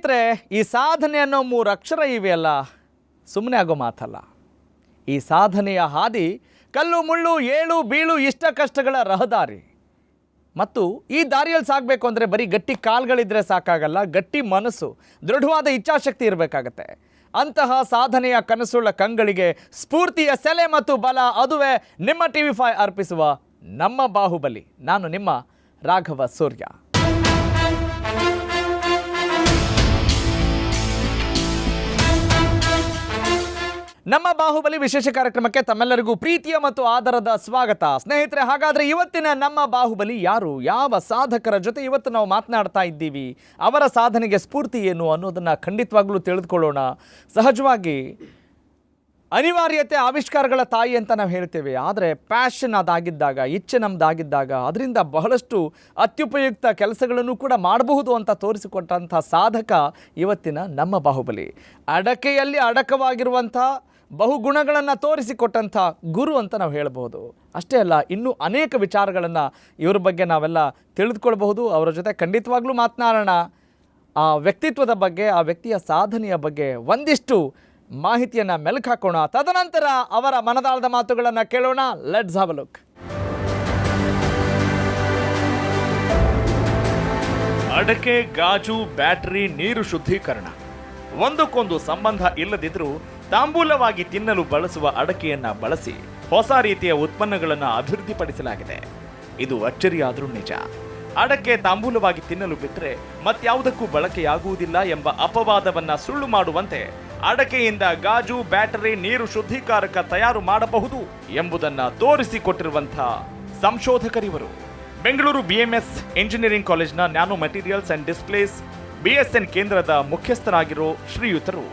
ಸ್ನೇಹಿತರೆ, ಈ ಸಾಧನೆ ಅನ್ನೋ 3 ಅಕ್ಷರ ಇವೆಯಲ್ಲ, ಸುಮ್ಮನೆ ಆಗೋ ಮಾತಲ್ಲ. ಈ ಸಾಧನೆಯ ಹಾದಿ ಕಲ್ಲು ಮುಳ್ಳು ಏಳು ಬೀಳು ಇಷ್ಟ ಕಷ್ಟಗಳ ರಹದಾರಿ. ಮತ್ತು ಈ ದಾರಿಯಲ್ಲಿ ಸಾಗಬೇಕು ಅಂದರೆ ಬರೀ ಗಟ್ಟಿ ಕಾಲ್ಗಳಿದ್ರೆ ಸಾಕಾಗಲ್ಲ, ಗಟ್ಟಿ ಮನಸ್ಸು, ದೃಢವಾದ ಇಚ್ಛಾಶಕ್ತಿ ಇರಬೇಕಾಗತ್ತೆ. ಅಂತಹ ಸಾಧನೆಯ ಕನಸುಳ್ಳ ಕಂಗಳಿಗೆ ಸ್ಫೂರ್ತಿಯ ಸೆಲೆ ಮತ್ತು ಬಲ, ಅದುವೇ ನಿಮ್ಮ TV5 ಅರ್ಪಿಸುವ ನಮ್ಮ ಬಾಹುಬಲಿ. ನಾನು ನಿಮ್ಮ ರಾಘವ ಸೂರ್ಯ. ನಮ್ಮ ಬಾಹುಬಲಿ ವಿಶೇಷ ಕಾರ್ಯಕ್ರಮಕ್ಕೆ ತಮ್ಮೆಲ್ಲರಿಗೂ ಪ್ರೀತಿಯ ಮತ್ತು ಆದರದ ಸ್ವಾಗತ. ಸ್ನೇಹಿತರೆ, ಹಾಗಾದರೆ ಇವತ್ತಿನ ನಮ್ಮ ಬಾಹುಬಲಿ ಯಾರು, ಯಾವ ಸಾಧಕರ ಜೊತೆ ಇವತ್ತು ನಾವು ಮಾತನಾಡ್ತಾ ಇದ್ದೀವಿ, ಅವರ ಸಾಧನೆಗೆ ಸ್ಫೂರ್ತಿ ಏನು ಅನ್ನೋದನ್ನು ಖಂಡಿತವಾಗ್ಲೂ ತಿಳಿದುಕೊಳ್ಳೋಣ. ಸಹಜವಾಗಿ ಅನಿವಾರ್ಯತೆ ಆವಿಷ್ಕಾರಗಳ ತಾಯಿ ಅಂತ ನಾವು ಹೇಳ್ತೇವೆ, ಆದರೆ ಪ್ಯಾಷನ್ ಅದಾಗಿದ್ದಾಗ, ಇಚ್ಛೆ ನಮ್ಮದಾಗಿದ್ದಾಗ ಅದರಿಂದ ಬಹಳಷ್ಟು ಅತ್ಯುಪಯುಕ್ತ ಕೆಲಸಗಳನ್ನು ಕೂಡ ಮಾಡಬಹುದು ಅಂತ ತೋರಿಸಿಕೊಟ್ಟಂಥ ಸಾಧಕ ಇವತ್ತಿನ ನಮ್ಮ ಬಾಹುಬಲಿ. ಅಡಕೆಯಲ್ಲಿ ಅಡಕವಾಗಿರುವಂಥ ಬಹುಗುಣಗಳನ್ನು ತೋರಿಸಿಕೊಟ್ಟಂಥ ಗುರು ಅಂತ ನಾವು ಹೇಳಬಹುದು. ಅಷ್ಟೇ ಅಲ್ಲ, ಇನ್ನೂ ಅನೇಕ ವಿಚಾರಗಳನ್ನು ಇವರ ಬಗ್ಗೆ ನಾವೆಲ್ಲ ತಿಳಿದುಕೊಳ್ಬಹುದು. ಅವರ ಜೊತೆ ಖಂಡಿತವಾಗ್ಲೂ ಮಾತನಾಡೋಣ. ಆ ವ್ಯಕ್ತಿತ್ವದ ಬಗ್ಗೆ, ಆ ವ್ಯಕ್ತಿಯ ಸಾಧನೆಯ ಬಗ್ಗೆ ಒಂದಿಷ್ಟು ಮಾಹಿತಿಯನ್ನು ಮೆಲುಕು ಹಾಕೋಣ. ತದನಂತರ ಅವರ ಮನದಾಳದ ಮಾತುಗಳನ್ನು ಕೇಳೋಣ. Let's have a look. ಅಡಕೆ, ಗಾಜು, ಬ್ಯಾಟರಿ, ನೀರು ಶುದ್ಧೀಕರಣ ಒಂದಕ್ಕೊಂದು ಸಂಬಂಧ ಇಲ್ಲದಿದ್ರೂ ತಾಂಬೂಲವಾಗಿ ತಿನ್ನಲು ಬಳಸುವ ಅಡಕೆಯನ್ನ ಬಳಸಿ ಹೊಸ ರೀತಿಯ ಉತ್ಪನ್ನಗಳನ್ನು ಅಭಿವೃದ್ಧಿಪಡಿಸಲಾಗಿದೆ. ಇದು ಅಚ್ಚರಿಯಾದ್ರೂ ನಿಜ. ಅಡಕೆ ತಾಂಬೂಲವಾಗಿ ತಿನ್ನಲು ಬಿಟ್ಟರೆ ಮತ್ಯಾವುದಕ್ಕೂ ಬಳಕೆಯಾಗುವುದಿಲ್ಲ ಎಂಬ ಅಪವಾದವನ್ನ ಸುಳ್ಳು ಮಾಡುವಂತೆ ಅಡಕೆಯಿಂದ ಗಾಜು, ಬ್ಯಾಟರಿ, ನೀರು ಶುದ್ಧೀಕಾರಕ ತಯಾರು ಮಾಡಬಹುದು ಎಂಬುದನ್ನ ತೋರಿಸಿಕೊಟ್ಟಿರುವಂತಹ ಸಂಶೋಧಕರಿವರು. ಬೆಂಗಳೂರು BMS ಇಂಜಿನಿಯರಿಂಗ್ ಕಾಲೇಜ್ನ nano materials and displays BSN ಕೇಂದ್ರದ ಮುಖ್ಯಸ್ಥರಾಗಿರೋ ಶ್ರೀಯುತರು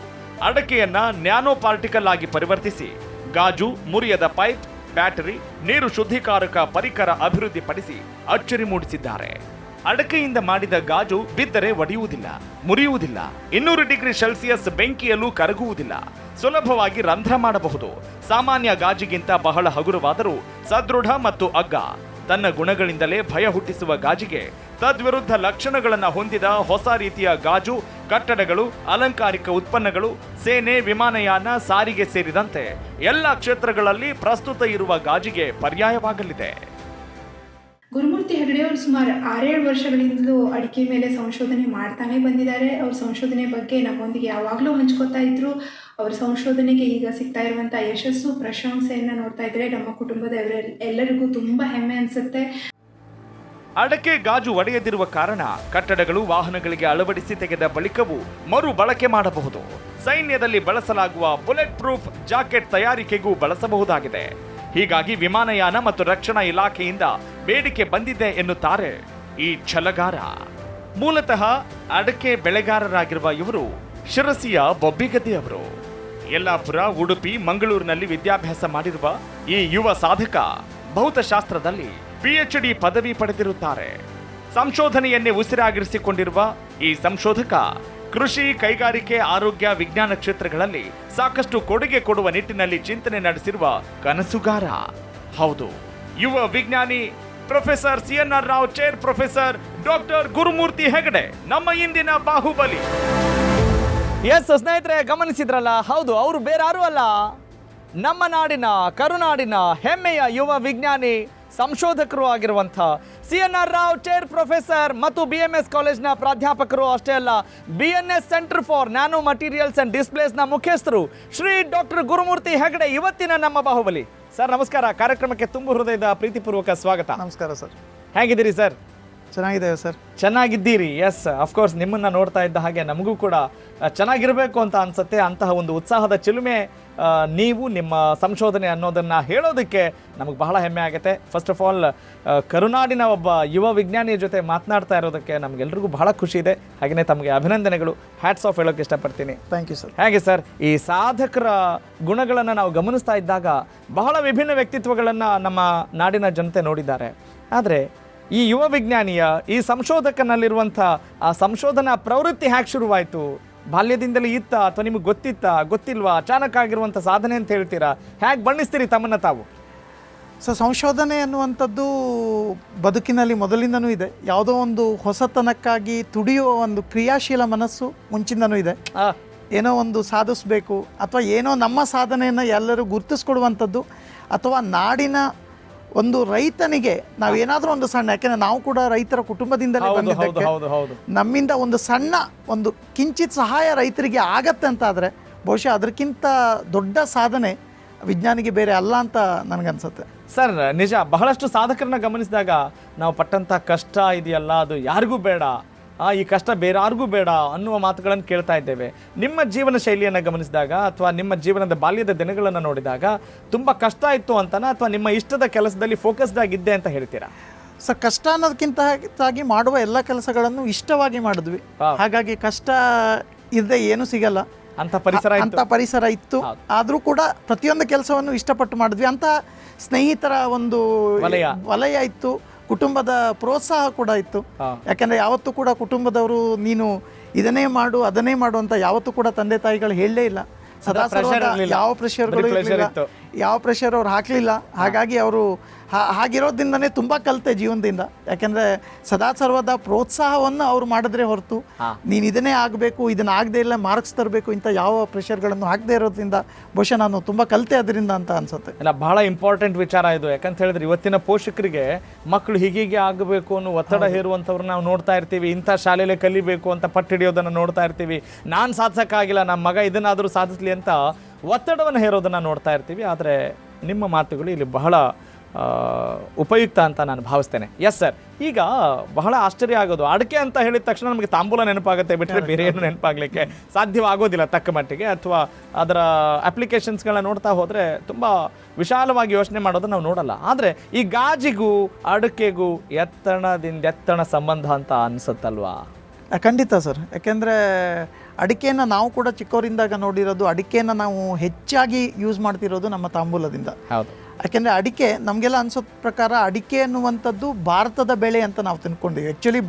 ಅಡಕೆಯನ್ನ ನ್ಯಾನೋ ಪಾರ್ಟಿಕಲ್ ಆಗಿ ಪರಿವರ್ತಿಸಿ ಗಾಜು, ಮುರಿಯದ ಪೈಪ್, ಬ್ಯಾಟರಿ, ನೀರು ಶುದ್ಧೀಕಾರಕ ಪರಿಕರ ಅಭಿವೃದ್ಧಿಪಡಿಸಿ ಅಚ್ಚರಿ ಮೂಡಿಸಿದ್ದಾರೆ. ಅಡಕೆಯಿಂದ ಮಾಡಿದ ಗಾಜು ಬಿದ್ದರೆ ಒಡೆಯುವುದಿಲ್ಲ, ಮುರಿಯುವುದಿಲ್ಲ, 200 ಡಿಗ್ರಿ ಸೆಲ್ಸಿಯಸ್ ಬೆಂಕಿಯಲ್ಲೂ ಕರಗುವುದಿಲ್ಲ, ಸುಲಭವಾಗಿ ರಂಧ್ರ ಮಾಡಬಹುದು. ಸಾಮಾನ್ಯ ಗಾಜಿಗಿಂತ ಬಹಳ ಹಗುರವಾದರೂ ಸದೃಢ ಮತ್ತು ಅಗ್ಗ. ತನ್ನ ಗುಣಗಳಿಂದಲೇ ಭಯ ಹುಟ್ಟಿಸುವ ಗಾಜಿಗೆ ತದ್ವಿರುದ್ಧ ಲಕ್ಷಣಗಳನ್ನು ಹೊಂದಿದ ಹೊಸ ರೀತಿಯ ಗಾಜು ಕಟ್ಟಡಗಳು, ಅಲಂಕಾರಿಕ ಉತ್ಪನ್ನಗಳು, ಸೇನೆ, ವಿಮಾನಯಾನ, ಸಾರಿಗೆ ಸೇರಿದಂತೆ ಎಲ್ಲ ಕ್ಷೇತ್ರಗಳಲ್ಲಿ ಪ್ರಸ್ತುತ ಇರುವ ಗಾಜಿಗೆ ಪರ್ಯಾಯವಾಗಲಿದೆ. ಗುರುಮೂರ್ತಿ ಹೆಗಡೆ ಅವರು ಸುಮಾರು 6-7 ವರ್ಷಗಳಿಂದಲೂ ಅಡಿಕೆ ಮೇಲೆ ಸಂಶೋಧನೆ ಮಾಡ್ತಾನೆ ಬಂದಿದ್ದಾರೆ. ಅವ್ರ ಸಂಶೋಧನೆ ಬಗ್ಗೆ ನಮ್ಮೊಂದಿಗೆ ಯಾವಾಗಲೂ ಹಂಚ್ಕೋತಾ ಇದ್ರು. ಅವ್ರ ಸಂಶೋಧನೆಗೆ ಈಗ ಸಿಗ್ತಾ ಇರುವಂಥ ಯಶಸ್ಸು, ಪ್ರಶಂಸೆಯನ್ನು ನೋಡ್ತಾ ಇದ್ರೆ ನಮ್ಮ ಕುಟುಂಬದ ಎಲ್ಲರಿಗೂ ತುಂಬ ಹೆಮ್ಮೆ ಅನಿಸುತ್ತೆ. ಅಡಕೆ ಗಾಜು ಒಡೆಯದಿರುವ ಕಾರಣ ಕಟ್ಟಡಗಳು, ವಾಹನಗಳಿಗೆ ಅಳವಡಿಸಿ ತೆಗೆದ ಬಳಿಕವೂ ಮರು ಬಳಕೆ ಮಾಡಬಹುದು. ಸೈನ್ಯದಲ್ಲಿ ಬಳಸಲಾಗುವ ಬುಲೆಟ್ ಪ್ರೂಫ್ ಜಾಕೆಟ್ ತಯಾರಿಕೆಗೂ ಬಳಸಬಹುದಾಗಿದೆ. ಹೀಗಾಗಿ ವಿಮಾನಯಾನ ಮತ್ತು ರಕ್ಷಣಾ ಇಲಾಖೆಯಿಂದ ಬೇಡಿಕೆ ಬಂದಿದೆ ಎನ್ನುತ್ತಾರೆ ಈ ಛಲಗಾರ. ಮೂಲತಃ ಅಡಕೆ ಬೆಳೆಗಾರರಾಗಿರುವ ಇವರು ಶಿರಸಿಯ ಬೊಬ್ಬಿಗದ್ದೆಯವರು. ಯಲ್ಲಾಪುರ, ಉಡುಪಿ, ಮಂಗಳೂರಿನಲ್ಲಿ ವಿದ್ಯಾಭ್ಯಾಸ ಮಾಡಿರುವ ಈ ಯುವ ಸಾಧಕ ಭೌತಶಾಸ್ತ್ರದಲ್ಲಿ PhD ಪದವಿ ಪಡೆದಿರುತ್ತಾರೆ. ಸಂಶೋಧನೆಯನ್ನೇ ಉಸಿರಾಗಿರಿಸಿಕೊಂಡಿರುವ ಈ ಸಂಶೋಧಕ ಕೃಷಿ, ಕೈಗಾರಿಕೆ, ಆರೋಗ್ಯ, ವಿಜ್ಞಾನ ಕ್ಷೇತ್ರಗಳಲ್ಲಿ ಸಾಕಷ್ಟು ಕೊಡುಗೆ ಕೊಡುವ ನಿಟ್ಟಿನಲ್ಲಿ ಚಿಂತನೆ ನಡೆಸಿರುವ ಕನಸುಗಾರ. ಹೌದು, ಯುವ ವಿಜ್ಞಾನಿ professor CNR Rao, chair professor doctor Gurumurthy Hegde, ನಮ್ಮ ಇಂದಿನ ಬಾಹುಬಲಿ. ಎಸ್ ಸ್ನೇಹಿತರೆ, ಗಮನಿಸಿದ್ರಲ್ಲ, ಹೌದು, ಅವರು ಬೇರಾರೂ ಅಲ್ಲ, ನಮ್ಮ ನಾಡಿನ, ಕರುನಾಡಿನ ಹೆಮ್ಮೆಯ ಯುವ ವಿಜ್ಞಾನಿ, ಸಂಶೋಧಕರು ಆಗಿರುವಂಥ CNR ರಾವ್, ಚೇರ್ ಪ್ರೊಫೆಸರ್ ಮತ್ತು BMS ಕಾಲೇಜ್ನ ಪ್ರಾಧ್ಯಾಪಕರು. ಅಷ್ಟೇ ಅಲ್ಲ, BNS centre for nano materials and ಡಿಸ್ಪ್ಲೇಸ್ನ ಮುಖ್ಯಸ್ಥರು ಶ್ರೀ ಡಾಕ್ಟರ್ ಗುರುಮೂರ್ತಿ ಹೆಗಡೆ ಇವತ್ತಿನ ನಮ್ಮ ಬಾಹುಬಲಿ. ಸರ್ ನಮಸ್ಕಾರ. ಕಾರ್ಯಕ್ರಮಕ್ಕೆ ತುಂಬ ಹೃದಯದ ಪ್ರೀತಿಪೂರ್ವಕ ಸ್ವಾಗತ. ನಮಸ್ಕಾರ ಸರ್. ಹೇಗಿದ್ದೀರಿ ಸರ್? ಚೆನ್ನಾಗಿದ್ದೇವೆ ಸರ್. ಚೆನ್ನಾಗಿದ್ದೀರಿ? Yes, of course. ನಿಮ್ಮನ್ನು ನೋಡ್ತಾ ಇದ್ದ ಹಾಗೆ ನಮಗೂ ಕೂಡ ಚೆನ್ನಾಗಿರಬೇಕು ಅಂತ ಅನಿಸುತ್ತೆ. ಅಂತಹ ಒಂದು ಉತ್ಸಾಹದ ಚಿಲುಮೆ ನೀವು, ನಿಮ್ಮ ಸಂಶೋಧನೆ ಅನ್ನೋದನ್ನು ಹೇಳೋದಕ್ಕೆ ನಮಗೆ ಬಹಳ ಹೆಮ್ಮೆ ಆಗುತ್ತೆ. ಫಸ್ಟ್ ಆಫ್ ಆಲ್, ಕರುನಾಡಿನ ಒಬ್ಬ ಯುವ ವಿಜ್ಞಾನಿಯ ಜೊತೆ ಮಾತನಾಡ್ತಾ ಇರೋದಕ್ಕೆ ನಮಗೆಲ್ರಿಗೂ ಬಹಳ ಖುಷಿ ಇದೆ. ಹಾಗೆಯೇ ತಮಗೆ ಅಭಿನಂದನೆಗಳು, ಹ್ಯಾಟ್ಸ್ ಆಫ್ ಹೇಳೋಕ್ಕೆ ಇಷ್ಟಪಡ್ತೀನಿ. Thank you sir. ಹೇಗೆ ಸರ್, ಈ ಸಾಧಕರ ಗುಣಗಳನ್ನು ನಾವು ಗಮನಿಸ್ತಾ ಇದ್ದಾಗ ಬಹಳ ವಿಭಿನ್ನ ವ್ಯಕ್ತಿತ್ವಗಳನ್ನು ನಮ್ಮ ನಾಡಿನ ಜನತೆ ನೋಡಿದ್ದಾರೆ. ಆದರೆ ಈ ಯುವ ವಿಜ್ಞಾನಿಯ, ಈ ಸಂಶೋಧಕನಲ್ಲಿರುವಂಥ ಆ ಸಂಶೋಧನಾ ಪ್ರವೃತ್ತಿ ಹೇಗೆ ಶುರುವಾಯಿತು? ಬಾಲ್ಯದಿಂದಲೇ ಇತ್ತ ಅಥವಾ ನಿಮಗೆ ಗೊತ್ತಿಲ್ವಾ? ಅಚಾನಕ್ ಆಗಿರುವಂಥ ಸಾಧನೆ ಅಂತ ಹೇಳ್ತೀರಾ? ಹೇಗೆ ಬಣ್ಣಿಸ್ತೀರಿ ತಮ್ಮನ್ನು ತಾವು? ಸೊ ಸಂಶೋಧನೆ ಅನ್ನುವಂಥದ್ದು ಬದುಕಿನಲ್ಲಿ ಮೊದಲಿಂದನೂ ಇದೆ. ಯಾವುದೋ ಒಂದು ಹೊಸತನಕ್ಕಾಗಿ ತುಡಿಯುವ ಒಂದು ಕ್ರಿಯಾಶೀಲ ಮನಸ್ಸು ಮುಂಚಿಂದನೂ ಇದೆ. ಏನೋ ಒಂದು ಸಾಧಿಸಬೇಕು ಅಥವಾ ಏನೋ ನಮ್ಮ ಸಾಧನೆಯನ್ನು ಎಲ್ಲರೂ ಗುರುತಿಸ್ಕೊಡುವಂಥದ್ದು, ಅಥವಾ ನಾಡಿನ ಒಂದು ರೈತನಿಗೆ ನಾವು ಏನಾದರೂ ಒಂದು ಸಣ್ಣ, ಯಾಕೆಂದರೆ ನಾವು ಕೂಡ ರೈತರ ಕುಟುಂಬದಿಂದಲೇ ಬಂದಿದ್ದಕ್ಕೆ ನಮ್ಮಿಂದ ಒಂದು ಸಣ್ಣ ಒಂದು ಕಿಂಚಿತ್ ಸಹಾಯ ರೈತರಿಗೆ ಆಗತ್ತೆ ಅಂತಾದರೆ ಬಹುಶಃ ಅದಕ್ಕಿಂತ ದೊಡ್ಡ ಸಾಧನೆ ವಿಜ್ಞಾನಿಗೆ ಬೇರೆ ಅಲ್ಲ ಅಂತ ನನಗನ್ಸುತ್ತೆ. ಸರ್ ನಿಜ, ಬಹಳಷ್ಟು ಸಾಧಕರನ್ನ ಗಮನಿಸಿದಾಗ ನಾವು ಪಟ್ಟಂಥ ಕಷ್ಟ ಇದೆಯಲ್ಲ ಅದು ಯಾರಿಗೂ ಬೇಡ, ಈ ಕಷ್ಟ ಬೇರೆ ಯಾರಿಗೂ ಬೇಡ ಅನ್ನುವ ಮಾತುಗಳನ್ನು ಕೇಳ್ತಾ ಇದ್ದೇವೆ. ನಿಮ್ಮ ಜೀವನ ಶೈಲಿಯನ್ನು ಗಮನಿಸಿದಾಗ ಅಥವಾ ನಿಮ್ಮ ಜೀವನದ ಬಾಲ್ಯದ ದಿನಗಳನ್ನು ನೋಡಿದಾಗ ತುಂಬ ಕಷ್ಟ ಇತ್ತು ಅಂತನಾ ಅಥವಾ ನಿಮ್ಮ ಇಷ್ಟದ ಕೆಲಸದಲ್ಲಿ ಫೋಕಸ್ಡ್ ಆಗಿದ್ದೆ ಅಂತ ಹೇಳ್ತೀರಾ? ಸರ್, ಕಷ್ಟ ಅನ್ನೋದಕ್ಕಿಂತ ಹೆಚ್ಚಾಗಿ ಮಾಡುವ ಎಲ್ಲ ಕೆಲಸಗಳನ್ನು ಇಷ್ಟವಾಗಿ ಮಾಡಿದ್ವಿ. ಹಾಗಾಗಿ ಕಷ್ಟ ಇಲ್ಲದೆ ಏನೂ ಸಿಗಲ್ಲ ಅಂತ ಪರಿಸರ ಇತ್ತು. ಆದರೂ ಕೂಡ ಪ್ರತಿಯೊಂದು ಕೆಲಸವನ್ನು ಇಷ್ಟಪಟ್ಟು ಮಾಡಿದ್ವಿ. ಅಂತ ಸ್ನೇಹಿತರ ಒಂದು ವಲಯ ಇತ್ತು, ಕುಟುಂಬದ ಪ್ರೋತ್ಸಾಹ ಕೂಡ ಇತ್ತು. ಯಾಕೆಂದರೆ ಯಾವತ್ತೂ ಕೂಡ ಕುಟುಂಬದವರು ನೀನು ಇದನ್ನೇ ಮಾಡು ಅದನ್ನೇ ಮಾಡು ಅಂತ ಯಾವತ್ತೂ ಕೂಡ ತಂದೆ ತಾಯಿಗಳು ಹೇಳಲೇ ಇಲ್ಲ. ಸದಾ ಯಾವ ಪ್ರೆಷರ್ಗಳು ಇರಲಿಲ್ಲ, ಯಾವ ಪ್ರೆಷರ್ ಅವ್ರು ಹಾಕಲಿಲ್ಲ. ಹಾಗಾಗಿ ಅವರು ಹಾಗಿರೋದ್ರಿಂದನೇ ತುಂಬ ಕಲಿತೆ ಜೀವನದಿಂದ. ಯಾಕೆಂದರೆ ಸದಾ ಸರ್ವದ ಪ್ರೋತ್ಸಾಹವನ್ನು ಅವ್ರು ಮಾಡಿದ್ರೆ ಹೊರತು ನೀನು ಇದನ್ನೇ ಆಗಬೇಕು, ಇದನ್ನು ಆಗದೆ ಇಲ್ಲ ಮಾರ್ಕ್ಸ್ ತರಬೇಕು ಇಂಥ ಯಾವ ಪ್ರೆಷರ್ಗಳನ್ನು ಹಾಕದೇ ಇರೋದ್ರಿಂದ ಬಹುಶಃ ನಾನು ತುಂಬ ಕಲಿತೆ ಅದರಿಂದ ಅಂತ ಅನ್ಸುತ್ತೆ. ಇಲ್ಲ, ಬಹಳ ಇಂಪಾರ್ಟೆಂಟ್ ವಿಚಾರ ಇದು. ಯಾಕಂತ ಹೇಳಿದ್ರೆ ಇವತ್ತಿನ ಪೋಷಕರಿಗೆ ಮಕ್ಕಳು ಹೀಗೆ ಆಗಬೇಕು ಅನ್ನೋ ಒತ್ತಡ ಹೇರುವಂಥವ್ರು ನಾವು ನೋಡ್ತಾ ಇರ್ತೀವಿ. ಇಂಥ ಶಾಲೆಯಲ್ಲೇ ಕಲಿಬೇಕು ಅಂತ ಪಟ್ಟು ಹಿಡಿಯೋದನ್ನು ನೋಡ್ತಾ ಇರ್ತೀವಿ. ನಾನು ಸಾಧಿಸೋಕ್ಕಾಗಿಲ್ಲ, ನಮ್ಮ ಮಗ ಇದನ್ನಾದರೂ ಸಾಧಿಸಲಿ ಅಂತ ಒತ್ತಡವನ್ನು ಹೇರೋದನ್ನು ನೋಡ್ತಾ ಇರ್ತೀವಿ. ಆದರೆ ನಿಮ್ಮ ಮಾತುಗಳು ಇಲ್ಲಿ ಬಹಳ ಉಪಯುಕ್ತ ಅಂತ ನಾನು ಭಾವಿಸ್ತೇನೆ. ಎಸ್ ಸರ್, ಈಗ ಬಹಳ ಆಶ್ಚರ್ಯ ಆಗೋದು, ಅಡಿಕೆ ಅಂತ ಹೇಳಿದ ತಕ್ಷಣ ನಮಗೆ ತಾಂಬೂಲ ನೆನಪಾಗುತ್ತೆ ಬಿಟ್ಟರೆ ಬೇರೆ ಏನು ನೆನಪಾಗಲಿಕ್ಕೆ ಸಾಧ್ಯವಾಗೋದಿಲ್ಲ ತಕ್ಕ ಮಟ್ಟಿಗೆ. ಅಥವಾ ಅದರ ಅಪ್ಲಿಕೇಶನ್ಸ್ಗಳನ್ನ ನೋಡ್ತಾ ಹೋದರೆ ತುಂಬ ವಿಶಾಲವಾಗಿ ಯೋಚನೆ ಮಾಡೋದನ್ನು ನಾವು ನೋಡಲ್ಲ. ಆದರೆ ಈ ಗಾಜಿಗೂ ಅಡಿಕೆಗೂ ಎತ್ತಣ ಸಂಬಂಧ ಅಂತ ಅನಿಸುತ್ತಲ್ವಾ? ಖಂಡಿತ ಸರ್. ಯಾಕೆಂದರೆ ಅಡಿಕೆಯನ್ನು ನಾವು ಕೂಡ ಚಿಕ್ಕವರಿಂದಾಗ ನೋಡಿರೋದು, ಅಡಿಕೆಯನ್ನು ನಾವು ಹೆಚ್ಚಾಗಿ ಯೂಸ್ ಮಾಡ್ತಿರೋದು ನಮ್ಮ ತಾಂಬೂಲದಿಂದ. ಹೌದು. ಯಾಕೆಂದರೆ ಅಡಿಕೆ ನಮಗೆಲ್ಲ ಅನಿಸೋ ಪ್ರಕಾರ ಅಡಿಕೆ ಅನ್ನುವಂಥದ್ದು ಭಾರತದ ಬೆಳೆ ಅಂತ ನಾವು ತಿಳ್ಕೊಂಡಿವಿ. ಆ್ಯಕ್ಚುಲಿ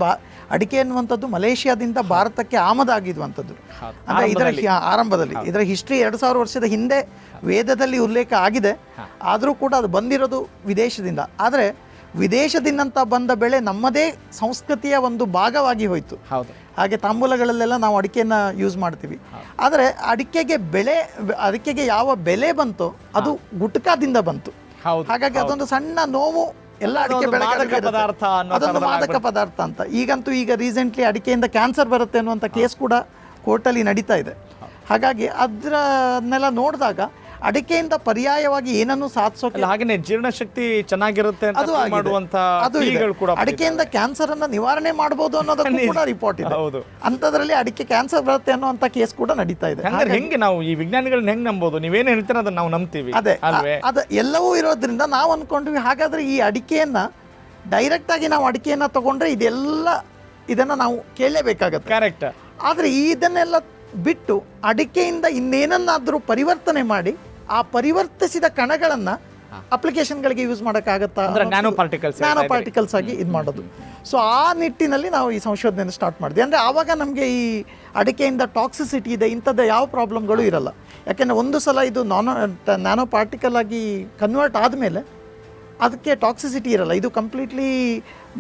ಅಡಿಕೆ ಅನ್ನುವಂಥದ್ದು ಮಲೇಷಿಯಾದಿಂದ ಭಾರತಕ್ಕೆ ಆಮದಾಗಿರುವಂಥದ್ದು. ಅಂದರೆ ಇದರ ಆರಂಭದಲ್ಲಿ ಇದರ ಹಿಸ್ಟ್ರಿ 2000 ವರ್ಷದ ಹಿಂದೆ ವೇದದಲ್ಲಿ ಉಲ್ಲೇಖ ಆಗಿದೆ. ಆದರೂ ಕೂಡ ಅದು ಬಂದಿರೋದು ವಿದೇಶದಿಂದ. ಆದರೆ ವಿದೇಶದಿಂದಂತ ಬಂದ ಬೆಳೆ ನಮ್ಮದೇ ಸಂಸ್ಕೃತಿಯ ಒಂದು ಭಾಗವಾಗಿ ಹೋಯಿತು. ಹಾಗೆ ತಾಂಬೂಲಗಳಲ್ಲೆಲ್ಲ ನಾವು ಅಡಿಕೆಯನ್ನು ಯೂಸ್ ಮಾಡ್ತೀವಿ. ಆದರೆ ಅಡಿಕೆಗೆ ಯಾವ ಬೆಲೆ ಬಂತೋ ಅದು ಗುಟ್ಕಾದಿಂದ ಬಂತು. ಹಾಗಾಗಿ ಅದೊಂದು ಸಣ್ಣ ನೋವು ಎಲ್ಲ ಅಡಿಕೆ ಬೆಳೆಗಾರರಿಗೆ, ಅದೊಂದು ಮಾದಕ ಪದಾರ್ಥ ಅಂತ. ಈಗ ರೀಸೆಂಟ್ಲಿ ಅಡಿಕೆಯಿಂದ ಕ್ಯಾನ್ಸರ್ ಬರುತ್ತೆ ಅನ್ನುವಂಥ ಕೇಸ್ ಕೂಡ ಕೋರ್ಟಲ್ಲಿ ನಡೀತಾ ಇದೆ. ಹಾಗಾಗಿ ಅದನ್ನೆಲ್ಲ ನೋಡಿದಾಗ ಅಡಿಕೆಯಿಂದ ಪರ್ಯಾಯವಾಗಿ ಏನನ್ನು ಸಾಧಿಸೋಕೆ, ಹಾಗೆ ಜೀರ್ಣಶಕ್ತಿ ಚೆನ್ನಾಗಿರುತ್ತೆ ಅಂತ ಮಾಡುವಂತ ಅಡಿಕೆಯಿಂದ ಕ್ಯಾನ್ಸರ್ ಅನ್ನ ನಿವಾರಣೆ ಮಾಡಬಹುದು ಅನ್ನೋದಕ್ಕೂ ಕೂಡ ರಿಪೋರ್ಟ್ ಇದೆ. ಅಂತದ್ರಲ್ಲಿ ಅಡಿಕೆ ಕ್ಯಾನ್ಸರ್ ಬರುತ್ತೆ ಅನ್ನುವಂತ ಕೇಸ್ ಕೂಡ ನಡೀತಾ ಇದೆ. ಹೆಂಗೆ ನಾವು ಈ ವಿಜ್ಞಾನಿಗಳನ್ನ ಹೆಂಗ್ ನಂಬೋದು? ನೀವೇನು ಹೇಳ್ತೀರ ಅದನ್ನ ನಾವು ನಂಬ್ತೀವಿ. ಅದೇ ಎಲ್ಲವೂ ಇರೋದ್ರಿಂದ ನಾವು ಅನ್ಕೊಂಡ್ವಿ ಹಾಗಾದ್ರೆ ಈ ಅಡಿಕೆಯನ್ನ ಡೈರೆಕ್ಟ್ ಆಗಿ ನಾವು ಅಡಿಕೆಯನ್ನ ತಗೊಂಡ್ರೆ ಇದನ್ನ ನಾವು ಕೇಳಲೇಬೇಕಾಗತ್ತೆ. ಕರೆಕ್ಟ್. ಆದ್ರೆ ಇದನ್ನೆಲ್ಲ ಬಿಟ್ಟು ಅಡಿಕೆಯಿಂದ ಇನ್ನೇನನ್ನಾದ್ರೂ ಪರಿವರ್ತನೆ ಮಾಡಿ ಆ ಪರಿವರ್ತಿಸಿದ ಕಣಗಳನ್ನು ಅಪ್ಲಿಕೇಶನ್ಗಳಿಗೆ ಯೂಸ್ ಮಾಡೋಕ್ಕಾಗತ್ತಾ, ನ್ಯಾನೋ ಪಾರ್ಟಿಕಲ್ಸ್ ಆಗಿ ಇದು ಮಾಡೋದು. ಸೊ ಆ ನಿಟ್ಟಿನಲ್ಲಿ ನಾವು ಈ ಸಂಶೋಧನೆ ಸ್ಟಾರ್ಟ್ ಮಾಡಿದ್ವಿ. ಅಂದರೆ ಆವಾಗ ನಮಗೆ ಈ ಅಡಿಕೆಯಿಂದ ಟಾಕ್ಸಿಸಿಟಿ ಇದೆ ಇಂಥದ್ದು ಯಾವ ಪ್ರಾಬ್ಲಮ್ಗಳು ಇರಲ್ಲ. ಯಾಕೆಂದರೆ ಒಂದು ಸಲ ಇದು ನ್ಯಾನೋ ಪಾರ್ಟಿಕಲ್ ಆಗಿ ಕನ್ವರ್ಟ್ ಆದಮೇಲೆ ಅದಕ್ಕೆ ಟಾಕ್ಸಿಸಿಟಿ ಇರಲ್ಲ. ಇದು completely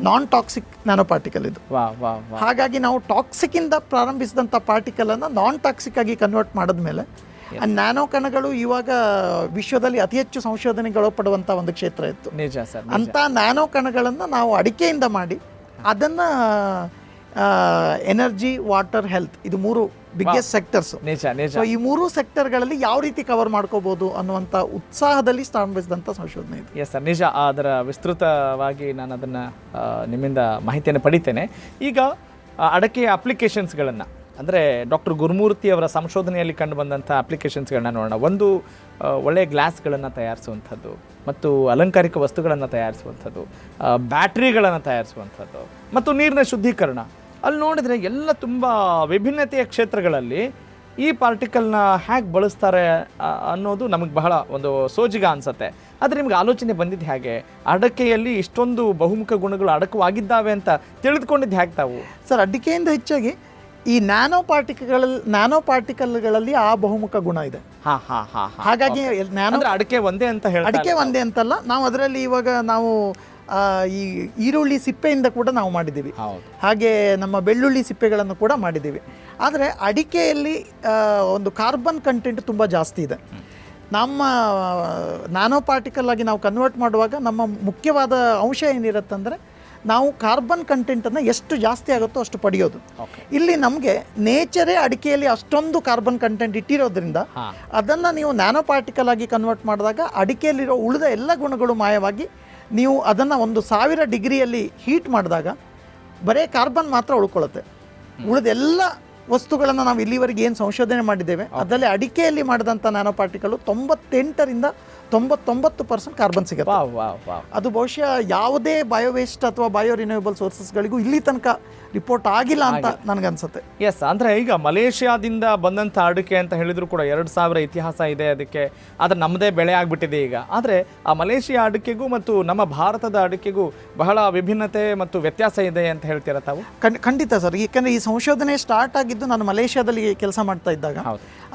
non toxic nano particle ಇದು. ಹಾಗಾಗಿ ನಾವು ಟಾಕ್ಸಿಕ್ಕಿಂದ ಪ್ರಾರಂಭಿಸಿದಂಥ ಪಾರ್ಟಿಕಲನ್ನು ನಾನ್ ಟಾಕ್ಸಿಕ್ ಆಗಿ ಕನ್ವರ್ಟ್ ಮಾಡಿದ್ಮೇಲೆ ನ್ಯಾನೋ ಕಣಗಳು ಇವಾಗ ವಿಶ್ವದಲ್ಲಿ ಅತಿ ಹೆಚ್ಚು ಸಂಶೋಧನೆಗೊಳಪಡುವಂಥ ಒಂದು ಕ್ಷೇತ್ರ ಇತ್ತು. ಅಂಥ ನ್ಯಾನೋ ಕಣಗಳನ್ನು ನಾವು ಅಡಿಕೆಯಿಂದ ಮಾಡಿ ಅದನ್ನು ಎನರ್ಜಿ, ವಾಟರ್, ಹೆಲ್ತ್, ಇದು 3 ಬಿಗ್ಗೆಸ್ಟ್ ಸೆಕ್ಟರ್ಸ್. ಸೊ ಈ 3 ಸೆಕ್ಟರ್ಗಳಲ್ಲಿ ಯಾವ ರೀತಿ ಕವರ್ ಮಾಡ್ಕೋಬಹುದು ಅನ್ನುವಂಥ ಉತ್ಸಾಹದಲ್ಲಿ ಪ್ರಾರಂಭಿಸಿದಂಥ ಸಂಶೋಧನೆ ಇದು. ಎಸ್ ಸರ್, ನಿಜ. ಅದರ ವಿಸ್ತೃತವಾಗಿ ನಾನು ಅದನ್ನು ನಿಮ್ಮಿಂದ ಮಾಹಿತಿಯನ್ನು ಪಡಿತೇನೆ. ಈಗ ಅಡಕೆಯ ಅಪ್ಲಿಕೇಶನ್ಸ್ಗಳನ್ನು, ಅಂದರೆ ಡಾಕ್ಟರ್ ಗುರುಮೂರ್ತಿ ಅವರ ಸಂಶೋಧನೆಯಲ್ಲಿ ಕಂಡು ಬಂದಂಥ ಅಪ್ಲಿಕೇಶನ್ಸ್ಗಳನ್ನ ನೋಡೋಣ. ಒಂದು ಒಳ್ಳೆಯ ಗ್ಲಾಸ್ಗಳನ್ನು ತಯಾರಿಸುವಂಥದ್ದು, ಮತ್ತು ಅಲಂಕಾರಿಕ ವಸ್ತುಗಳನ್ನು ತಯಾರಿಸುವಂಥದ್ದು, ಬ್ಯಾಟ್ರಿಗಳನ್ನು ತಯಾರಿಸುವಂಥದ್ದು, ಮತ್ತು ನೀರಿನ ಶುದ್ಧೀಕರಣ. ಅಲ್ಲಿ ನೋಡಿದರೆ ಎಲ್ಲ ತುಂಬ ವಿಭಿನ್ನತೆಯ ಕ್ಷೇತ್ರಗಳಲ್ಲಿ ಈ ಪಾರ್ಟಿಕಲ್ನ ಹೇಗೆ ಬಳಸ್ತಾರೆ ಅನ್ನೋದು ನಮಗೆ ಬಹಳ ಒಂದು ಸೋಜಿಗ ಅನಿಸುತ್ತೆ. ಆದರೆ ನಿಮ್ಗೆ ಆಲೋಚನೆ ಬಂದಿದ್ದು ಹೇಗೆ? ಅಡಕೆಯಲ್ಲಿ ಇಷ್ಟೊಂದು ಬಹುಮುಖ ಗುಣಗಳು ಅಡಕವಾಗಿದ್ದಾವೆ ಅಂತ ತಿಳಿದುಕೊಂಡಿದ್ದು ಹೇಗೆ ತಾವು? ಸರ್, ಅಡಿಕೆಯಿಂದ ಹೆಚ್ಚಾಗಿ ಈ ನ್ಯಾನೋ ಪಾರ್ಟಿಕಲ್ಗಳಲ್ಲಿ ಆ ಬಹುಮುಖ ಗುಣ ಇದೆ. ಹಾ ಹಾ ಹಾ ಹಾ. ಹಾಗಾಗಿ ನ್ಯಾನೋ ಅಂದ್ರೆ ಅಡಿಕೆ ಒಂದೇ ಅಂತ ಹೇಳ್ತಾರೆ. ಅಡಿಕೆ ಒಂದೇ ಅಂತಲ್ಲ, ನಾವು ಅದರಲ್ಲಿ ಇವಾಗ ನಾವು ಈ ಈರುಳ್ಳಿ ಸಿಪ್ಪೆಯಿಂದ ಕೂಡ ನಾವು ಮಾಡಿದ್ದೀವಿ, ಹೌದು. ಹಾಗೆ ನಮ್ಮ ಬೆಳ್ಳುಳ್ಳಿ ಸಿಪ್ಪೆಗಳನ್ನು ಕೂಡ ಮಾಡಿದ್ದೀವಿ. ಆದರೆ ಅಡಿಕೆಯಲ್ಲಿ ಒಂದು ಕಾರ್ಬನ್ ಕಂಟೆಂಟ್ ತುಂಬ ಜಾಸ್ತಿ ಇದೆ. ನಮ್ಮ ನ್ಯಾನೋ ಪಾರ್ಟಿಕಲ್ ಆಗಿ ನಾವು ಕನ್ವರ್ಟ್ ಮಾಡುವಾಗ ನಮ್ಮ ಮುಖ್ಯವಾದ ಅಂಶ ಏನಿರುತ್ತಂದರೆ ನಾವು ಕಾರ್ಬನ್ ಕಂಟೆಂಟನ್ನು ಎಷ್ಟು ಜಾಸ್ತಿ ಆಗುತ್ತೋ ಅಷ್ಟು ಪಡೆಯೋದು. ಇಲ್ಲಿ ನಮಗೆ ನೇಚರೇ ಅಡಿಕೆಯಲ್ಲಿ ಅಷ್ಟೊಂದು ಕಾರ್ಬನ್ ಕಂಟೆಂಟ್ ಇಟ್ಟಿರೋದ್ರಿಂದ ಅದನ್ನು ನೀವು ನ್ಯಾನೋ ಪಾರ್ಟಿಕಲ್ ಆಗಿ ಕನ್ವರ್ಟ್ ಮಾಡಿದಾಗ ಅಡಿಕೆಯಲ್ಲಿರೋ ಉಳಿದ ಎಲ್ಲ ಗುಣಗಳು ಮಾಯವಾಗಿ ನೀವು ಅದನ್ನು 1000 ಡಿಗ್ರಿಯಲ್ಲಿ ಹೀಟ್ ಮಾಡಿದಾಗ ಬರೀ ಕಾರ್ಬನ್ ಮಾತ್ರ ಉಳ್ಕೊಳ್ಳುತ್ತೆ. ಉಳಿದೆಲ್ಲ ವಸ್ತುಗಳನ್ನು ನಾವು ಇಲ್ಲಿವರೆಗೆ ಏನು ಸಂಶೋಧನೆ ಮಾಡಿದ್ದೇವೆ ಅದರಲ್ಲಿ ಅಡಿಕೆಯಲ್ಲಿ ಮಾಡಿದಂಥ ನ್ಯಾನೋ ಪಾರ್ಟಿಕಲ್ 98ರಿಂದ 99% ಕಾರ್ಬನ್ ಸಿಗುತ್ತೆ. ಅದು ಬಹುಶಃ ಯಾವುದೇ ಬಯೋವೇಸ್ಟ್ ಅಥವಾ ಬಯೋ ರಿನ್ಯೂವಬಲ್ ಸೋರ್ಸಸ್ಗಳಿಗೂ ಇಲ್ಲಿ ತನಕ ರಿಪೋರ್ಟ್ ಆಗಿಲ್ಲ ಅಂತ ನನಗನ್ಸುತ್ತೆ. ಎಸ್, ಅಂದರೆ ಈಗ ಮಲೇಷ್ಯಾದಿಂದ ಬಂದಂಥ ಅಡಿಕೆ ಅಂತ ಹೇಳಿದ್ರು ಕೂಡ 2000 ಇತಿಹಾಸ ಇದೆ ಅದಕ್ಕೆ. ಆದರೆ ನಮ್ಮದೇ ಬೆಳೆ ಆಗಿಬಿಟ್ಟಿದೆ ಈಗ. ಆದರೆ ಆ ಮಲೇಷಿಯಾ ಅಡಿಕೆಗೂ ಮತ್ತು ನಮ್ಮ ಭಾರತದ ಅಡಿಕೆಗೂ ಬಹಳ ವಿಭಿನ್ನತೆ ಮತ್ತು ವ್ಯತ್ಯಾಸ ಇದೆ ಅಂತ ಹೇಳ್ತೀರಾ ತಾವು? ಖಂಡಿತ ಸರ್. ಏಕೆಂದರೆ ಈ ಸಂಶೋಧನೆ ಸ್ಟಾರ್ಟ್ ಆಗಿದ್ದು ನಾನು ಮಲೇಷ್ಯಾದಲ್ಲಿ ಕೆಲಸ ಮಾಡ್ತಾ ಇದ್ದಾಗ.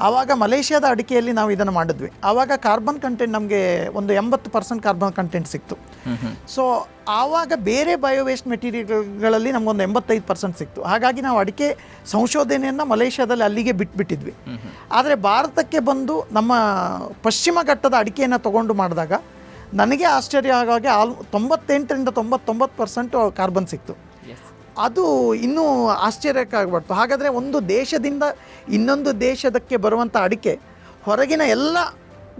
ಆವಾಗ ಮಲೇಷ್ಯಾದ ಅಡಿಕೆಯಲ್ಲಿ ನಾವು ಇದನ್ನು ಮಾಡಿದ್ವಿ. ಆವಾಗ ಕಾರ್ಬನ್ ಕಂಟೆಂಟ್ ನಮಗೆ ಒಂದು 80% ಕಾರ್ಬನ್ ಕಂಟೆಂಟ್ ಸಿಕ್ತು. ಸೊ ಆವಾಗ ಬೇರೆ ಬಯೋವೇಸ್ಟ್ ಮೆಟೀರಿಯಲ್ಗಳಲ್ಲಿ ನಮಗೊಂದು 85% ಸಿಕ್ತು. ಹಾಗಾಗಿ ನಾವು ಅಡಿಕೆ ಸಂಶೋಧನೆಯನ್ನು ಮಲೇಷ್ಯಾದಲ್ಲಿ ಅಲ್ಲಿಗೆ ಬಿಟ್ಬಿಟ್ಟಿದ್ವಿ. ಆದರೆ ಭಾರತಕ್ಕೆ ಬಂದು ನಮ್ಮ ಪಶ್ಚಿಮ ಘಟ್ಟದ ಅಡಿಕೆಯನ್ನು ತಗೊಂಡು ಮಾಡಿದಾಗ ನನಗೆ ಆಶ್ಚರ್ಯ ಆಗಿ 98ರಿಂದ 99% ಕಾರ್ಬನ್ ಸಿಕ್ತು. ಅದು ಇನ್ನೂ ಆಶ್ಚರ್ಯಕ್ಕಾಗ್ಬಾರ್ದು. ಹಾಗಾದರೆ ಒಂದು ದೇಶದಿಂದ ಇನ್ನೊಂದು ದೇಶದಕ್ಕೆ ಬರುವಂಥ ಅಡಿಕೆ ಹೊರಗಿನ ಎಲ್ಲ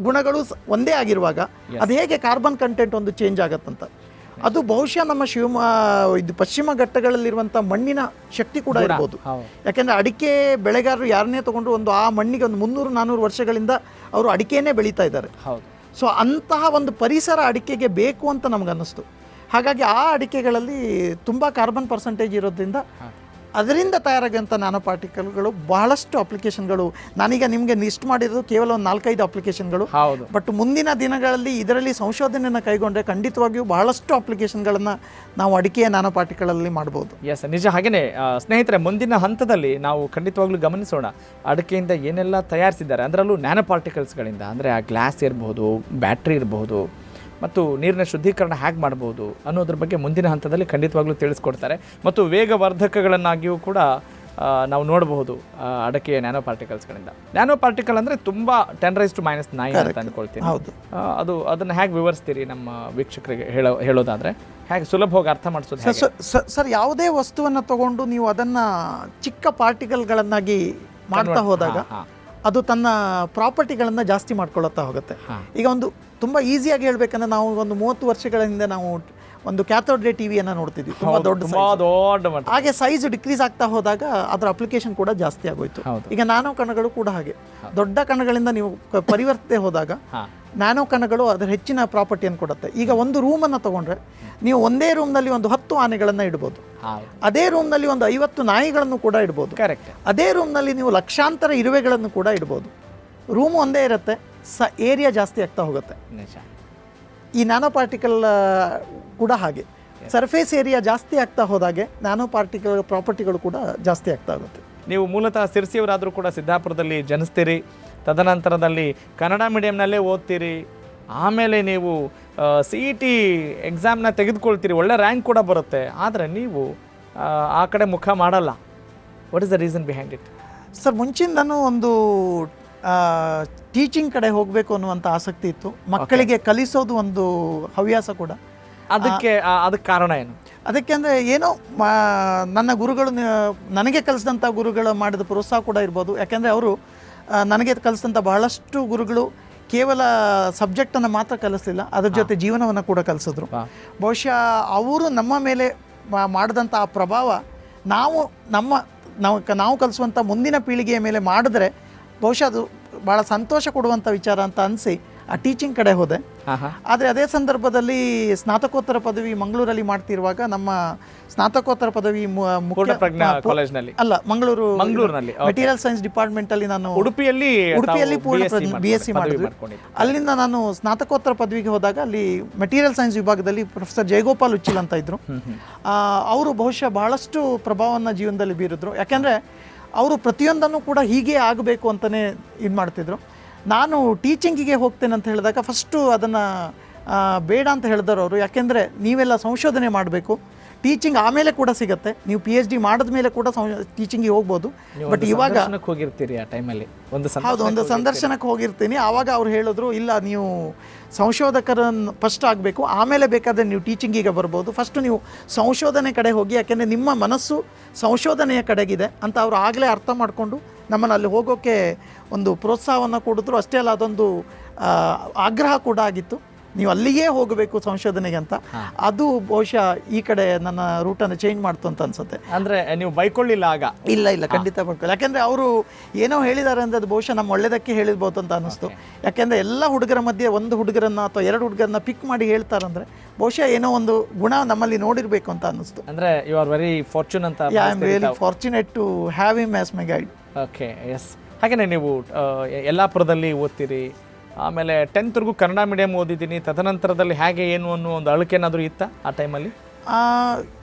ಗುಣಗಳು ಒಂದೇ ಆಗಿರುವಾಗ ಅದು ಹೇಗೆ ಕಾರ್ಬನ್ ಕಂಟೆಂಟ್ ಒಂದು ಚೇಂಜ್ ಆಗತ್ತಂತ. ಅದು ಬಹುಶಃ ನಮ್ಮ ಇದು ಪಶ್ಚಿಮ ಘಟ್ಟಗಳಲ್ಲಿರುವಂಥ ಮಣ್ಣಿನ ಶಕ್ತಿ ಕೂಡ ಇರ್ಬೋದು. ಯಾಕೆಂದರೆ ಅಡಿಕೆ ಬೆಳೆಗಾರರು ಯಾರನ್ನೇ ತೊಗೊಂಡು ಆ ಮಣ್ಣಿಗೆ ಒಂದು 300-400 ವರ್ಷಗಳಿಂದ ಅವರು ಅಡಿಕೆಯೇ ಬೆಳೀತಾ ಇದ್ದಾರೆ. ಸೊ ಅಂತಹ ಒಂದು ಪರಿಸರ ಅಡಿಕೆಗೆ ಬೇಕು ಅಂತ ನಮಗನ್ನಿಸ್ತು. ಹಾಗಾಗಿ ಆ ಅಡಿಕೆಗಳಲ್ಲಿ ತುಂಬ ಕಾರ್ಬನ್ ಪರ್ಸೆಂಟೇಜ್ ಇರೋದ್ರಿಂದ ಅದರಿಂದ ತಯಾರಾಗುವಂಥ ನ್ಯಾನೋ ಪಾರ್ಟಿಕಲ್ಗಳು ಬಹಳಷ್ಟು ಅಪ್ಲಿಕೇಶನ್ಗಳು. ನಾನೀಗ ನಿಮಗೆ ಲಿಸ್ಟ್ ಮಾಡಿರೋದು ಕೇವಲ ಒಂದು 4-5 ಅಪ್ಲಿಕೇಶನ್ಗಳು. ಬಟ್ ಮುಂದಿನ ದಿನಗಳಲ್ಲಿ ಇದರಲ್ಲಿ ಸಂಶೋಧನೆಯನ್ನು ಕೈಗೊಂಡ್ರೆ ಖಂಡಿತವಾಗಿಯೂ ಬಹಳಷ್ಟು ಅಪ್ಲಿಕೇಶನ್ಗಳನ್ನು ನಾವು ಅಡಿಕೆಯ ನ್ಯಾನೋ ಪಾರ್ಟಿಕಲಲ್ಲಿ ಮಾಡ್ಬೋದು. ಎಸ್, ನಿಜ. ಹಾಗೆಯೇ ಸ್ನೇಹಿತರೆ, ಮುಂದಿನ ಹಂತದಲ್ಲಿ ನಾವು ಖಂಡಿತವಾಗ್ಲೂ ಗಮನಿಸೋಣ ಅಡಿಕೆಯಿಂದ ಏನೆಲ್ಲ ತಯಾರಿಸಿದ್ದಾರೆ, ಅದರಲ್ಲೂ ನ್ಯಾನೋ ಪಾರ್ಟಿಕಲ್ಸ್ಗಳಿಂದ. ಅಂದರೆ ಆ ಗ್ಲಾಸ್ ಇರಬಹುದು, ಬ್ಯಾಟ್ರಿ ಇರಬಹುದು, ಮತ್ತು ನೀರಿನ ಶುದ್ಧೀಕರಣ ಹೇಗೆ ಮಾಡ್ಬೋದು ಅನ್ನೋದ್ರ ಬಗ್ಗೆ ಮುಂದಿನ ಹಂತದಲ್ಲಿ ಖಂಡಿತವಾಗ್ಲೂ ತಿಳಿಸ್ಕೊಡ್ತಾರೆ. ಮತ್ತು ವೇಗವರ್ಧಕಗಳನ್ನಾಗಿಯೂ ಕೂಡ ನಾವು ನೋಡಬಹುದು ಅಡಕೆಯ ನ್ಯಾನೋ ಪಾರ್ಟಿಕಲ್ಸ್ಗಳಿಂದ. ನ್ಯಾನೋ ಪಾರ್ಟಿಕಲ್ ಅಂದರೆ ತುಂಬ 10⁻⁹ ಅಂತ ಅಂದ್ಕೊಳ್ತೀನಿ. ಅದನ್ನು ಹೇಗೆ ವಿವರಿಸ್ತೀರಿ ನಮ್ಮ ವೀಕ್ಷಕರಿಗೆ ಹೇಳೋದಾದರೆ? ಹೇಗೆ ಸುಲಭವಾಗಿ ಅರ್ಥ ಮಾಡಿಸೋದು? ಸರ್, ಯಾವುದೇ ವಸ್ತುವನ್ನು ತಗೊಂಡು ನೀವು ಅದನ್ನು ಚಿಕ್ಕ ಪಾರ್ಟಿಕಲ್ಗಳನ್ನಾಗಿ ಮಾಡ್ತಾ ಹೋದಾಗ ಅದು ತನ್ನ ಪ್ರಾಪರ್ಟಿಗಳನ್ನು ಜಾಸ್ತಿ ಮಾಡ್ಕೊಳ್ಳುತ್ತಾ ಹೋಗುತ್ತೆ. ಈಗ ಒಂದು ತುಂಬ ಈಸಿಯಾಗಿ ಹೇಳ್ಬೇಕಂದ್ರೆ ನಾವು ಒಂದು 30 ವರ್ಷಗಳ ಹಿಂದೆ ನಾವು ಒಂದು ಕ್ಯಾಥೋಡ್ ರೇ ಟಿವಿಯನ್ನು ನೋಡ್ತಿದ್ವಿ, ತುಂಬ ದೊಡ್ಡ. ಹಾಗೆ ಸೈಜ್ ಡಿಕ್ರೀಸ್ ಆಗ್ತಾ ಹೋದಾಗ ಅದರ ಅಪ್ಲಿಕೇಶನ್ ಕೂಡ ಜಾಸ್ತಿ ಆಗೋಯ್ತು. ಈಗ ನ್ಯಾನೋ ಕಣಗಳು ಕೂಡ ಹಾಗೆ ದೊಡ್ಡ ಕಣಗಳಿಂದ ನೀವು ಪರಿವರ್ತನೆ ಹೋದಾಗ ನ್ಯಾನೋ ಕಣಗಳು ಅದರ ಹೆಚ್ಚಿನ ಪ್ರಾಪರ್ಟಿಯನ್ನು ಕೊಡುತ್ತೆ. ಈಗ ಒಂದು ರೂಮನ್ನು ತಗೊಂಡ್ರೆ ನೀವು ಒಂದೇ ರೂಮ್ನಲ್ಲಿ ಒಂದು 10 ಆನೆಗಳನ್ನು ಇಡ್ಬೋದು. ಅದೇ ರೂಮ್ನಲ್ಲಿ ಒಂದು 50 ನಾಯಿಗಳನ್ನು ಕೂಡ ಇಡ್ಬೋದು. ಅದೇ ರೂಮ್ನಲ್ಲಿ ನೀವು ಲಕ್ಷಾಂತರ ಇರುವೆಗಳನ್ನು ಕೂಡ ಇಡ್ಬೋದು. ರೂಮ್ ಒಂದೇ ಇರುತ್ತೆ, ಏರಿಯಾ ಜಾಸ್ತಿ ಆಗ್ತಾ ಹೋಗುತ್ತೆ. ಈ ನ್ಯಾನೋ ಪಾರ್ಟಿಕಲ್ ಕೂಡ ಹಾಗೆ ಸರ್ಫೇಸ್ ಏರಿಯಾ ಜಾಸ್ತಿ ಆಗ್ತಾ ಹೋದಾಗೆ ನ್ಯಾನೋ ಪಾರ್ಟಿಕಲ್ ಪ್ರಾಪರ್ಟಿಗಳು ಕೂಡ ಜಾಸ್ತಿ ಆಗ್ತಾ ಹೋಗುತ್ತೆ. ನೀವು ಮೂಲತಃ ಸಿರ್ಸಿಯವರಾದರೂ ಕೂಡ ಸಿದ್ದಾಪುರದಲ್ಲಿ ಜನಿಸ್ತೀರಿ, ತದನಂತರದಲ್ಲಿ ಕನ್ನಡ ಮೀಡಿಯಂನಲ್ಲೇ ಓದ್ತೀರಿ, ಆಮೇಲೆ ನೀವು CET ಎಕ್ಸಾಮ್ನ ತೆಗೆದುಕೊಳ್ತೀರಿ, ಒಳ್ಳೆ ರ್ಯಾಂಕ್ ಕೂಡ ಬರುತ್ತೆ. ಆದರೆ ನೀವು ಆ ಕಡೆ ಮುಖ ಮಾಡಲ್ಲ. What is the reason behind it? Sir, ಮುಂಚಿಂದನೂ ಒಂದು ಟೀಚಿಂಗ್ ಕಡೆ ಹೋಗಬೇಕು ಅನ್ನುವಂಥ ಆಸಕ್ತಿ ಇತ್ತು. ಮಕ್ಕಳಿಗೆ ಕಲಿಸೋದು ಒಂದು ಹವ್ಯಾಸ ಕೂಡ. ಅದಕ್ಕೆ ಕಾರಣ ಏನು? ಅದಕ್ಕೆ ಅಂದರೆ ಏನೋ ನನ್ನ ಗುರುಗಳು ನನಗೆ ಕಲಿಸಿದಂಥ ಗುರುಗಳು ಮಾಡಿದ ಪ್ರೋತ್ಸಾಹ ಕೂಡ ಇರ್ಬೋದು. ಯಾಕೆಂದರೆ ಅವರು ನನಗೆ ಕಲಿಸಿದಂಥ ಬಹಳಷ್ಟು ಗುರುಗಳು ಕೇವಲ ಸಬ್ಜೆಕ್ಟನ್ನು ಮಾತ್ರ ಕಲಿಸಲಿಲ್ಲ, ಅದ್ರ ಜೊತೆ ಜೀವನವನ್ನು ಕೂಡ ಕಲಿಸಿದ್ರು. ಬಹುಶಃ ಅವರು ನಮ್ಮ ಮೇಲೆ ಮಾಡಿದಂಥ ಆ ಪ್ರಭಾವ ನಾವು ಕಲಿಸುವಂಥ ಮುಂದಿನ ಪೀಳಿಗೆಯ ಮೇಲೆ ಮಾಡಿದ್ರೆ ಬಹುಶಃ ಅದು ಭಾಳ ಸಂತೋಷ ಕೊಡುವಂಥ ವಿಚಾರ ಅಂತ ಅನಿಸಿ ಆ ಟೀಚಿಂಗ್ ಕಡೆ ಹೋದೆ. ಆದರೆ ಅದೇ ಸಂದರ್ಭದಲ್ಲಿ ಸ್ನಾತಕೋತ್ತರ ಪದವಿ ಮಂಗಳೂರಲ್ಲಿ ಮಾಡ್ತಿರುವಾಗ ನಮ್ಮ ಸ್ನಾತಕೋತ್ತರ ಪದವಿ ಕಾಲೇಜ್ನಲ್ಲಿ ಅಲ್ಲ, ಮಂಗಳೂರಿನಲ್ಲಿ ಮೆಟೀರಿಯಲ್ ಸೈನ್ಸ್ ಡಿಪಾರ್ಟ್ಮೆಂಟಲ್ಲಿ ನಾನು ಉಡುಪಿಯಲ್ಲಿ ಪೂರ್ಣ BSc ಮಾಡಿದ್ವಿ. ಅಲ್ಲಿಂದ ನಾನು ಸ್ನಾತಕೋತ್ತರ ಪದವಿಗೆ ಹೋದಾಗ ಅಲ್ಲಿ ಮೆಟೀರಿಯಲ್ ಸೈನ್ಸ್ ವಿಭಾಗದಲ್ಲಿ ಪ್ರೊಫೆಸರ್ ಜಯಗೋಪಾಲ್ ಉಚ್ಚಿಲ್ ಅಂತ ಇದ್ರು. ಅವರು ಬಹುಶಃ ಬಹಳಷ್ಟು ಪ್ರಭಾವವನ್ನು ಜೀವನದಲ್ಲಿ ಬೀರಿದ್ರು. ಯಾಕೆಂದರೆ ಅವರು ಪ್ರತಿಯೊಂದನ್ನು ಕೂಡ ಹೀಗೆ ಆಗಬೇಕು ಅಂತಲೇ ಇದು ಮಾಡ್ತಿದ್ರು. ನಾನು ಟೀಚಿಂಗಿಗೆ ಹೋಗ್ತೇನೆ ಅಂತ ಹೇಳಿದಾಗ ಫಸ್ಟು ಅದನ್ನು ಬೇಡ ಅಂತ ಹೇಳಿದ್ರು ಅವರು. ಯಾಕೆಂದರೆ ನೀವೆಲ್ಲ ಸಂಶೋಧನೆ ಮಾಡಬೇಕು, ಟೀಚಿಂಗ್ ಆಮೇಲೆ ಕೂಡ ಸಿಗುತ್ತೆ, ನೀವು PhD ಮಾಡಿದ ಮೇಲೆ ಕೂಡ ಟೀಚಿಂಗಿಗೆ ಹೋಗ್ಬೋದು. ಬಟ್ ಇವಾಗ ಹೋಗಿರ್ತೀರಿ ಆ ಟೈಮಲ್ಲಿ ಹೌದು, ಒಂದು ಸಂದರ್ಶನಕ್ಕೆ ಹೋಗಿರ್ತೀನಿ. ಆವಾಗ ಅವ್ರು ಹೇಳಿದ್ರು, ಇಲ್ಲ ನೀವು ಸಂಶೋಧಕರನ್ನು ಫಸ್ಟ್ ಆಗಬೇಕು, ಆಮೇಲೆ ಬೇಕಾದರೆ ನೀವು ಟೀಚಿಂಗಿಗೆ ಬರ್ಬೋದು, ಫಸ್ಟು ನೀವು ಸಂಶೋಧನೆ ಕಡೆ ಹೋಗಿ, ಯಾಕೆಂದರೆ ನಿಮ್ಮ ಮನಸ್ಸು ಸಂಶೋಧನೆಯ ಕಡೆಗಿದೆ ಅಂತ ಅವರು ಆಗಲೇ ಅರ್ಥ ಮಾಡಿಕೊಂಡು ನಮ್ಮನ್ನು ಅಲ್ಲಿ ಹೋಗೋಕ್ಕೆ ಒಂದು ಪ್ರೋತ್ಸಾಹವನ್ನು ಕೊಡಿದ್ರು. ಅಷ್ಟೇ ಅಲ್ಲ, ಅದೊಂದು ಆಗ್ರಹ ಕೂಡ ಆಗಿತ್ತು, ನೀವು ಅಲ್ಲಿಗೇ ಹೋಗಬೇಕು ಸಂಶೋಧನೆಗೆ ಅಂತ. ಅದು ಬಹುಶಃ ಈ ಕಡೆ ನನ್ನ ರೂಟನ್ನು ಚೇಂಜ್ ಮಾಡ್ತು ಅಂತ ಅನ್ಸುತ್ತೆ. ಅಂದರೆ ನೀವು ಬೈಕೊಳ್ಳಿಲ್ಲ ಆಗ? ಇಲ್ಲ, ಖಂಡಿತ ಬೈಕೊಳ್ಳಿ. ಯಾಕೆಂದರೆ ಅವರು ಏನೋ ಹೇಳಿದ್ದಾರೆ ಅಂದರೆ ಅದು ಬಹುಶಃ ನಮ್ಮ ಒಳ್ಳೆಯದಕ್ಕೆ ಹೇಳಿರ್ಬೋದು ಅಂತ ಅನ್ನಿಸ್ತು. ಯಾಕೆಂದರೆ ಎಲ್ಲ ಹುಡುಗರ ಮಧ್ಯೆ ಒಂದು ಹುಡುಗರನ್ನು ಅಥವಾ ಎರಡು ಹುಡುಗರನ್ನ ಪಿಕ್ ಮಾಡಿ ಹೇಳ್ತಾರಂದರೆ ಬಹುಶಃ ಏನೋ ಒಂದು ಗುಣ ನಮ್ಮಲ್ಲಿ ನೋಡಿರಬೇಕು ಅಂತ ಅನ್ನಿಸ್ತು. ಅಂದರೆ ಯು ಆರ್ ವೆರಿ ಫಾರ್ಚುನ್ ಅಂತ. I am really fortunate to have him as my guide. Okay, yes. ಹಾಗೆಯೇ ನೀವು ಯಲ್ಲಾಪುರದಲ್ಲಿ ಓದ್ತೀರಿ, ಆಮೇಲೆ 10th ಕನ್ನಡ ಮೀಡಿಯಂ ಓದಿದ್ದೀನಿ. ತದನಂತರದಲ್ಲಿ ಹೇಗೆ ಏನು ಅನ್ನೋ ಒಂದು ಅಳುಕೇನಾದರೂ ಇತ್ತಾ ಆ ಟೈಮಲ್ಲಿ?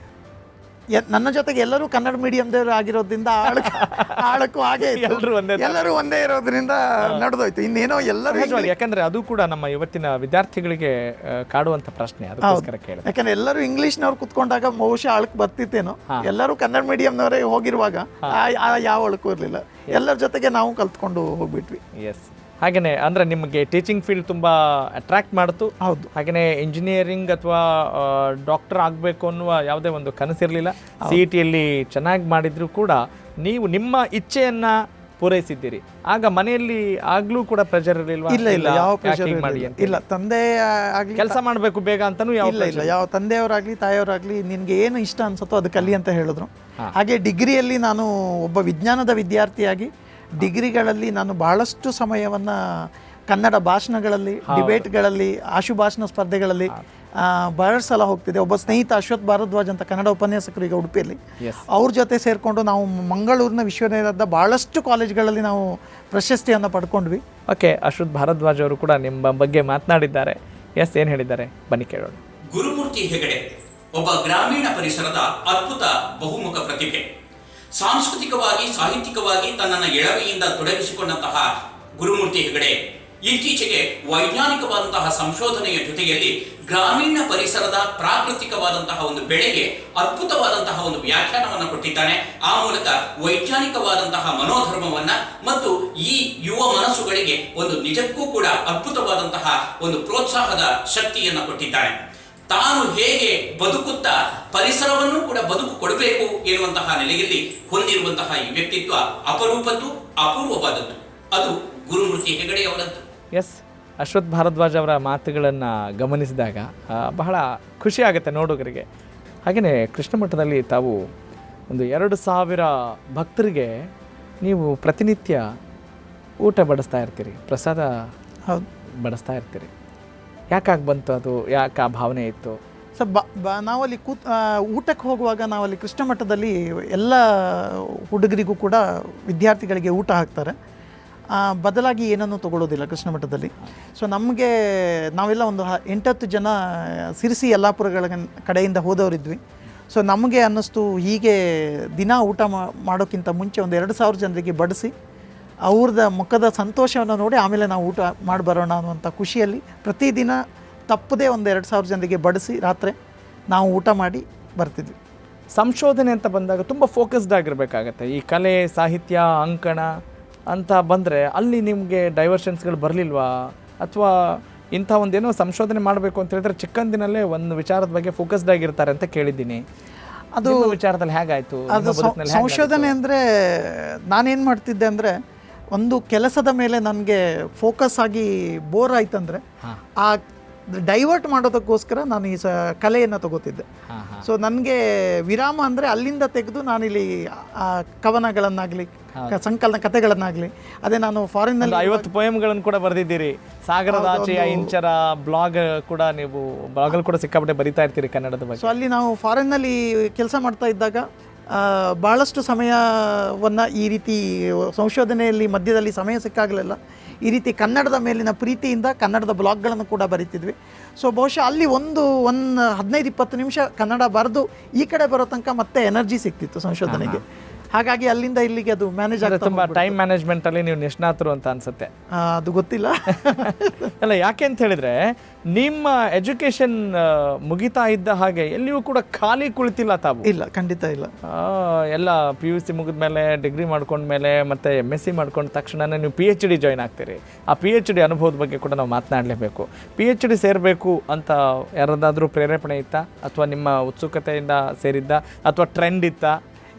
ನನ್ನ ಜೊತೆಗೆ ಎಲ್ಲರೂ ಕನ್ನಡ ಮೀಡಿಯಂದವರು ಆಗಿರೋದ್ರಿಂದ ಆಳಕ್ಕೂ ಹಾಗೆ ಎಲ್ಲರೂ ಒಂದೇ ಇರೋದ್ರಿಂದ ನಡೆದೋಯ್ತು. ಇನ್ನೇನೋ ಎಲ್ಲರೂ, ಯಾಕಂದ್ರೆ ಅದು ಕೂಡ ನಮ್ಮ ಇವತ್ತಿನ ವಿದ್ಯಾರ್ಥಿಗಳಿಗೆ ಕಾಡುವಂತ ಪ್ರಶ್ನೆ, ಅದಕ್ಕೋಸ್ಕರ ಕೇಳಿದೆ. ಯಾಕಂದ್ರೆ ಎಲ್ಲರೂ ಇಂಗ್ಲೀಷ್ನವ್ರು ಕುತ್ಕೊಂಡಾಗ ಬಹುಶಃ ಅಳಕು ಬರ್ತಿತ್ತೇನೋ. ಎಲ್ಲರೂ ಕನ್ನಡ ಮೀಡಿಯಂನವರೇ ಹೋಗಿರುವಾಗ ಯಾವ ಅಳಕು ಇರಲಿಲ್ಲ. ಎಲ್ಲರ ಜೊತೆಗೆ ನಾವು ಕಲ್ತ್ಕೊಂಡು ಹೋಗ್ಬಿಟ್ವಿ. ಎಸ್. ಹಾಗೆಯೇ ಅಂದರೆ ನಿಮಗೆ ಟೀಚಿಂಗ್ ಫೀಲ್ಡ್ ತುಂಬ ಅಟ್ರಾಕ್ಟ್ ಮಾಡ್ತು. ಹೌದು. ಹಾಗೆಯೇ ಇಂಜಿನಿಯರಿಂಗ್ ಅಥವಾ ಡಾಕ್ಟರ್ ಆಗಬೇಕು ಅನ್ನುವ ಯಾವುದೇ ಒಂದು ಕನಸಿರಲಿಲ್ಲ. CETಯಲ್ಲಿ ಚೆನ್ನಾಗಿ ಮಾಡಿದರೂ ಕೂಡ ನೀವು ನಿಮ್ಮ ಇಚ್ಛೆಯನ್ನು ಪೂರೈಸಿದ್ದೀರಿ. ಆಗ ಮನೆಯಲ್ಲಿ ಆಗಲೂ ಕೂಡ ಪ್ರೆಷರ್ ಇರಲಿಲ್ವಾ? ಇಲ್ಲ, ಯಾವ ಪ್ರೆಷರ್ ಇಲ್ಲ. ತಂದೆ ಆಗಲಿ ಕೆಲಸ ಮಾಡಬೇಕು ಬೇಗ ಅಂತಲೂ ಇಲ್ಲ. ಯಾವ ತಂದೆಯವರಾಗಲಿ ತಾಯಿಯವರಾಗಲಿ ನಿನಗೆ ಏನು ಇಷ್ಟ ಅನ್ಸುತ್ತೋ ಅದು ಕಲಿ ಅಂತ ಹೇಳಿದ್ರು. ಹಾಗೆ ಡಿಗ್ರಿಯಲ್ಲಿ ನಾನು ಒಬ್ಬ ವಿಜ್ಞಾನದ ವಿದ್ಯಾರ್ಥಿಯಾಗಿ ಡಿಗ್ರಿಗಳಲ್ಲಿ ನಾನು ಬಹಳಷ್ಟು ಸಮಯವನ್ನು ಕನ್ನಡ ಭಾಷಣಗಳಲ್ಲಿ, ಡಿಬೇಟ್ಗಳಲ್ಲಿ, ಆಶುಭಾಷಣ ಸ್ಪರ್ಧೆಗಳಲ್ಲಿ ಬಹಳಷ್ಟು ಸಲ ಹೋಗ್ತಿದ್ದೆ. ಒಬ್ಬ ಸ್ನೇಹಿತ ಅಶ್ವಥ್ ಭಾರದ್ವಾಜ್ ಅಂತ ಕನ್ನಡ ಉಪನ್ಯಾಸಕರು ಈಗ ಉಡುಪಿಯಲ್ಲಿ, ಅವ್ರ ಜೊತೆ ಸೇರಿಕೊಂಡು ನಾವು ಮಂಗಳೂರಿನ ವಿಶ್ವವಿದ್ಯಾಲಯದ ಬಹಳಷ್ಟು ಕಾಲೇಜ್ಗಳಲ್ಲಿ ನಾವು ಪ್ರಶಸ್ತಿಯನ್ನು ಪಡ್ಕೊಂಡ್ವಿ. ಓಕೆ, ಅಶ್ವಥ್ ಭಾರದ್ವಾಜ್ ಅವರು ಕೂಡ ನಿಮ್ಮ ಬಗ್ಗೆ ಮಾತನಾಡಿದ್ದಾರೆ. ಎಸ್, ಏನು ಹೇಳಿದ್ದಾರೆ ಬನ್ನಿ ಕೇಳೋಣ. ಗುರುಮೂರ್ತಿ ಹೆಗಡೆ ಒಬ್ಬ ಗ್ರಾಮೀಣ ಪರಿಸರದ ಅದ್ಭುತ ಬಹುಮುಖ ಪ್ರತಿಭೆ. ಸಾಂಸ್ಕೃತಿಕವಾಗಿ, ಸಾಹಿತ್ಯಿಕವಾಗಿ ತನ್ನನ್ನು ಎಳವೆಯಿಂದ ತೊಡಗಿಸಿಕೊಂಡಂತಹ ಗುರುಮೂರ್ತಿ ಹೆಗಡೆ ಇತ್ತೀಚೆಗೆ ವೈಜ್ಞಾನಿಕವಾದಂತಹ ಸಂಶೋಧನೆಯ ಜೊತೆಯಲ್ಲಿ ಗ್ರಾಮೀಣ ಪರಿಸರದ ಪ್ರಾಕೃತಿಕವಾದಂತಹ ಒಂದು ಬೆಳೆಗೆ ಅದ್ಭುತವಾದಂತಹ ಒಂದು ವ್ಯಾಖ್ಯಾನವನ್ನು ಕೊಟ್ಟಿದ್ದಾನೆ. ಆ ಮೂಲಕ ವೈಜ್ಞಾನಿಕವಾದಂತಹ ಮನೋಧರ್ಮವನ್ನ ಮತ್ತು ಈ ಯುವ ಮನಸ್ಸುಗಳಿಗೆ ಒಂದು ನಿಜಕ್ಕೂ ಕೂಡ ಅದ್ಭುತವಾದಂತಹ ಒಂದು ಪ್ರೋತ್ಸಾಹದ ಶಕ್ತಿಯನ್ನು ಕೊಟ್ಟಿದ್ದಾನೆ. ತಾನು ಹೇಗೆ ಬದುಕುತ್ತಾ ಪರಿಸರವನ್ನು ಕೂಡ ಬದುಕು ಕೊಡಬೇಕು ಎನ್ನುವಂತಹ ನೆಲೆಯಲ್ಲಿ ಹೊಂದಿರುವಂತಹ ಈ ವ್ಯಕ್ತಿತ್ವ ಅಪರೂಪದ್ದು, ಅಪೂರ್ವವಾದದ್ದು. ಅದು ಗುರುಮೂರ್ತಿ ಹೆಗಡೆ ಅವರದ್ದು. ಎಸ್, ಅಶ್ವಥ್ ಭಾರದ್ವಾಜ್ ಅವರ ಮಾತುಗಳನ್ನು ಗಮನಿಸಿದಾಗ ಬಹಳ ಖುಷಿ ಆಗುತ್ತೆ ನೋಡುಗರಿಗೆ. ಹಾಗೆಯೇ ಕೃಷ್ಣ ಮಠದಲ್ಲಿ ತಾವು ಒಂದು 2000 ಭಕ್ತರಿಗೆ ನೀವು ಪ್ರತಿನಿತ್ಯ ಊಟ ಬಡಿಸ್ತಾ ಇರ್ತೀರಿ, ಪ್ರಸಾದ ಬಡಿಸ್ತಾ ಇರ್ತೀರಿ. ಯಾಕಾಗಿ ಬಂತು ಅದು? ಯಾಕೆ ಆ ಭಾವನೆ ಇತ್ತು? ಸೊ ನಾವಲ್ಲಿ ಊಟಕ್ಕೆ ಹೋಗುವಾಗ ನಾವಲ್ಲಿ ಕೃಷ್ಣ ಮಠದಲ್ಲಿ ಎಲ್ಲ ಹುಡುಗರಿಗೂ ಕೂಡ ವಿದ್ಯಾರ್ಥಿಗಳಿಗೆ ಊಟ ಹಾಕ್ತಾರೆ. ಬದಲಾಗಿ ಏನನ್ನೂ ತೊಗೊಳ್ಳೋದಿಲ್ಲ ಕೃಷ್ಣ ಮಠದಲ್ಲಿ. ಸೊ ನಮಗೆ ನಾವೆಲ್ಲ ಒಂದು 8-10 ಜನ ಸಿರಿಸಿ ಯಲ್ಲಾಪುರಗಳ ಕಡೆಯಿಂದ ಹೋದವರಿದ್ವಿ. ಸೊ ನಮಗೆ ಅನ್ನಿಸ್ತು ಹೀಗೆ ದಿನ ಊಟ ಮಾಡೋಕ್ಕಿಂತ ಮುಂಚೆ ಒಂದು 2000 ಜನರಿಗೆ ಬಡಿಸಿ ಅವ್ರದ ಮುಖದ ಸಂತೋಷವನ್ನು ನೋಡಿ ಆಮೇಲೆ ನಾವು ಊಟ ಮಾಡಿ ಬರೋಣ ಅನ್ನುವಂಥ ಖುಷಿಯಲ್ಲಿ ಪ್ರತಿದಿನ ತಪ್ಪದೇ ಒಂದು 2000 ಜನರಿಗೆ ಬಡಿಸಿ ರಾತ್ರಿ ನಾವು ಊಟ ಮಾಡಿ ಬರ್ತಿದ್ವಿ. ಸಂಶೋಧನೆ ಅಂತ ಬಂದಾಗ ತುಂಬ ಫೋಕಸ್ಡ್ ಆಗಿರಬೇಕಾಗತ್ತೆ. ಈ ಕಲೆ, ಸಾಹಿತ್ಯ, ಅಂಕಣ ಅಂತ ಬಂದರೆ ಅಲ್ಲಿ ನಿಮಗೆ ಡೈವರ್ಷನ್ಸ್ಗಳು ಬರಲಿಲ್ವಾ? ಅಥವಾ ಇಂಥ ಒಂದೇನೋ ಸಂಶೋಧನೆ ಮಾಡಬೇಕು ಅಂತ ಹೇಳಿದ್ರೆ ಚಿಕ್ಕಂದಿನಲ್ಲೇ ಒಂದು ವಿಚಾರದ ಬಗ್ಗೆ ಫೋಕಸ್ಡ್ ಆಗಿರ್ತಾರೆ ಅಂತ ಕೇಳಿದ್ದೀನಿ. ಅದು ವಿಚಾರದಲ್ಲಿ ಹೇಗಾಯಿತು? ಅದು ಸಂಶೋಧನೆ ಅಂದರೆ ನಾನೇನು ಮಾಡ್ತಿದ್ದೆ ಅಂದರೆ, ಒಂದು ಕೆಲಸದ ಮೇಲೆ ನನಗೆ ಫೋಕಸ್ ಆಗಿ ಬೋರ್ ಆಯ್ತಂದರೆ ಆ ಡೈವರ್ಟ್ ಮಾಡೋದಕ್ಕೋಸ್ಕರ ನಾನು ಈ ಕಲೆಯನ್ನು ತಗೋತಿದ್ದೆ. ಸೊ ನನಗೆ ವಿರಾಮ ಅಂದರೆ ಅಲ್ಲಿಂದ ತೆಗೆದು ನಾನಿಲ್ಲಿ ಕವನಗಳನ್ನಾಗಲಿ, ಸಂಕಲನ ಕಥೆಗಳನ್ನಾಗಲಿ, ಅದೇ ನಾನು ಫಾರಿನ್ನಲ್ಲಿ 50 ಪೋಯಮ್ಗಳನ್ನು ಕೂಡ ಬರೆದಿದ್ದೀರಿ. ಸಾಗರದ ಆಚೆಯ ಇಂಚರ ಬ್ಲಾಗ್ ಕೂಡ, ನೀವು ಬ್ಲಾಗಲ್ಲಿ ಕೂಡ ಸಿಕ್ಕಾಪಟ್ಟೆ ಬರಿತಾ ಇರ್ತೀರಿ ಕನ್ನಡದ ಬಗ್ಗೆ. ಸೊ ಅಲ್ಲಿ ನಾವು ಫಾರಿನ್ನಲ್ಲಿ ಕೆಲಸ ಮಾಡ್ತಾ ಇದ್ದಾಗ ಭಾಳಷ್ಟು ಸಮಯವನ್ನು ಈ ರೀತಿ ಸಂಶೋಧನೆಯಲ್ಲಿ ಮಧ್ಯದಲ್ಲಿ ಸಮಯ ಸಿಕ್ಕಾಗಲಿಲ್ಲ ಈ ರೀತಿ ಕನ್ನಡದ ಮೇಲಿನ ಪ್ರೀತಿಯಿಂದ ಕನ್ನಡದ ಬ್ಲಾಗ್ಗಳನ್ನು ಕೂಡ ಬರಿತಿದ್ವಿ. ಸೊ ಬಹುಶಃ ಅಲ್ಲಿ ಒಂದು 15-20 ನಿಮಿಷ ಕನ್ನಡ ಬರೆದು ಈ ಕಡೆ ಬರೋ ತನಕ ಮತ್ತೆ ಎನರ್ಜಿ ಸಿಕ್ತಿತ್ತು ಸಂಶೋಧನೆಗೆ. ಹಾಗಾಗಿ ಅಲ್ಲಿಂದ ಇಲ್ಲಿಗೆ ಅದು ಮ್ಯಾನೇಜ್ ಅಂದ್ರೆ ಆಗ್ತಾ ತುಂಬಾ ಟೈಮ್ ಮ್ಯಾನೇಜ್ಮೆಂಟ್ ಅಲ್ಲಿ ನೀವು ನಿಷ್ಣಾತರು ಅಂತ ಅನ್ಸುತ್ತೆ. ಅದು ಗೊತ್ತಿಲ್ಲ. ಅಲ್ಲ, ಯಾಕೆ ಅಂತ ಹೇಳಿದ್ರೆ ನಿಮ್ಮ ಎಜುಕೇಶನ್ ಮುಗಿತಾ ಇದ್ದ ಹಾಗೆ ಎಲ್ಲಿಯೂ ಕೂಡ ಖಾಲಿ ಕುಳಿತಿಲ್ಲ ತಾವು. ಇಲ್ಲ, ಖಂಡಿತ ಇಲ್ಲ. ಎಲ್ಲ PUC ಮುಗಿದ್ಮೇಲೆ ಡಿಗ್ರಿ ಮಾಡ್ಕೊಂಡ್ಮೇಲೆ ಮತ್ತೆ MSc ಮಾಡ್ಕೊಂಡ ತಕ್ಷಣನೇ ನೀವು PhD ಜಾಯ್ನ್ ಆಗ್ತೀರಿ. ಆ PhD ಅನುಭವದ ಬಗ್ಗೆ ಕೂಡ ನಾವು ಮಾತನಾಡಲೇಬೇಕು. PhD ಸೇರಬೇಕು ಅಂತ ಯಾರದಾದ್ರೂ ಪ್ರೇರೇಪಣೆ ಇತ್ತಾ, ಅಥವಾ ನಿಮ್ಮ ಉತ್ಸುಕತೆಯಿಂದ ಸೇರಿದ್ದ, ಅಥವಾ ಟ್ರೆಂಡ್ ಇತ್ತಾ?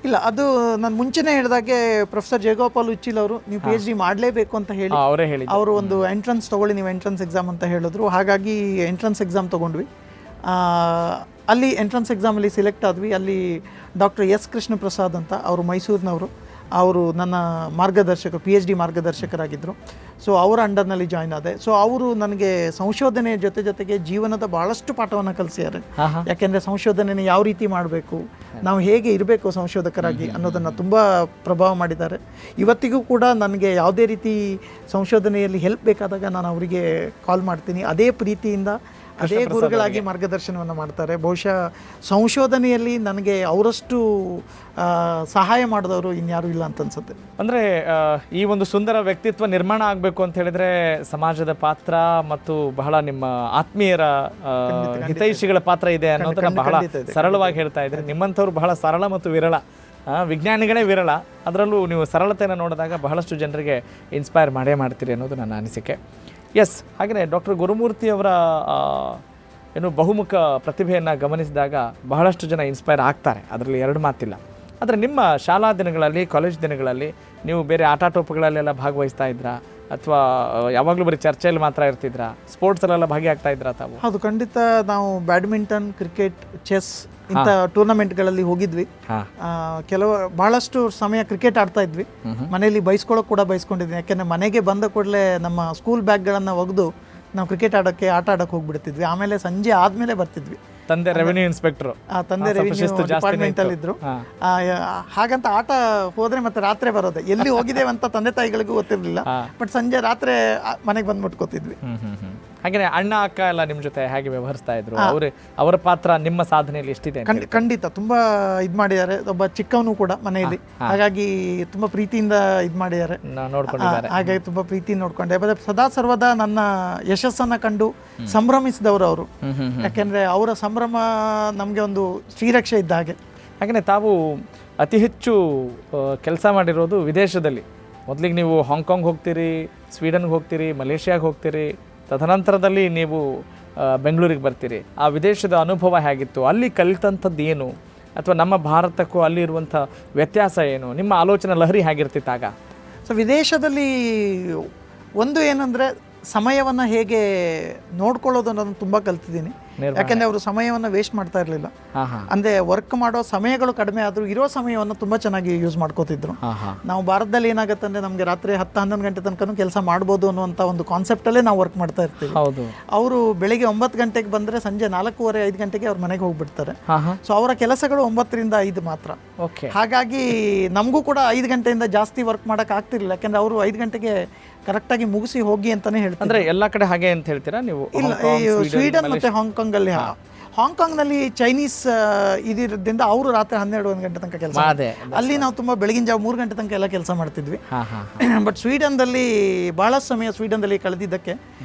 ಇಲ್ಲ, ಅದು ನಾನು ಮುಂಚೆನೇ ಹೇಳಿದಾಗೆ ಪ್ರೊಫೆಸರ್ ಜಯಗೋಪಾಲ್ ಉಚ್ಚಿಲ್ ಅವರು ನೀವು PhD ಮಾಡಲೇಬೇಕು ಅಂತ ಹೇಳಿ ಅವರೇ ಹೇಳಿ ಅವರು ಒಂದು ಎಂಟ್ರೆನ್ಸ್ ತೊಗೊಳ್ಳಿ, ನೀವು ಎಂಟ್ರೆನ್ಸ್ ಎಕ್ಸಾಮ್ ಅಂತ ಹೇಳಿದ್ರು. ಹಾಗಾಗಿ ಎಂಟ್ರೆನ್ಸ್ ಎಕ್ಸಾಮ್ ತೊಗೊಂಡ್ವಿ. ಅಲ್ಲಿ ಎಂಟ್ರೆನ್ಸ್ ಎಕ್ಸಾಮಲ್ಲಿ ಸಿಲೆಕ್ಟ್ ಆದ್ವಿ. ಅಲ್ಲಿ ಡಾಕ್ಟರ್ S ಕೃಷ್ಣ ಪ್ರಸಾದ್ ಅಂತ ಅವರು ಮೈಸೂರಿನವರು, ಅವರು ನನ್ನ ಮಾರ್ಗದರ್ಶಕ PhD ಮಾರ್ಗದರ್ಶಕರಾಗಿದ್ದರು. ಸೊ ಅವರ ಅಂಡರ್ನಲ್ಲಿ ಜಾಯ್ನ್ ಆದೆ. ಸೊ ಅವರು ನನಗೆ ಸಂಶೋಧನೆಯ ಜೊತೆಗೆ ಜೀವನದ ಭಾಳಷ್ಟು ಪಾಠವನ್ನು ಕಲಿಸಿದ್ದಾರೆ. ಯಾಕೆಂದರೆ ಸಂಶೋಧನೆಯನ್ನು ಯಾವ ರೀತಿ ಮಾಡಬೇಕು, ನಾವು ಹೇಗೆ ಇರಬೇಕು ಸಂಶೋಧಕರಾಗಿ ಅನ್ನೋದನ್ನು ತುಂಬ ಪ್ರಭಾವ ಮಾಡಿದ್ದಾರೆ. ಇವತ್ತಿಗೂ ಕೂಡ ನನಗೆ ಯಾವುದೇ ರೀತಿ ಸಂಶೋಧನೆಯಲ್ಲಿ ಹೆಲ್ಪ್ ಬೇಕಾದಾಗ ನಾನು ಅವರಿಗೆ ಕಾಲ್ ಮಾಡ್ತೀನಿ. ಅದೇ ಪ್ರೀತಿಯಿಂದ ಅದೇ ಗುರುಗಳಾಗಿ ಮಾರ್ಗದರ್ಶನವನ್ನು ಮಾಡ್ತಾರೆ. ಬಹುಶಃ ಸಂಶೋಧನೆಯಲ್ಲಿ ನನಗೆ ಅವರಷ್ಟು ಸಹಾಯ ಮಾಡಿದವರು ಇನ್ಯಾರೂ ಇಲ್ಲ ಅಂತ ಅನ್ಸುತ್ತೆ. ಅಂದರೆ ಈ ಒಂದು ಸುಂದರ ವ್ಯಕ್ತಿತ್ವ ನಿರ್ಮಾಣ ಆಗಬೇಕು ಅಂತ ಹೇಳಿದ್ರೆ ಸಮಾಜದ ಪಾತ್ರ ಮತ್ತು ಬಹಳ ನಿಮ್ಮ ಆತ್ಮೀಯರ ಹಿತೈಷಿಗಳ ಪಾತ್ರ ಇದೆ ಅನ್ನೋದನ್ನ ಬಹಳ ಸರಳವಾಗಿ ಹೇಳ್ತಾ ಇದ್ದಾರೆ. ನಿಮ್ಮಂಥವ್ರು ಬಹಳ ಸರಳ ಮತ್ತು ವಿರಳ, ವಿಜ್ಞಾನಿಗಳೇ ವಿರಳ, ಅದರಲ್ಲೂ ನೀವು ಸರಳತೆಯನ್ನು ನೋಡಿದಾಗ ಬಹಳಷ್ಟು ಜನರಿಗೆ ಇನ್ಸ್ಪೈರ್ ಮಾಡೇ ಮಾಡ್ತೀರಿ ಅನ್ನೋದು ನನ್ನ ಅನಿಸಿಕೆ. ಎಸ್, ಹಾಗೆಯೇ ಡಾಕ್ಟರ್ ಗುರುಮೂರ್ತಿ ಅವರ ಏನು ಬಹುಮುಖ ಪ್ರತಿಭೆಯನ್ನು ಗಮನಿಸಿದಾಗ ಬಹಳಷ್ಟು ಜನ ಇನ್ಸ್ಪೈರ್ ಆಗ್ತಾರೆ, ಅದರಲ್ಲಿ ಎರಡು ಮಾತಿಲ್ಲ. ಆದರೆ ನಿಮ್ಮ ಶಾಲಾ ದಿನಗಳಲ್ಲಿ, ಕಾಲೇಜ್ ದಿನಗಳಲ್ಲಿ ನೀವು ಬೇರೆ ಆಟಾಟೋಪಗಳಲ್ಲೆಲ್ಲ ಭಾಗವಹಿಸ್ತಾ ಇದ್ರಾ, ಅಥವಾ ಯಾವಾಗಲೂ ಬರೀ ಚರ್ಚೆಯಲ್ಲಿ ಮಾತ್ರ ಇರ್ತಿದ್ರಾ, ಸ್ಪೋರ್ಟ್ಸಲ್ಲೆಲ್ಲ ಭಾಗಿಯಾಗ್ತಾ ಇದ್ರಾ ತಾವು? ಹೌದು, ಖಂಡಿತ. ನಾವು ಬ್ಯಾಡ್ಮಿಂಟನ್, ಕ್ರಿಕೆಟ್, ಚೆಸ್ ಇಂಥ ಟೂರ್ನಮೆಂಟ್ಗಳಲ್ಲಿ ಹೋಗಿದ್ವಿ. ಬಹಳಷ್ಟು ಸಮಯ ಕ್ರಿಕೆಟ್ ಆಡ್ತಾ ಇದ್ವಿ. ಮನೆಯಲ್ಲಿ ಬೈಸ್ಕೊಳ್ಳೋಕೆ ಕೂಡ ಬೈಸ್ಕೊಂಡಿದ್ವಿ. ಯಾಕೆಂದರೆ ಮನೆಗೆ ಬಂದ ಕೂಡಲೇ ನಮ್ಮ ಸ್ಕೂಲ್ ಬ್ಯಾಗ್ಗಳನ್ನು ಒಗೆದು ನಾವು ಕ್ರಿಕೆಟ್ ಆಟ ಆಡೋಕೆ ಹೋಗ್ಬಿಡ್ತಿದ್ವಿ. ಆಮೇಲೆ ಸಂಜೆ ಆದಮೇಲೆ ಬರ್ತಿದ್ವಿ. ತಂದೆ ರೆವಿನ್ಯೂ ಇನ್ಸ್ಪೆಕ್ಟರ್, ತಂದೆ ರೆವಿನ್ಯೂ ಡಿಪಾರ್ಟ್ಮೆಂಟ್ ಅಲ್ಲಿ ಇದ್ರು. ಹಾಗಂತ ಆಟ ಹೋದ್ರೆ ಮತ್ತೆ ರಾತ್ರಿ ಬರೋದೆ, ಎಲ್ಲಿ ಹೋಗಿದ್ದೇವೆ ಅಂತ ತಂದೆ ತಾಯಿಗಳಿಗೂ ಗೊತ್ತಿರಲಿಲ್ಲ. ಬಟ್ ಸಂಜೆ ರಾತ್ರಿ ಮನೆಗೆ ಬಂದು ಮುಟ್ಕೋತಿದ್ವಿ. ಹಾಗೆ ಅಣ್ಣ ಅಕ್ಕ ಎಲ್ಲ ನಿಮ್ಮ ಜೊತೆ ಹೇಗೆ ವ್ಯವಹರಿಸ್ತಾ ಇದ್ರು? ಅವರ ಪಾತ್ರ ನಿಮ್ಮ ಸಾಧನೆಯಲ್ಲಿ ಎಷ್ಟಿದೆ? ಖಂಡಿತ ತುಂಬಾ ಇದು ಮಾಡಿದ್ದಾರೆ. ಒಬ್ಬ ಚಿಕ್ಕವನು ಕೂಡ ಮನೆಯಲ್ಲಿ, ಹಾಗಾಗಿ ತುಂಬಾ ಪ್ರೀತಿಯಿಂದ ಇದು ಮಾಡಿದ್ದಾರೆ, ನೋಡ್ಕೊಂಡಿದ್ದಾರೆ. ಹಾಗಾಗಿ ತುಂಬಾ ಪ್ರೀತಿಯಿಂದ ನೋಡ್ಕೊಂಡೆ. ಸದಾ ಸರ್ವದಾ ನನ್ನ ಯಶಸ್ಸನ್ನ ಕಂಡು ಸಂಭ್ರಮಿಸಿದವರು ಅವರು. ಯಾಕೆಂದ್ರೆ ಅವರ ಸಂಭ್ರಮ ನಮಗೆ ಒಂದು ಶ್ರೀರಕ್ಷೆ ಇದ್ದ ಹಾಗೆ. ಹಾಗೆಯೇ ತಾವು ಅತಿ ಹೆಚ್ಚು ಕೆಲಸ ಮಾಡಿರೋದು ವಿದೇಶದಲ್ಲಿ. ಮೊದಲಿಗೆ ನೀವು ಹಾಂಗ್ಕಾಂಗ್ ಹೋಗ್ತೀರಿ, ಸ್ವೀಡನ್ಗೆ ಹೋಗ್ತೀರಿ, ಮಲೇಷ್ಯಾಗೆ ಹೋಗ್ತೀರಿ, ತದನಂತರದಲ್ಲಿ ನೀವು ಬೆಂಗಳೂರಿಗೆ ಬರ್ತೀರಿ. ಆ ವಿದೇಶದ ಅನುಭವ ಹೇಗಿತ್ತು? ಅಲ್ಲಿ ಕಲಿತಂಥದ್ದು ಏನು, ಅಥವಾ ನಮ್ಮ ಭಾರತಕ್ಕೂ ಅಲ್ಲಿ ಇರುವಂಥ ವ್ಯತ್ಯಾಸ ಏನು? ನಿಮ್ಮ ಆಲೋಚನೆ ಲಹರಿ ಹೇಗಿರ್ತಿತ್ತಾಗ? ಸೊ ವಿದೇಶದಲ್ಲಿ ಒಂದು ಏನಂದರೆ ಸಮಯವನ್ನು ಹೇಗೆ ನೋಡ್ಕೊಳ್ಳೋದು ಅನ್ನೋದನ್ನು ತುಂಬ ಕಲ್ತಿದ್ದೀನಿ. ಯಾಕೆಂದರೆ ಅವರು ಸಮಯವನ್ನು ವೇಸ್ಟ್ ಮಾಡ್ತಾ ಇರಲಿಲ್ಲ. ಅಂದರೆ ವರ್ಕ್ ಮಾಡೋ ಸಮಯಗಳು ಕಡಿಮೆ ಆದರೂ ಇರೋ ಸಮಯವನ್ನು ತುಂಬ ಚೆನ್ನಾಗಿ ಯೂಸ್ ಮಾಡ್ಕೋತಿದ್ರು. ನಾವು ಭಾರತದಲ್ಲಿ ಏನಾಗುತ್ತೆ ಅಂದರೆ ನಮಗೆ ರಾತ್ರಿ 10-11 ಗಂಟೆ ತನಕ ಕೆಲಸ ಮಾಡ್ಬೋದು ಅನ್ನುವಂಥ ಒಂದು ಕಾನ್ಸೆಪ್ಟಲ್ಲೇ ನಾವು ವರ್ಕ್ ಮಾಡ್ತಾ ಇರ್ತೀವಿ. ಅವರು ಬೆಳಿಗ್ಗೆ 9 ಗಂಟೆಗೆ ಬಂದರೆ ಸಂಜೆ 4:30-5 ಗಂಟೆಗೆ ಅವ್ರ ಮನೆಗೆ ಹೋಗ್ಬಿಡ್ತಾರೆ. ಸೊ ಅವರ ಕೆಲಸಗಳು 9ರಿಂದ 5 ಮಾತ್ರ. ಹಾಗಾಗಿ ನಮಗೂ ಕೂಡ 5 ಗಂಟೆಯಿಂದ ಜಾಸ್ತಿ ವರ್ಕ್ ಮಾಡೋಕೆ ಆಗ್ತಿರ್ಲಿಲ್ಲ. ಯಾಕೆಂದರೆ ಅವರು 5 ಗಂಟೆಗೆ ಕರೆಕ್ಟಾಗಿ ಮುಗಿಸಿ ಹೋಗಿ ಅಂತಾನೆ ಹೇಳ್ತಾರೆ. ಅಂದರೆ ಎಲ್ಲ ಕಡೆ ಹಾಗೆ ಅಂತ ಹೇಳ್ತೀರಾ ನೀವು? ಇಲ್ಲ, ಸ್ವೀಡನ್ ಮತ್ತು ಹಾಂಗ್ಕಾಂಗಲ್ಲಿ, ಹಾಂಗ್ಕಾಂಗ್ನಲ್ಲಿ ಚೈನೀಸ್ ಇದಿರೋದ್ರಿಂದ ಅವರು ರಾತ್ರಿ 12-1 ಗಂಟೆ ತನಕ ಕೆಲಸ. ಅಲ್ಲಿ ನಾವು ತುಂಬ ಬೆಳಗಿನ ಜಾವ 3 ಗಂಟೆ ತನಕ ಎಲ್ಲ ಕೆಲಸ ಮಾಡ್ತಿದ್ವಿ. ಬಟ್ ಸ್ವೀಡನ್ದಲ್ಲಿ ಭಾಳಷ್ಟು ಸಮಯ ಸ್ವೀಡನ್ದಲ್ಲಿ ಕಳೆದಿದ್ದಕ್ಕೆ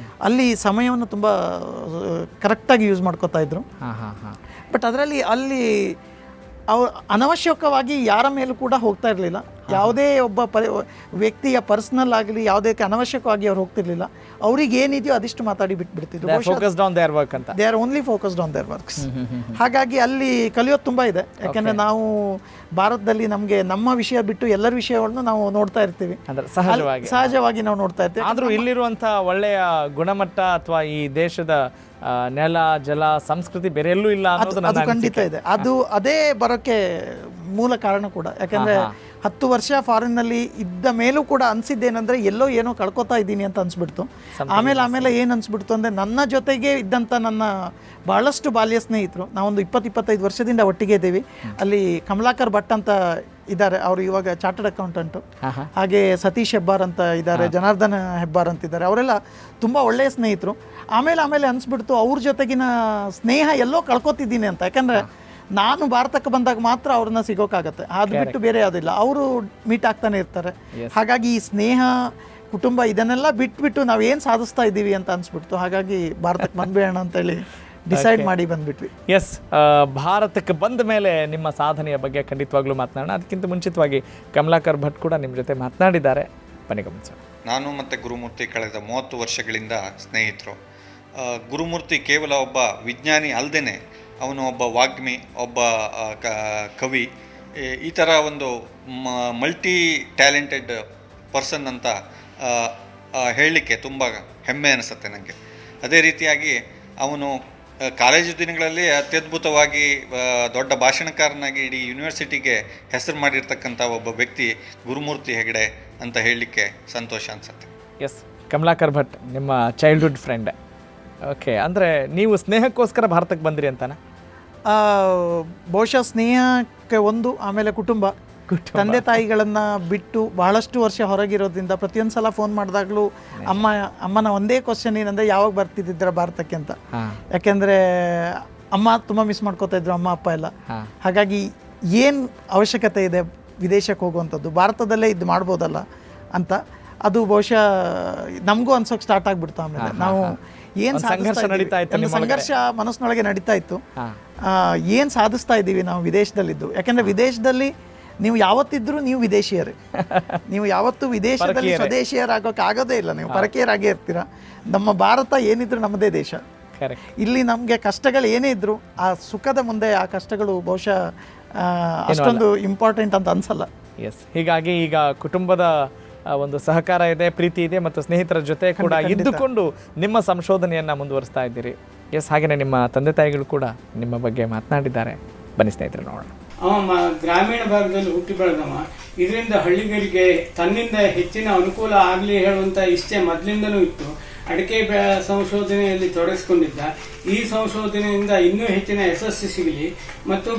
ಅಲ್ಲಿ ಸಮಯವನ್ನು ತುಂಬ ಕರೆಕ್ಟಾಗಿ ಯೂಸ್ ಮಾಡ್ಕೋತಾ ಇದ್ರು. ಬಟ್ ಅದರಲ್ಲಿ ಅಲ್ಲಿ ಅವ್ರು ಅನವಶ್ಯಕವಾಗಿ ಯಾರ ಮೇಲೂ ಕೂಡ ಹೋಗ್ತಾ ಇರಲಿಲ್ಲ. ಯಾವುದೇ ಒಬ್ಬ ವ್ಯಕ್ತಿಯ ಪರ್ಸನಲ್ ಆಗಲಿ ಯಾವುದಕ್ಕೆ ಅನವಶ್ಯಕವಾಗಿ ಅವ್ರು ಹೋಗ್ತಿರ್ಲಿಲ್ಲ. ಅವ್ರಿಗೆ ಏನಿದೆಯೋ ಅದಿಷ್ಟು ಮಾತಾಡಿ ಬಿಟ್ಬಿಡ್ತಿದ್ರು. They are only focused on their works. ಹಾಗಾಗಿ ಅಲ್ಲಿ ಕಲಿಯೋದು ತುಂಬ ಇದೆ. ಯಾಕೆಂದರೆ ನಾವು ಭಾರತದಲ್ಲಿ ನಮಗೆ ನಮ್ಮ ವಿಷಯ ಬಿಟ್ಟು ಎಲ್ಲರ ವಿಷಯಗಳನ್ನು ನಾವು ನೋಡ್ತಾ ಇರ್ತೀವಿ, ಸಹಜವಾಗಿ ನಾವು ನೋಡ್ತಾ ಇರ್ತೀವಿ. ಆದರೂ ಇಲ್ಲಿರುವಂಥ ಒಳ್ಳೆಯ ಗುಣಮಟ್ಟ ಅಥವಾ ಈ ದೇಶದ ನೆಲ, ಜಲ, ಸಂಸ್ಕೃತಿ ಬೇರೆ ಎಲ್ಲೂ ಇಲ್ಲ ಅನ್ನೋದು ಖಂಡಿತ ಇದೆ. ಅದೇ ಬರೋಕ್ಕೆ ಮೂಲ ಕಾರಣ ಕೂಡ. ಯಾಕೆಂದರೆ 10 ವರ್ಷ ಫಾರಿನ್ನಲ್ಲಿ ಇದ್ದ ಮೇಲೂ ಕೂಡ ಅನಿಸಿದ್ದೇನೆಂದರೆ ಎಲ್ಲೋ ಏನೋ ಕಳ್ಕೊತಾ ಇದ್ದೀನಿ ಅಂತ ಅನಿಸ್ಬಿಡ್ತು. ಆಮೇಲೆ ಏನು ಅನಿಸ್ಬಿಡ್ತು ಅಂದರೆ ನನ್ನ ಜೊತೆಗೆ ಇದ್ದಂಥ ನನ್ನ ಭಾಳಷ್ಟು ಬಾಲ್ಯ ಸ್ನೇಹಿತರು, ನಾವೊಂದು 20-25 ವರ್ಷದಿಂದ ಒಟ್ಟಿಗೆ ಇದ್ದೀವಿ. ಅಲ್ಲಿ ಕಮಲಾಕರ್ ಭಟ್ ಅಂತ ಇದ್ದಾರೆ, ಅವರು ಇವಾಗ ಚಾರ್ಟರ್ಡ್ ಅಕೌಂಟೆಂಟು. ಹಾಗೆ ಸತೀಶ್ ಹೆಬ್ಬಾರ್ ಅಂತ ಇದ್ದಾರೆ, ಜನಾರ್ದನ್ ಹೆಬ್ಬಾರ್ ಅಂತಿದ್ದಾರೆ. ಅವರೆಲ್ಲ ತುಂಬ ಒಳ್ಳೆಯ ಸ್ನೇಹಿತರು. ಆಮೇಲೆ ಅನಿಸ್ಬಿಡ್ತು ಅವ್ರ ಜೊತೆಗಿನ ಸ್ನೇಹ ಎಲ್ಲೋ ಕಳ್ಕೊತಿದ್ದೀನಿ ಅಂತ. ಯಾಕಂದರೆ ನಾನು ಭಾರತಕ್ಕೆ ಬಂದಾಗ ಮಾತ್ರ ಅವ್ರನ್ನ ಸಿಗೋಕ್ಕಾಗತ್ತೆ, ಅದು ಬಿಟ್ಟು ಬೇರೆ ಯಾವುದಿಲ್ಲ. ಅವರು ಮೀಟ್ ಆಗ್ತಾನೆ ಇರ್ತಾರೆ. ಹಾಗಾಗಿ ಈ ಸ್ನೇಹ, ಕುಟುಂಬ ಇದನ್ನೆಲ್ಲ ಬಿಟ್ಬಿಟ್ಟು ನಾವು ಏನು ಸಾಧಿಸ್ತಾ ಇದ್ದೀವಿ ಅಂತ ಅನ್ಸ್ಬಿಡ್ತು. ಹಾಗಾಗಿ ಭಾರತಕ್ಕೆ ಬಂದ್ಬೇಡ ಅಂತೇಳಿ ಡಿಸೈಡ್ ಮಾಡಿ ಬಂದ್ಬಿಟ್ವಿ. ಎಸ್, ಭಾರತಕ್ಕೆ ಬಂದ ಮೇಲೆ ನಿಮ್ಮ ಸಾಧನೆಯ ಬಗ್ಗೆ ಖಂಡಿತವಾಗ್ಲೂ ಮಾತನಾಡೋಣ. ಅದಕ್ಕಿಂತ ಮುಂಚಿತವಾಗಿ ಕಮಲಾಕರ್ ಭಟ್ ಕೂಡ ನಿಮ್ಮ ಜೊತೆ ಮಾತನಾಡಿದ್ದಾರೆ, ಬನ್ನಿ ಗಮನಿಸೋಣ. ನಾನು ಮತ್ತು ಗುರುಮೂರ್ತಿ ಕಳೆದ 30 ವರ್ಷಗಳಿಂದ ಸ್ನೇಹಿತರು. ಗುರುಮೂರ್ತಿ ಕೇವಲ ಒಬ್ಬ ವಿಜ್ಞಾನಿ ಅಲ್ಲದೇ ಅವನು ಒಬ್ಬ ವಾಗ್ಮಿ, ಒಬ್ಬ ಕವಿ, ಈ ಥರ ಒಂದು ಮಲ್ಟಿ ಟ್ಯಾಲೆಂಟೆಡ್ ಪರ್ಸನ್ ಅಂತ ಹೇಳಲಿಕ್ಕೆ ತುಂಬ ಹೆಮ್ಮೆ ಅನಿಸುತ್ತೆ ನನಗೆ. ಅದೇ ರೀತಿಯಾಗಿ ಅವನು ಕಾಲೇಜು ದಿನಗಳಲ್ಲಿ ಅತ್ಯದ್ಭುತವಾಗಿ ದೊಡ್ಡ ಭಾಷಣಕಾರನಾಗಿ ಇಡೀ ಯೂನಿವರ್ಸಿಟಿಗೆ ಹೆಸರು ಮಾಡಿರ್ತಕ್ಕಂಥ ಒಬ್ಬ ವ್ಯಕ್ತಿ ಗುರುಮೂರ್ತಿ ಹೆಗಡೆ ಅಂತ ಹೇಳಲಿಕ್ಕೆ ಸಂತೋಷ ಅನಿಸುತ್ತೆ. ಎಸ್, ಕಮಲಾಕರ್ ಭಟ್ ನಿಮ್ಮ ಚೈಲ್ಡ್ಹುಡ್ ಫ್ರೆಂಡ್. ಓಕೆ, ಅಂದರೆ ನೀವು ಸ್ನೇಹಕ್ಕೋಸ್ಕರ ಭಾರತಕ್ಕೆ ಬಂದ್ರಿ ಅಂತಾನೆ? ಬಹುಶಃ ಸ್ನೇಹಕ್ಕೆ ಒಂದು, ಆಮೇಲೆ ಕುಟುಂಬ. ತಂದೆ ತಾಯಿಗಳನ್ನು ಬಿಟ್ಟು ಬಹಳಷ್ಟು ವರ್ಷ ಹೊರಗಿರೋದ್ರಿಂದ ಪ್ರತಿಯೊಂದು ಸಲ ಫೋನ್ ಮಾಡಿದಾಗಲೂ ಅಮ್ಮನ ಒಂದೇ ಕ್ವಶನ್ ಏನಂದರೆ ಯಾವಾಗ ಬರ್ತಿದ್ದಿದ್ರ ಭಾರತಕ್ಕೆ ಅಂತ. ಯಾಕೆಂದರೆ ಅಮ್ಮ ತುಂಬ ಮಿಸ್ ಮಾಡ್ಕೋತಾ ಇದ್ರು, ಅಮ್ಮ ಅಪ್ಪ ಎಲ್ಲ. ಹಾಗಾಗಿ ಏನು ಅವಶ್ಯಕತೆ ಇದೆ ವಿದೇಶಕ್ಕೆ ಹೋಗುವಂಥದ್ದು, ಭಾರತದಲ್ಲೇ ಇದು ಮಾಡ್ಬೋದಲ್ಲ ಅಂತ ಅದು ಬಹುಶಃ ನಮಗೂ ಅನ್ಸೋಕೆ ಸ್ಟಾರ್ಟ್ ಆಗಿಬಿಡ್ತು. ಆಮೇಲೆ ನಾವು ಏನು ಸಂಘರ್ಷ ಮನಸ್ಸಿನೊಳಗೆ ನಡೀತಾ ಇತ್ತು, ಏನು ಸಾಧಿಸ್ತಾ ಇದ್ದೀವಿ ನಾವು ವಿದೇಶದಲ್ಲಿದ್ದು. ಯಾಕೆಂದರೆ ವಿದೇಶದಲ್ಲಿ ನೀವು ಯಾವತ್ತಿದ್ರೂ ನೀವು ವಿದೇಶಿಯರೇ, ನೀವು ಯಾವತ್ತೂ ವಿದೇಶದಲ್ಲಿ ಸ್ವದೇಶಿಯರಾಗೋಕೆ ಆಗೋದೇ ಇಲ್ಲ, ನೀವು ಪರಕೀಯರಾಗೇ ಇರ್ತೀರ. ನಮ್ಮ ಭಾರತ ಏನಿದ್ರು ನಮ್ಮದೇ ದೇಶ. ಇಲ್ಲಿ ನಮಗೆ ಕಷ್ಟಗಳು ಏನೇ ಇದ್ರು ಆ ಸುಖದ ಮುಂದೆ ಆ ಕಷ್ಟಗಳು ಬಹುಶಃ ಅಷ್ಟೊಂದು ಇಂಪಾರ್ಟೆಂಟ್ ಅಂತ ಅನ್ಸಲ್ಲ. ಎಸ್, ಹೀಗಾಗಿ ಈಗ ಕುಟುಂಬದ ಒಂದು ಸಹಕಾರ ಇದೆ, ಪ್ರೀತಿ ಇದೆ, ಮತ್ತು ಸ್ನೇಹಿತರ ಜೊತೆ ಕೂಡ ಇದ್ದುಕೊಂಡು ನಿಮ್ಮ ಸಂಶೋಧನೆಯನ್ನು ಮುಂದುವರಿಸ್ತಾ ಇದ್ದೀರಿ. ಎಸ್, ಹಾಗೆಯೇ ನಿಮ್ಮ ತಂದೆ ತಾಯಿಗಳು ಕೂಡ ನಿಮ್ಮ ಬಗ್ಗೆ ಮಾತನಾಡಿದ್ದಾರೆ, ಬನ್ನಿ ಸ್ನೇಹಿತರೆ ನೋಡೋಣ. ಗ್ರಾಮೀಣ ಭಾಗದಲ್ಲಿ ಹುಟ್ಟಿ ಬೆಳೆದವ, ಇದರಿಂದ ಹಳ್ಳಿಗರಿಗೆ ತನ್ನಿಂದ ಹೆಚ್ಚಿನ ಅನುಕೂಲ ಆಗಲಿ ಹೇಳುವಂತ ಇಚ್ಛೆ ಮೊದಲಿಂದನೂ ಇತ್ತು. ಅಡಿಕೆ ಸಂಶೋಧನೆಯಲ್ಲಿ ತೊಡಗಿಸಿಕೊಂಡಿದ್ದ. ಈ ಸಂಶೋಧನೆಯಿಂದ ಇನ್ನೂ ಹೆಚ್ಚಿನ ಯಶಸ್ಸು ಸಿಗಲಿ ಮತ್ತು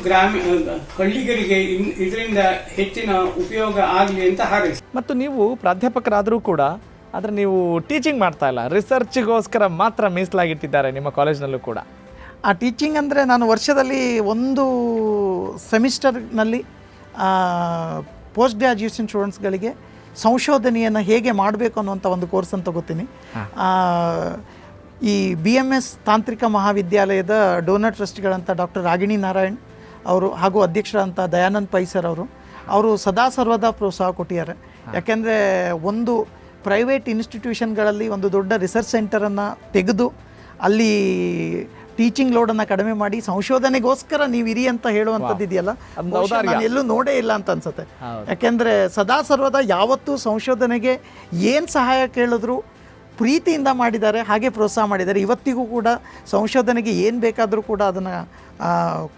ಹಳ್ಳಿಗರಿಗೆ ಇದರಿಂದ ಹೆಚ್ಚಿನ ಉಪಯೋಗ ಆಗಲಿ ಅಂತ ಹಾರೈಸಿ. ಮತ್ತು ನೀವು ಪ್ರಾಧ್ಯಾಪಕರಾದರೂ ಕೂಡ, ಆದರೆ ನೀವು ಟೀಚಿಂಗ್ ಮಾಡ್ತಾ ಇಲ್ಲ, ರಿಸರ್ಚ್ಗೋಸ್ಕರ ಮಾತ್ರ ಮೀಸಲಾಗಿಟ್ಟಿದ್ದಾರೆ ನಿಮ್ಮ ಕಾಲೇಜ್ನಲ್ಲೂ ಕೂಡ. ಆ ಟೀಚಿಂಗ್ ಅಂದರೆ ನಾನು ವರ್ಷದಲ್ಲಿ ಒಂದು ಸೆಮಿಸ್ಟರ್ನಲ್ಲಿ ಪೋಸ್ಟ್ ಗ್ರ್ಯಾಜುಯೇಷನ್ ಸ್ಟೂಡೆಂಟ್ಸ್ಗಳಿಗೆ ಸಂಶೋಧನೆಯನ್ನು ಹೇಗೆ ಮಾಡಬೇಕು ಅನ್ನುವಂಥ ಒಂದು ಕೋರ್ಸ್ ಅಂತ ತಗೋತೀನಿ. ಈ BMS ತಾಂತ್ರಿಕ ಮಹಾವಿದ್ಯಾಲಯದ ಡೋನರ್ ಟ್ರಸ್ಟಿಗಳಂತ ಡಾಕ್ಟರ್ ರಾಗಿಣಿ ನಾರಾಯಣ್ ಅವರು ಹಾಗೂ ಅಧ್ಯಕ್ಷರಂಥ ದಯಾನಂದ್ ಪೈ ಸರ್ ಅವರು ಸದಾ ಸರ್ವದಾ ಪ್ರೋತ್ಸಾಹ ಕೊಟ್ಟಿದ್ದಾರೆ. ಯಾಕೆಂದರೆ ಒಂದು ಪ್ರೈವೇಟ್ ಇನ್ಸ್ಟಿಟ್ಯೂಷನ್ಗಳಲ್ಲಿ ಒಂದು ದೊಡ್ಡ ರಿಸರ್ಚ್ ಸೆಂಟರನ್ನು ತೆಗೆದು ಅಲ್ಲಿ ಟೀಚಿಂಗ್ ಲೋಡನ್ನು ಕಡಿಮೆ ಮಾಡಿ ಸಂಶೋಧನೆಗೋಸ್ಕರ ನೀವು ಇರಿ ಅಂತ ಹೇಳುವಂಥದ್ದು ಇದೆಯಲ್ಲ, ನಾನು ಎಲ್ಲೂ ನೋಡೇ ಇಲ್ಲ ಅಂತ ಅನ್ಸುತ್ತೆ. ಯಾಕೆಂದರೆ ಸದಾ ಸರ್ವದಾ ಯಾವತ್ತೂ ಸಂಶೋಧನೆಗೆ ಏನು ಸಹಾಯ ಕೇಳಿದ್ರು ಪ್ರೀತಿಯಿಂದ ಮಾಡಿದ್ದಾರೆ, ಹಾಗೆ ಪ್ರೋತ್ಸಾಹ ಮಾಡಿದ್ದಾರೆ. ಇವತ್ತಿಗೂ ಕೂಡ ಸಂಶೋಧನೆಗೆ ಏನು ಬೇಕಾದರೂ ಕೂಡ ಅದನ್ನು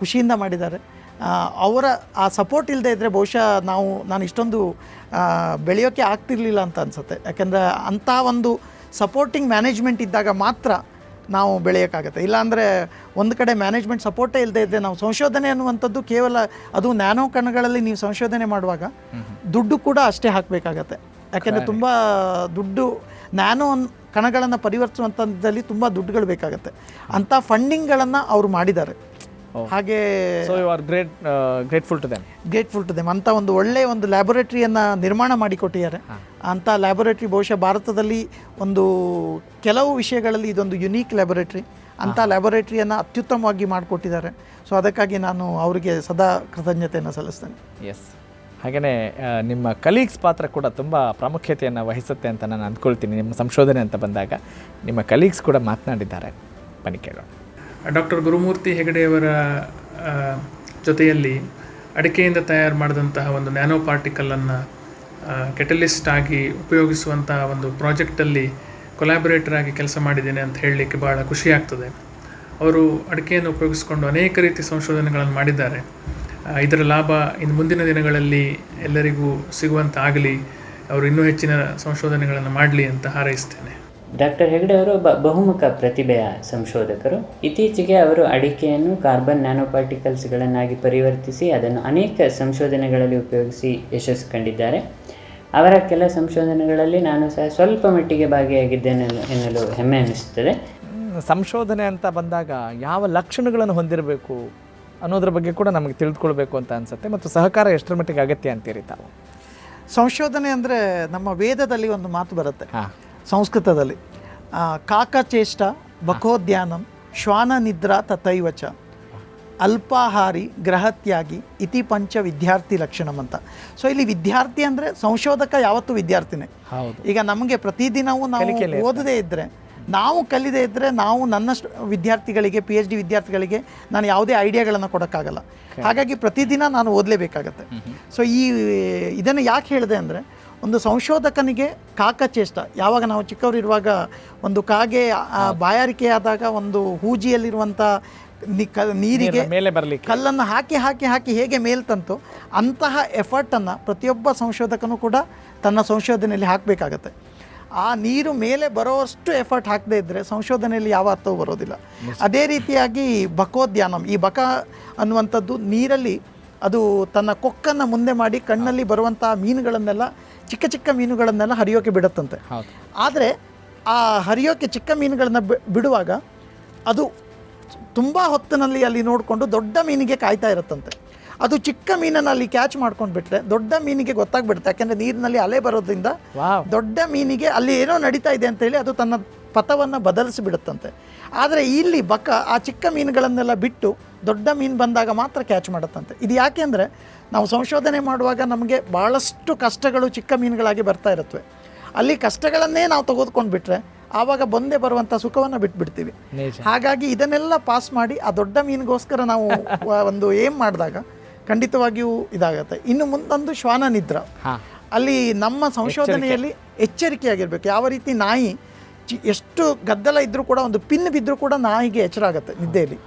ಖುಷಿಯಿಂದ ಮಾಡಿದ್ದಾರೆ. ಅವರ ಆ ಸಪೋರ್ಟ್ ಇಲ್ಲದೆ ಇದ್ದರೆ ಬಹುಶಃ ನಾನು ಇಷ್ಟೊಂದು ಬೆಳೆಯೋಕ್ಕೆ ಆಗ್ತಿರ್ಲಿಲ್ಲ ಅಂತ ಅನಿಸುತ್ತೆ. ಯಾಕೆಂದರೆ ಅಂಥ ಒಂದು ಸಪೋರ್ಟಿಂಗ್ ಮ್ಯಾನೇಜ್ಮೆಂಟ್ ಇದ್ದಾಗ ಮಾತ್ರ ನಾವು ಬೆಳೆಯೋಕ್ಕಾಗತ್ತೆ. ಇಲ್ಲಾಂದರೆ ಒಂದು ಕಡೆ ಮ್ಯಾನೇಜ್ಮೆಂಟ್ ಸಪೋರ್ಟೇ ಇಲ್ಲದೆ ಇದ್ದರೆ ನಾವು ಸಂಶೋಧನೆ ಅನ್ನುವಂಥದ್ದು ಕೇವಲ ಅದು ನ್ಯಾನೋ ಕಣಗಳಲ್ಲಿ ನೀವು ಸಂಶೋಧನೆ ಮಾಡುವಾಗ ದುಡ್ಡು ಕೂಡ ಅಷ್ಟೇ ಹಾಕಬೇಕಾಗತ್ತೆ. ಯಾಕೆಂದರೆ ತುಂಬ ದುಡ್ಡು ನ್ಯಾನೋ ಕಣಗಳನ್ನು ಪರಿವರ್ತಿಸುವಂಥದ್ದಲ್ಲಿ ತುಂಬ ದುಡ್ಡುಗಳು ಬೇಕಾಗುತ್ತೆ. ಅಂಥ ಫಂಡಿಂಗ್ಗಳನ್ನು ಅವರು ಮಾಡಿದ್ದಾರೆ. ಹಾಗೆ ಗ್ರೇಟ್ಫುಲ್ ಟು ದೆಮ್ ಅಂತ ಒಂದು ಒಳ್ಳೆಯ ಒಂದು ಲ್ಯಾಬೊರೇಟ್ರಿಯನ್ನು ನಿರ್ಮಾಣ ಮಾಡಿಕೊಟ್ಟಿದ್ದಾರೆ. ಅಂಥ ಲ್ಯಾಬೊರೇಟ್ರಿ ಬಹುಶಃ ಭಾರತದಲ್ಲಿ ಒಂದು ಕೆಲವು ವಿಷಯಗಳಲ್ಲಿ ಇದೊಂದು ಯುನೀಕ್ ಲ್ಯಾಬೊರೇಟ್ರಿ. ಅಂಥ ಲ್ಯಾಬೊರೇಟ್ರಿಯನ್ನು ಅತ್ಯುತ್ತಮವಾಗಿ ಮಾಡಿಕೊಟ್ಟಿದ್ದಾರೆ. ಸೊ ಅದಕ್ಕಾಗಿ ನಾನು ಅವರಿಗೆ ಸದಾ ಕೃತಜ್ಞತೆಯನ್ನು ಸಲ್ಲಿಸ್ತೇನೆ. ಎಸ್, ಹಾಗೆಯೇ ನಿಮ್ಮ ಕಲೀಗ್ಸ್ ಪಾತ್ರ ಕೂಡ ತುಂಬ ಪ್ರಾಮುಖ್ಯತೆಯನ್ನು ವಹಿಸುತ್ತೆ ಅಂತ ನಾನು ಅಂದ್ಕೊಳ್ತೀನಿ. ನಿಮ್ಮ ಸಂಶೋಧನೆ ಅಂತ ಬಂದಾಗ ನಿಮ್ಮ ಕಲೀಗ್ಸ್ ಕೂಡ ಮಾತನಾಡಿದ್ದಾರೆ, ಬನ್ನಿ ಕೇಳೋಣ. ಡಾಕ್ಟರ್ ಗುರುಮೂರ್ತಿ ಹೆಗಡೆಯವರ ಜೊತೆಯಲ್ಲಿ ಅಡಿಕೆಯಿಂದ ತಯಾರು ಮಾಡಿದಂತಹ ಒಂದು ನ್ಯಾನೋ ಪಾರ್ಟಿಕಲನ್ನು ಕೆಟಲಿಸ್ಟ್ ಆಗಿ ಉಪಯೋಗಿಸುವಂತಹ ಒಂದು ಪ್ರಾಜೆಕ್ಟಲ್ಲಿ ಕೊಲ್ಯಾಬೊರೇಟರ್ ಆಗಿ ಕೆಲಸ ಮಾಡಿದ್ದೇನೆ ಅಂತ ಹೇಳಲಿಕ್ಕೆ ಭಾಳ ಖುಷಿಯಾಗ್ತದೆ. ಅವರು ಅಡಿಕೆಯನ್ನು ಉಪಯೋಗಿಸಿಕೊಂಡು ಅನೇಕ ರೀತಿ ಸಂಶೋಧನೆಗಳನ್ನು ಮಾಡಿದ್ದಾರೆ. ಇದರ ಲಾಭ ಇನ್ನು ಮುಂದಿನ ದಿನಗಳಲ್ಲಿ ಎಲ್ಲರಿಗೂ ಸಿಗುವಂತಾಗಲಿ, ಅವರು ಇನ್ನೂ ಹೆಚ್ಚಿನ ಸಂಶೋಧನೆಗಳನ್ನು ಮಾಡಲಿ ಅಂತ ಹಾರೈಸ್ತೇನೆ. ಡಾಕ್ಟರ್ ಹೆಗಡೆ ಅವರು ಬಹುಮುಖ ಪ್ರತಿಭೆಯ ಸಂಶೋಧಕರು. ಇತ್ತೀಚೆಗೆ ಅವರು ಅಡಿಕೆಯನ್ನು ಕಾರ್ಬನ್ ನ್ಯಾನೋ ಪಾರ್ಟಿಕಲ್ಸ್ಗಳನ್ನಾಗಿ ಪರಿವರ್ತಿಸಿ ಅದನ್ನು ಅನೇಕ ಸಂಶೋಧನೆಗಳಲ್ಲಿ ಉಪಯೋಗಿಸಿ ಯಶಸ್ಸು ಕಂಡಿದ್ದಾರೆ. ಅವರ ಕೆಲ ಸಂಶೋಧನೆಗಳಲ್ಲಿ ನಾನು ಸಹ ಸ್ವಲ್ಪ ಮಟ್ಟಿಗೆ ಭಾಗಿಯಾಗಿದ್ದೇನೆ ಎನ್ನಲು ಹೆಮ್ಮೆ ಅನ್ನಿಸುತ್ತದೆ. ಸಂಶೋಧನೆ ಅಂತ ಬಂದಾಗ ಯಾವ ಲಕ್ಷಣಗಳನ್ನು ಹೊಂದಿರಬೇಕು ಅನ್ನೋದ್ರ ಬಗ್ಗೆ ಕೂಡ ನಮಗೆ ತಿಳಿದುಕೊಳ್ಬೇಕು ಅಂತ ಅನಿಸುತ್ತೆ. ಮತ್ತು ಸಹಕಾರ ಎಷ್ಟರ ಮಟ್ಟಿಗೆ ಅಗತ್ಯ ಅಂತೀರಿ ತಾವು? ಸಂಶೋಧನೆ ಅಂದರೆ ನಮ್ಮ ವೇದದಲ್ಲಿ ಒಂದು ಮಾತು ಬರುತ್ತೆ ಸಂಸ್ಕೃತದಲ್ಲಿ, ಕಾಕಚೇಷ್ಟ ಬಕೋದ್ಯಾನಂ ಶ್ವಾನ ನಿದ್ರಾ ತಥೈವಚ ಅಲ್ಪಾಹಾರಿ ಗ್ರಹತ್ಯಾಗಿ ಇತಿ ಪಂಚ ವಿದ್ಯಾರ್ಥಿ ಲಕ್ಷಣಂ ಅಂತ. ಸೊ ಇಲ್ಲಿ ವಿದ್ಯಾರ್ಥಿ ಅಂದರೆ ಸಂಶೋಧಕ ಯಾವತ್ತೂ ವಿದ್ಯಾರ್ಥಿನೇ. ಈಗ ನಮಗೆ ಪ್ರತಿದಿನವೂ ನಾವು ಓದದೇ ಇದ್ದರೆ, ನಾವು ಕಲಿದೇ ಇದ್ದರೆ, ನಾವು ನನ್ನ ವಿದ್ಯಾರ್ಥಿಗಳಿಗೆ PhD ವಿದ್ಯಾರ್ಥಿಗಳಿಗೆ ನಾನು ಯಾವುದೇ ಐಡಿಯಾಗಳನ್ನು ಕೊಡೋಕ್ಕಾಗಲ್ಲ. ಹಾಗಾಗಿ ಪ್ರತಿದಿನ ನಾನು ಓದಲೇಬೇಕಾಗತ್ತೆ. ಸೊ ಇದನ್ನು ಯಾಕೆ ಹೇಳಿದೆ ಅಂದರೆ, ಒಂದು ಸಂಶೋಧಕನಿಗೆ ಕಾಕಚೇಷ್ಟ, ಯಾವಾಗ ನಾವು ಚಿಕ್ಕವರಿರುವಾಗ ಒಂದು ಕಾಗೆ ಬಾಯಾರಿಕೆ ಆದಾಗ ಒಂದು ಹೂಜಿಯಲ್ಲಿರುವಂಥ ನೀರಿಗೆ ಮೇಲೆ ಬರಲಿ ಕಲ್ಲನ್ನು ಹಾಕಿ ಹಾಕಿ ಹಾಕಿ ಹೇಗೆ ಮೇಲ್ತಂತು, ಅಂತಹ ಎಫರ್ಟನ್ನು ಪ್ರತಿಯೊಬ್ಬ ಸಂಶೋಧಕನೂ ಕೂಡ ತನ್ನ ಸಂಶೋಧನೆಯಲ್ಲಿ ಹಾಕಬೇಕಾಗತ್ತೆ. ಆ ನೀರು ಮೇಲೆ ಬರೋವಷ್ಟು ಎಫರ್ಟ್ ಹಾಕದೇ ಇದ್ದರೆ ಸಂಶೋಧನೆಯಲ್ಲಿ ಯಾವ ಅರ್ಥವೂ ಬರೋದಿಲ್ಲ. ಅದೇ ರೀತಿಯಾಗಿ ಬಕೋದ್ಯಾನಂ, ಈ ಬಕ ಅನ್ನುವಂಥದ್ದು ನೀರಲ್ಲಿ ಅದು ತನ್ನ ಕೊಕ್ಕನ್ನು ಮುಂದೆ ಮಾಡಿ ಕಣ್ಣಲ್ಲಿ ಬರುವಂಥ ಮೀನುಗಳನ್ನೆಲ್ಲ, ಚಿಕ್ಕ ಚಿಕ್ಕ ಮೀನುಗಳನ್ನೆಲ್ಲ ಹರಿಯೋಕೆ ಬಿಡುತ್ತಂತೆ. ಆದರೆ ಆ ಹರಿಯೋಕೆ ಚಿಕ್ಕ ಮೀನುಗಳನ್ನು ಬಿಡುವಾಗ ಅದು ತುಂಬ ಹೊತ್ತಿನಲ್ಲಿ ಅಲ್ಲಿ ನೋಡಿಕೊಂಡು ದೊಡ್ಡ ಮೀನಿಗೆ ಕಾಯ್ತಾ ಇರುತ್ತಂತೆ. ಅದು ಚಿಕ್ಕ ಮೀನನ್ನು ಅಲ್ಲಿ ಕ್ಯಾಚ್ ಮಾಡ್ಕೊಂಡು ಬಿಟ್ಟರೆ ದೊಡ್ಡ ಮೀನಿಗೆ ಗೊತ್ತಾಗ್ಬಿಡುತ್ತೆ, ಯಾಕೆಂದರೆ ನೀರಿನಲ್ಲಿ ಅಲೆ ಬರೋದ್ರಿಂದ ದೊಡ್ಡ ಮೀನಿಗೆ ಅಲ್ಲಿ ಏನೋ ನಡೀತಾ ಇದೆ ಅಂತೇಳಿ ಅದು ತನ್ನ ಪಥವನ್ನು ಬದಲಿಸಿಬಿಡುತ್ತಂತೆ. ಆದರೆ ಇಲ್ಲಿ ಬಕ ಆ ಚಿಕ್ಕ ಮೀನುಗಳನ್ನೆಲ್ಲ ಬಿಟ್ಟು ದೊಡ್ಡ ಮೀನು ಬಂದಾಗ ಮಾತ್ರ ಕ್ಯಾಚ್ ಮಾಡುತ್ತಂತೆ. ಇದು ಯಾಕೆ ಅಂದರೆ, ನಾವು ಸಂಶೋಧನೆ ಮಾಡುವಾಗ ನಮಗೆ ಭಾಳಷ್ಟು ಕಷ್ಟಗಳು ಚಿಕ್ಕ ಮೀನುಗಳಾಗಿ ಬರ್ತಾ ಇರುತ್ತವೆ. ಅಲ್ಲಿ ಕಷ್ಟಗಳನ್ನೇ ನಾವು ತೆಗೆದುಕೊಂಡು ಬಿಟ್ಟರೆ ಆವಾಗ ಬಂದೇ ಬರುವಂಥ ಸುಖವನ್ನು ಬಿಟ್ಬಿಡ್ತೀವಿ. ಹಾಗಾಗಿ ಇದನ್ನೆಲ್ಲ ಪಾಸ್ ಮಾಡಿ ಆ ದೊಡ್ಡ ಮೀನಿಗೋಸ್ಕರ ನಾವು ಒಂದು ಏಮ್ ಮಾಡಿದಾಗ ಖಂಡಿತವಾಗಿಯೂ ಇದಾಗತ್ತೆ. ಇನ್ನು ಮುಂದೊಂದು ಶ್ವಾನ ನಿದ್ರಾ, ಅಲ್ಲಿ ನಮ್ಮ ಸಂಶೋಧನೆಯಲ್ಲಿ ಎಚ್ಚರಿಕೆಯಾಗಿರ್ಬೇಕು. ಯಾವ ರೀತಿ ನಾಯಿ ಎಷ್ಟು ಗದ್ದಲ ಇದ್ದರೂ ಕೂಡ ಒಂದು ಪಿನ್ ಬಿದ್ದರೂ ಕೂಡ ನಾಯಿಗೆ ಎಚ್ಚರ ಆಗುತ್ತೆ ನಿದ್ದೆಯಲ್ಲಿ,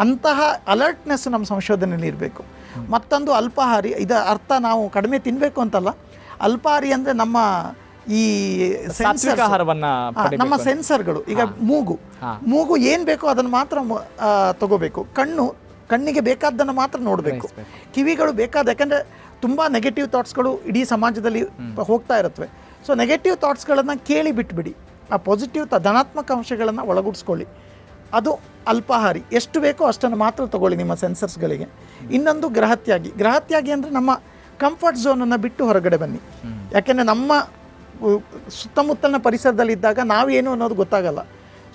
ಅಂತಹ ಅಲರ್ಟ್ನೆಸ್ ನಮ್ಮ ಸಂಶೋಧನೆಯಲ್ಲಿ ಇರಬೇಕು. ಮತ್ತೊಂದು ಅಲ್ಪಾಹಾರಿ, ಇದರ ಅರ್ಥ ನಾವು ಕಡಿಮೆ ತಿನ್ನಬೇಕು ಅಂತಲ್ಲ. ಅಲ್ಪಾಹಾರಿ ಅಂದರೆ ನಮ್ಮ ಈ ನಮ್ಮ ಸೆನ್ಸರ್ಗಳು, ಈಗ ಮೂಗು ಏನು ಬೇಕೋ ಅದನ್ನು ಮಾತ್ರ ತಗೋಬೇಕು. ಕಣ್ಣಿಗೆ ಬೇಕಾದ್ದನ್ನು ಮಾತ್ರ ನೋಡಬೇಕು. ಕಿವಿಗಳು ಬೇಕಾದ, ಯಾಕಂದರೆ ತುಂಬ ನೆಗೆಟಿವ್ ಥಾಟ್ಸ್ಗಳು ಇಡೀ ಸಮಾಜದಲ್ಲಿ ಹೋಗ್ತಾ ಇರುತ್ತವೆ. ಸೊ ನೆಗೆಟಿವ್ ಥಾಟ್ಸ್ಗಳನ್ನು ಕೇಳಿ ಬಿಟ್ಬಿಡಿ, ಆ ಪಾಸಿಟಿವ್ ಧನಾತ್ಮಕ ಅಂಶಗಳನ್ನು ಒಳಗೂಡಿಸ್ಕೊಳ್ಳಿ. ಅದು ಅಲ್ಪಾಹಾರಿ, ಎಷ್ಟು ಬೇಕೋ ಅಷ್ಟನ್ನು ಮಾತ್ರ ತಗೊಳ್ಳಿ ನಿಮ್ಮ ಸೆನ್ಸರ್ಸ್ಗಳಿಗೆ. ಇನ್ನೊಂದು ಗ್ರಹತ್ಯಾಗಿ ಅಂದರೆ ನಮ್ಮ ಕಂಫರ್ಟ್ ಝೋನನ್ನು ಬಿಟ್ಟು ಹೊರಗಡೆ ಬನ್ನಿ. ಯಾಕೆಂದರೆ ನಮ್ಮ ಸುತ್ತಮುತ್ತಲಿನ ಪರಿಸರದಲ್ಲಿದ್ದಾಗ ನಾವೇನು ಅನ್ನೋದು ಗೊತ್ತಾಗಲ್ಲ.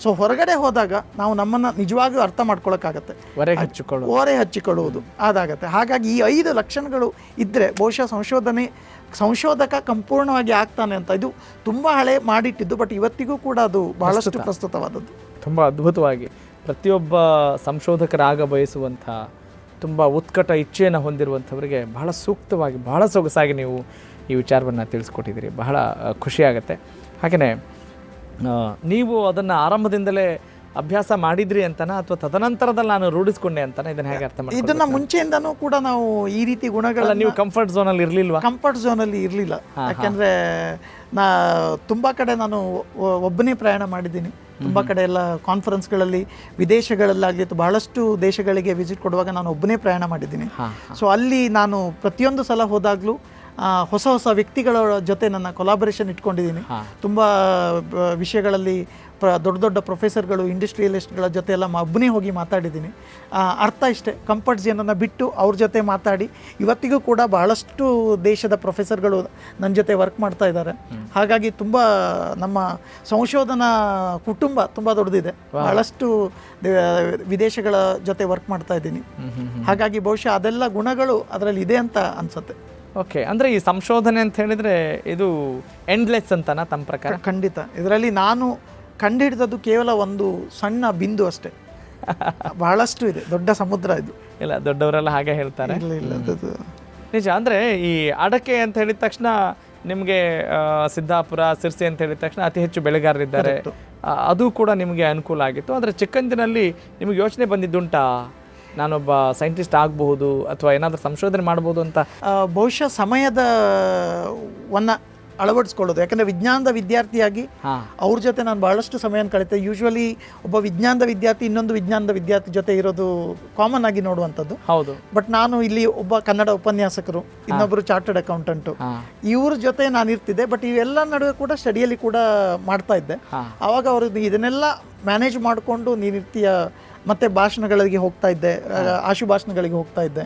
ಸೊ ಹೊರಗಡೆ ಹೋದಾಗ ನಾವು ನಮ್ಮನ್ನು ನಿಜವಾಗಿಯೂ ಅರ್ಥ ಮಾಡ್ಕೊಳ್ಳೋಕ್ಕಾಗತ್ತೆ, ಓರೆ ಹಚ್ಚಿಕೊಳ್ಳುವುದು ಅದಾಗತ್ತೆ. ಹಾಗಾಗಿ ಈ 5 ಲಕ್ಷಣಗಳು ಇದ್ದರೆ ಬಹುಶಃ ಸಂಶೋಧಕ ಸಂಪೂರ್ಣವಾಗಿ ಆಗ್ತಾನೆ ಅಂತ. ಇದು ತುಂಬ ಹಳೆ ಮಾಡಿಟ್ಟಿದ್ದು, ಬಟ್ ಇವತ್ತಿಗೂ ಕೂಡ ಅದು ಬಹಳಷ್ಟು ಪ್ರಸ್ತುತವಾದದ್ದು. ತುಂಬ ಅದ್ಭುತವಾಗಿ ಪ್ರತಿಯೊಬ್ಬ ಸಂಶೋಧಕರಾಗ ಬಯಸುವಂಥ ತುಂಬ ಉತ್ಕಟ ಇಚ್ಛೆಯನ್ನು ಹೊಂದಿರುವಂಥವರಿಗೆ ಬಹಳ ಸೂಕ್ತವಾಗಿ, ಬಹಳ ಸೊಗಸಾಗಿ ನೀವು ಈ ವಿಚಾರವನ್ನು ತಿಳಿಸ್ಕೊಟ್ಟಿದ್ದೀರಿ. ಬಹಳ ಖುಷಿಯಾಗತ್ತೆ. ಹಾಗೆಯೇ ನೀವು ಅದನ್ನು ಆರಂಭದಿಂದಲೇ ಅಭ್ಯಾಸ ಮಾಡಿದ್ರಿ ಅಂತನಾ, ಅಥವಾ ತದನಂತರದಲ್ಲಿ ನಾನು ರೂಢಿಸ್ಕೊಂಡೆ ಅಂತಾನೆ, ಇದನ್ನು ಹೇಗೆ ಅರ್ಥ ಮಾಡಿ? ಇದನ್ನು ಮುಂಚೆಯಿಂದನೂ ಕೂಡ ನಾವು ಈ ರೀತಿ ಗುಣಗಳ, ನೀವು ಕಂಫರ್ಟ್ ಝೋನಲ್ಲಿ ಇರಲಿಲ್ವಾ? ಕಂಫರ್ಟ್ ಝೋನಲ್ಲಿ ಇರಲಿಲ್ಲ. ಯಾಕೆಂದರೆ ತುಂಬ ಕಡೆ ನಾನು ಒಬ್ಬನೇ ಪ್ರಯಾಣ ಮಾಡಿದ್ದೀನಿ. ತುಂಬ ಕಡೆ ಎಲ್ಲ ಕಾನ್ಫರೆನ್ಸ್ಗಳಲ್ಲಿ ವಿದೇಶಗಳಲ್ಲಾಗಲಿ ಬಹಳಷ್ಟು ದೇಶಗಳಿಗೆ ವಿಸಿಟ್ ಕೊಡುವಾಗ ನಾನು ಒಬ್ಬನೇ ಪ್ರಯಾಣ ಮಾಡಿದ್ದೀನಿ. ಸೊ ಅಲ್ಲಿ ನಾನು ಪ್ರತಿಯೊಂದು ಸಲ ಹೋದಾಗಲೂ ಹೊಸ ಹೊಸ ವ್ಯಕ್ತಿಗಳ ಜೊತೆ ನನ್ನ ಕೊಲಾಬರೇಷನ್ ಇಟ್ಕೊಂಡಿದ್ದೀನಿ. ತುಂಬ ವಿಷಯಗಳಲ್ಲಿ ದೊಡ್ಡ ದೊಡ್ಡ ಪ್ರೊಫೆಸರ್ಗಳು, ಇಂಡಸ್ಟ್ರಿಯಲಿಸ್ಟ್ಗಳ ಜೊತೆ ಎಲ್ಲ ಒಬ್ಬನೇ ಹೋಗಿ ಮಾತಾಡಿದ್ದೀನಿ. ಅರ್ಥ ಇಷ್ಟೇ, ಕಂಫರ್ಟ್ ಝೋನನ್ನು ಬಿಟ್ಟು ಅವ್ರ ಜೊತೆ ಮಾತಾಡಿ ಇವತ್ತಿಗೂ ಕೂಡ ಬಹಳಷ್ಟು ದೇಶದ ಪ್ರೊಫೆಸರ್ಗಳು ನನ್ನ ಜೊತೆ ವರ್ಕ್ ಮಾಡ್ತಾ ಇದ್ದಾರೆ. ಹಾಗಾಗಿ ತುಂಬ ನಮ್ಮ ಸಂಶೋಧನಾ ಕುಟುಂಬ ತುಂಬ ದೊಡ್ಡದಿದೆ. ಬಹಳಷ್ಟು ವಿದೇಶಗಳ ಜೊತೆ ವರ್ಕ್ ಮಾಡ್ತಾ ಇದ್ದೀನಿ. ಹಾಗಾಗಿ ಬಹುಶಃ ಅದೆಲ್ಲ ಗುಣಗಳು ಅದರಲ್ಲಿ ಇದೆ ಅಂತ ಅನಿಸುತ್ತೆ. ಓಕೆ, ಅಂದರೆ ಈ ಸಂಶೋಧನೆ ಅಂತ ಹೇಳಿದರೆ ಇದು ಎಂಡ್ಲೆಸ್ ಅಂತನಾ ತಮ್ಮ ಪ್ರಕಾರ? ಖಂಡಿತ. ಇದರಲ್ಲಿ ನಾನು ಕಂಡುಹಿಡಿದದ್ದು ಕೇವಲ ಒಂದು ಸಣ್ಣ ಬಿಂದು ಅಷ್ಟೇ. ಬಹಳಷ್ಟು ಇದೆ, ದೊಡ್ಡ ಸಮುದ್ರ ಇದು. ಇಲ್ಲ, ದೊಡ್ಡವರೆಲ್ಲ ಹಾಗೆ ಹೇಳ್ತಾರೆ. ಇಲ್ಲ ನಿಜ. ಅಂದರೆ ಈ ಅಡಕೆ ಅಂತ ಹೇಳಿದ ತಕ್ಷಣ ನಿಮಗೆ ಸಿದ್ದಾಪುರ, ಸಿರ್ಸಿ ಅಂತ ಹೇಳಿದ ತಕ್ಷಣ ಅತಿ ಹೆಚ್ಚು ಬೆಳೆಗಾರರಿದ್ದಾರೆ, ಅದು ಕೂಡ ನಿಮಗೆ ಅನುಕೂಲ ಆಗಿತ್ತು. ಆದರೆ ಚಿಕ್ಕಂದಿನಲ್ಲಿ ನಿಮಗೆ ಯೋಚನೆ ಬಂದಿದ್ದುಂಟಾ, ನಾನೊಬ್ಬ ಸೈಂಟಿಸ್ಟ್ ಆಗಬಹುದು ಅಥವಾ ಏನಾದರೂ ಸಂಶೋಧನೆ ಮಾಡ್ಬೋದು ಅಂತ? ಬಹುಶಃ ಸಮಯದ ಅಳವಡಿಸ್ಕೊಳ್ಳೋದು. ಯಾಕಂದರೆ ವಿಜ್ಞಾನದ ವಿದ್ಯಾರ್ಥಿಯಾಗಿ ಅವ್ರ ಜೊತೆ ನಾನು ಬಹಳಷ್ಟು ಸಮಯ ಕಳೀತೆ. ಯೂಶ್ವಲಿ ಒಬ್ಬ ವಿಜ್ಞಾನದ ವಿದ್ಯಾರ್ಥಿ ಇನ್ನೊಂದು ವಿಜ್ಞಾನದ ವಿದ್ಯಾರ್ಥಿ ಜೊತೆ ಇರೋದು ಕಾಮನ್ ಆಗಿ ನೋಡುವಂಥದ್ದು. ಹೌದು. ಬಟ್ ನಾನು ಇಲ್ಲಿ ಒಬ್ಬ ಕನ್ನಡ ಉಪನ್ಯಾಸಕರು, ಇನ್ನೊಬ್ಬರು ಚಾರ್ಟರ್ಡ್ ಅಕೌಂಟೆಂಟು, ಇವ್ರ ಜೊತೆ ನಾನು ಇರ್ತಿದ್ದೆ. ಬಟ್ ಇವೆಲ್ಲ ನಡುವೆ ಕೂಡ ಸ್ಟಡಿಯಲ್ಲಿ ಕೂಡ ಮಾಡ್ತಾ ಇದ್ದೆ. ಆವಾಗ ಅವರು ಇದನ್ನೆಲ್ಲ ಮ್ಯಾನೇಜ್ ಮಾಡಿಕೊಂಡು ನೀನಿರ್ತೀಯ ಮತ್ತು ಭಾಷಣಗಳಿಗೆ ಹೋಗ್ತಾ ಇದ್ದೆ, ಆಶುಭಾಷಣಗಳಿಗೆ ಹೋಗ್ತಾ ಇದ್ದೆ,